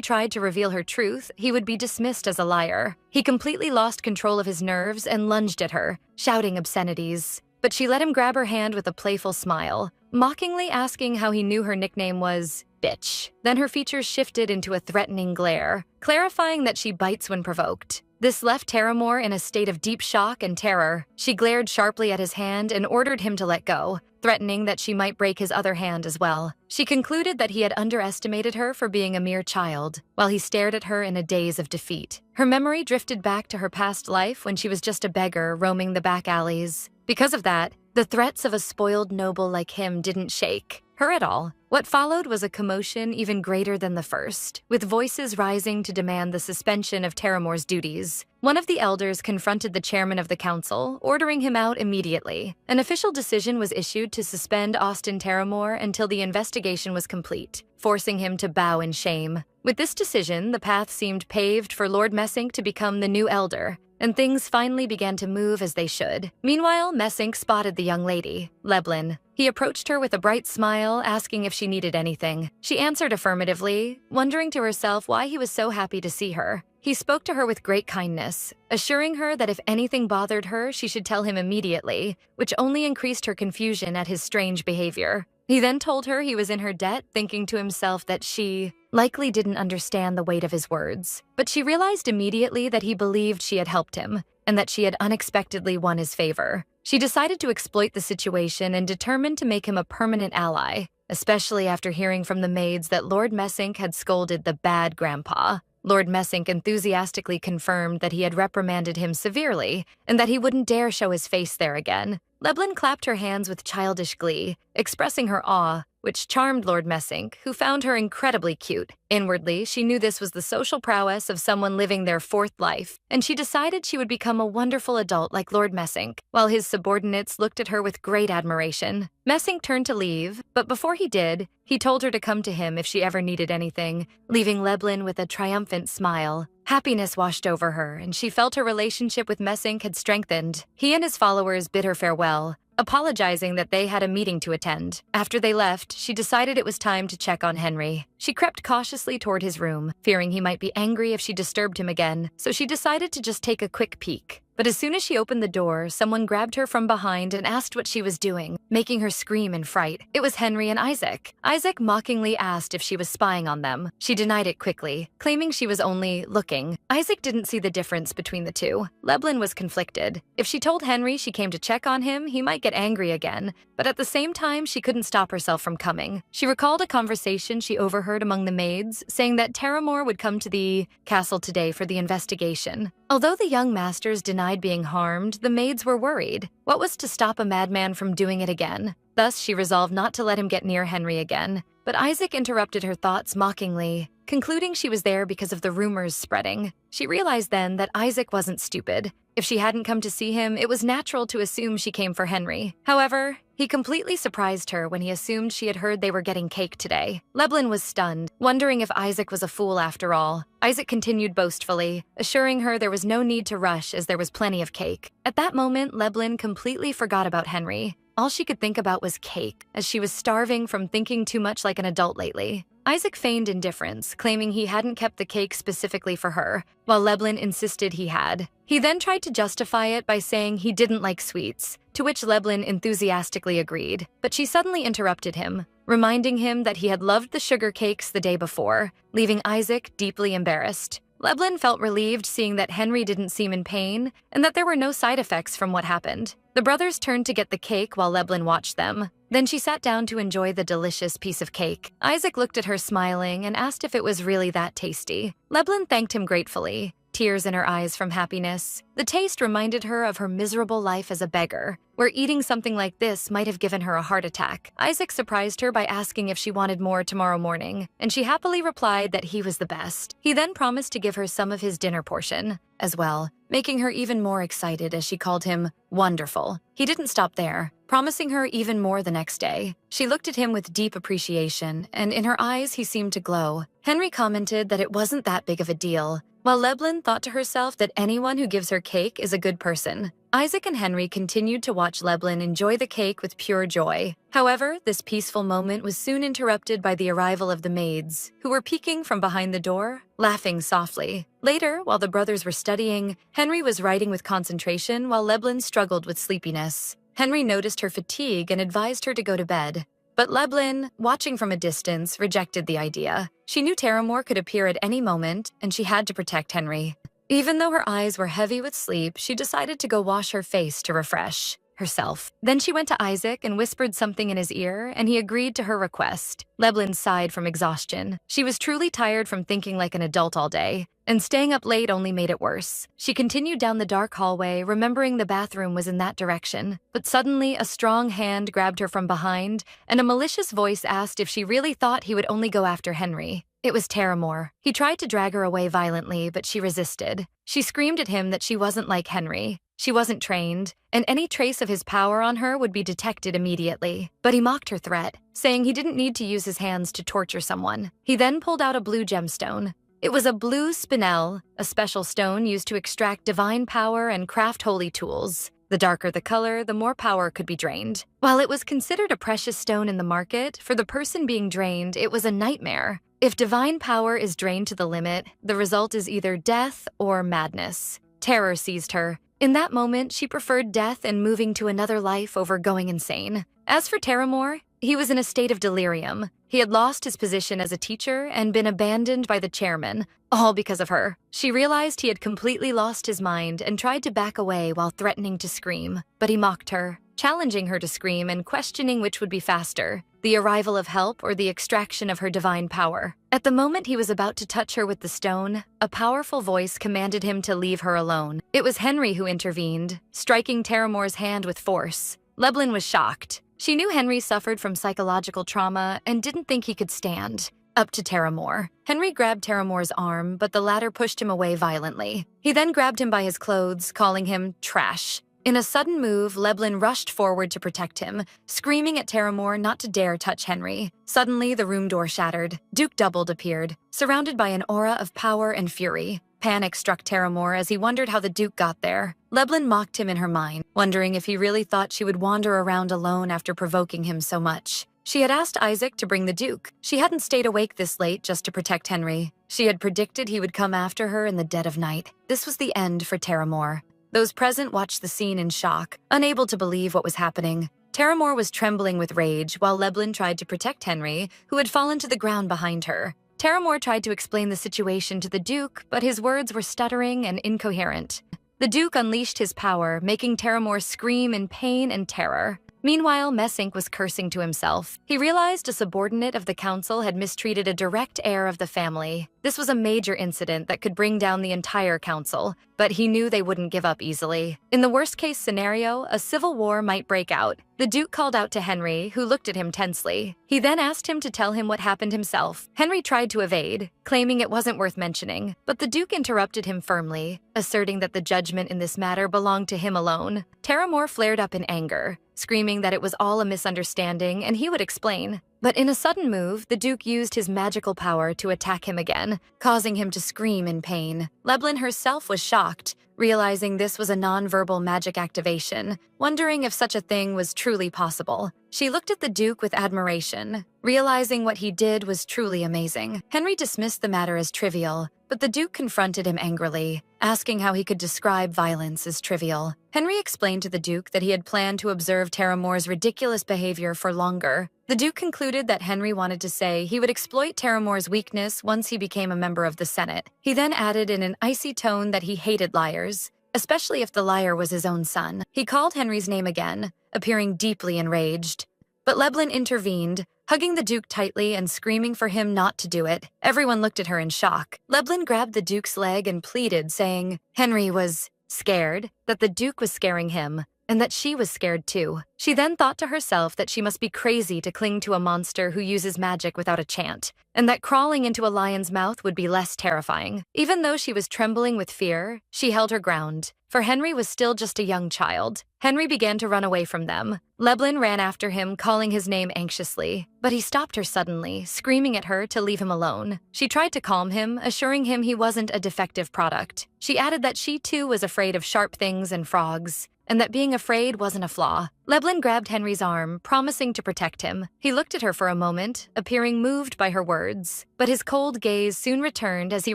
tried to reveal her truth, he would be dismissed as a liar. He completely lost control of his nerves and lunged at her, shouting obscenities. But she let him grab her hand with a playful smile, mockingly asking how he knew her nickname was bitch. Then her features shifted into a threatening glare, clarifying that she bites when provoked. This left Terramore in a state of deep shock and terror. She glared sharply at his hand and ordered him to let go, threatening that she might break his other hand as well. She concluded that he had underestimated her for being a mere child, while he stared at her in a daze of defeat. Her memory drifted back to her past life when she was just a beggar roaming the back alleys. Because of that, the threats of a spoiled noble like him didn't shake her at all. What followed was a commotion even greater than the first, with voices rising to demand the suspension of Terramore's duties. One of the elders confronted the chairman of the council, ordering him out immediately. An official decision was issued to suspend Austin Terramore until the investigation was complete, forcing him to bow in shame. With this decision, the path seemed paved for Lord Messink to become the new elder, and things finally began to move as they should. Meanwhile, Messink spotted the young lady, Leblin. He approached her with a bright smile, asking if she needed anything. She answered affirmatively, wondering to herself why he was so happy to see her. He spoke to her with great kindness, assuring her that if anything bothered her, she should tell him immediately, which only increased her confusion at his strange behavior. He then told her he was in her debt, thinking to himself that she likely didn't understand the weight of his words. But she realized immediately that he believed she had helped him, and that she had unexpectedly won his favor. She decided to exploit the situation and determined to make him a permanent ally, especially after hearing from the maids that Lord Messink had scolded the bad grandpa. Lord Messink enthusiastically confirmed that he had reprimanded him severely and that he wouldn't dare show his face there again. Leblin clapped her hands with childish glee, expressing her awe, which charmed Lord Messink, who found her incredibly cute. Inwardly, she knew this was the social prowess of someone living their fourth life, and she decided she would become a wonderful adult like Lord Messink, while his subordinates looked at her with great admiration. Messink turned to leave, but before he did, he told her to come to him if she ever needed anything, leaving Leblin with a triumphant smile. Happiness washed over her, and she felt her relationship with Messink had strengthened. He and his followers bid her farewell, apologizing that they had a meeting to attend. After they left, she decided it was time to check on Henry. She crept cautiously toward his room, fearing he might be angry if she disturbed him again, so she decided to just take a quick peek. But as soon as she opened the door, someone grabbed her from behind and asked what she was doing, making her scream in fright. It was Henry and Isaac. Isaac mockingly asked if she was spying on them. She denied it quickly, claiming she was only looking. Isaac didn't see the difference between the two. Leblin was conflicted. If she told Henry she came to check on him, he might get angry again. But at the same time, she couldn't stop herself from coming. She recalled a conversation she overheard among the maids, saying that Terramore would come to the castle today for the investigation. Although the young masters denied being harmed, the maids were worried. What was to stop a madman from doing it again? Thus, she resolved not to let him get near Henry again. But Isaac interrupted her thoughts mockingly, concluding she was there because of the rumors spreading. She realized then that Isaac wasn't stupid. If she hadn't come to see him, it was natural to assume she came for Henry. However, he completely surprised her when he assumed she had heard they were getting cake today. Leblin was stunned, wondering if Isaac was a fool after all. Isaac continued boastfully, assuring her there was no need to rush as there was plenty of cake. At that moment, Leblin completely forgot about Henry. All she could think about was cake, as she was starving from thinking too much like an adult lately. Isaac feigned indifference, claiming he hadn't kept the cake specifically for her, while Leblin insisted he had. He then tried to justify it by saying he didn't like sweets, to which Leblin enthusiastically agreed. But she suddenly interrupted him, reminding him that he had loved the sugar cakes the day before, leaving Isaac deeply embarrassed. Leblin felt relieved seeing that Henry didn't seem in pain and that there were no side effects from what happened. The brothers turned to get the cake while Leblin watched them. Then she sat down to enjoy the delicious piece of cake. Isaac looked at her smiling and asked if it was really that tasty. Leblin thanked him gratefully, tears in her eyes from happiness. The taste reminded her of her miserable life as a beggar, where eating something like this might have given her a heart attack. Isaac surprised her by asking if she wanted more tomorrow morning, and she happily replied that he was the best. He then promised to give her some of his dinner portion as well, making her even more excited as she called him wonderful. He didn't stop there, promising her even more the next day. She looked at him with deep appreciation, and in her eyes he seemed to glow. Henry commented that it wasn't that big of a deal, while Leblin thought to herself that anyone who gives her cake is a good person. Isaac and Henry continued to watch Leblin enjoy the cake with pure joy. However, this peaceful moment was soon interrupted by the arrival of the maids, who were peeking from behind the door, laughing softly. Later, while the brothers were studying, Henry was writing with concentration while Leblin struggled with sleepiness. Henry noticed her fatigue and advised her to go to bed. But Leblin, watching from a distance, rejected the idea. She knew Terramore could appear at any moment, and she had to protect Henry. Even though her eyes were heavy with sleep, she decided to go wash her face to refresh herself. Then she went to Isaac and whispered something in his ear, and he agreed to her request. Leblin sighed from exhaustion. She was truly tired from thinking like an adult all day, and staying up late only made it worse. She continued down the dark hallway, remembering the bathroom was in that direction. But suddenly, a strong hand grabbed her from behind, and a malicious voice asked if she really thought he would only go after Henry. It was Terramore. He tried to drag her away violently, but she resisted. She screamed at him that she wasn't like Henry. She wasn't trained, and any trace of his power on her would be detected immediately. But he mocked her threat, saying he didn't need to use his hands to torture someone. He then pulled out a blue gemstone. It was a blue spinel, a special stone used to extract divine power and craft holy tools. The darker the color, the more power could be drained. While it was considered a precious stone in the market, for the person being drained, it was a nightmare. If divine power is drained to the limit, the result is either death or madness. Terror seized her. In that moment, she preferred death and moving to another life over going insane. As for Terramore, he was in a state of delirium. He had lost his position as a teacher and been abandoned by the chairman, all because of her. She realized he had completely lost his mind and tried to back away while threatening to scream. But he mocked her, challenging her to scream and questioning which would be faster, the arrival of help or the extraction of her divine power. At the moment he was about to touch her with the stone, a powerful voice commanded him to leave her alone. It was Henry who intervened, striking Terramore's hand with force. Leblin was shocked. She knew Henry suffered from psychological trauma and didn't think he could stand up to Terramore. Henry grabbed Terramore's arm, but the latter pushed him away violently. He then grabbed him by his clothes, calling him trash. In a sudden move, Leblin rushed forward to protect him, screaming at Terramore not to dare touch Henry. Suddenly, the room door shattered. Duke Doubled appeared, surrounded by an aura of power and fury. Panic struck Terramore as he wondered how the Duke got there. Leblin mocked him in her mind, wondering if he really thought she would wander around alone after provoking him so much. She had asked Isaac to bring the Duke. She hadn't stayed awake this late just to protect Henry. She had predicted he would come after her in the dead of night. This was the end for Terramore. Those present watched the scene in shock, unable to believe what was happening. Terramore was trembling with rage while Leblin tried to protect Henry, who had fallen to the ground behind her. Terramore tried to explain the situation to the Duke, but his words were stuttering and incoherent. The Duke unleashed his power, making Terramore scream in pain and terror. Meanwhile, Messink was cursing to himself. He realized a subordinate of the council had mistreated a direct heir of the family. This was a major incident that could bring down the entire council, but he knew they wouldn't give up easily. In the worst-case scenario, a civil war might break out. The Duke called out to Henry, who looked at him tensely. He then asked him to tell him what happened himself. Henry tried to evade, claiming it wasn't worth mentioning, but the Duke interrupted him firmly, asserting that the judgment in this matter belonged to him alone. Terramore flared up in anger, screaming that it was all a misunderstanding and he would explain. But in a sudden move, the Duke used his magical power to attack him again, causing him to scream in pain. Leblin herself was shocked, realizing this was a non-verbal magic activation, wondering if such a thing was truly possible. She looked at the Duke with admiration, realizing what he did was truly amazing. Henry dismissed the matter as trivial, but the Duke confronted him angrily, asking how he could describe violence as trivial. Henry explained to the Duke that he had planned to observe Terramore's ridiculous behavior for longer. The Duke concluded that Henry wanted to say he would exploit Terramore's weakness once he became a member of the Senate. He then added in an icy tone that he hated liars, especially if the liar was his own son. He called Henry's name again, appearing deeply enraged. But Leblin intervened, hugging the Duke tightly and screaming for him not to do it. Everyone looked at her in shock. Leblin grabbed the Duke's leg and pleaded, saying Henry was scared, that the Duke was scaring him, and that she was scared too. She then thought to herself that she must be crazy to cling to a monster who uses magic without a chant, and that crawling into a lion's mouth would be less terrifying. Even though she was trembling with fear, she held her ground, for Henry was still just a young child. Henry began to run away from them. Leblin ran after him, calling his name anxiously, but he stopped her suddenly, screaming at her to leave him alone. She tried to calm him, assuring him he wasn't a defective product. She added that she too was afraid of sharp things and frogs, and that being afraid wasn't a flaw. Leblin grabbed Henry's arm, promising to protect him. He looked at her for a moment, appearing moved by her words. But his cold gaze soon returned as he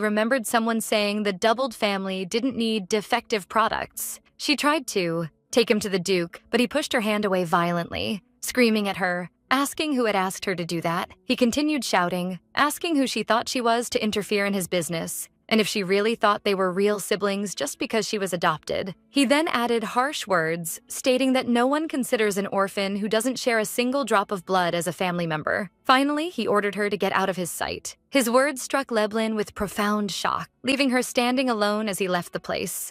remembered someone saying the doubled family didn't need defective products. She tried to take him to the Duke, but he pushed her hand away violently, screaming at her, asking who had asked her to do that. He continued shouting, asking who she thought she was to interfere in his business, and if she really thought they were real siblings just because she was adopted. He then added harsh words, stating that no one considers an orphan who doesn't share a single drop of blood as a family member. Finally, he ordered her to get out of his sight. His words struck Leblin with profound shock, leaving her standing alone as he left the place.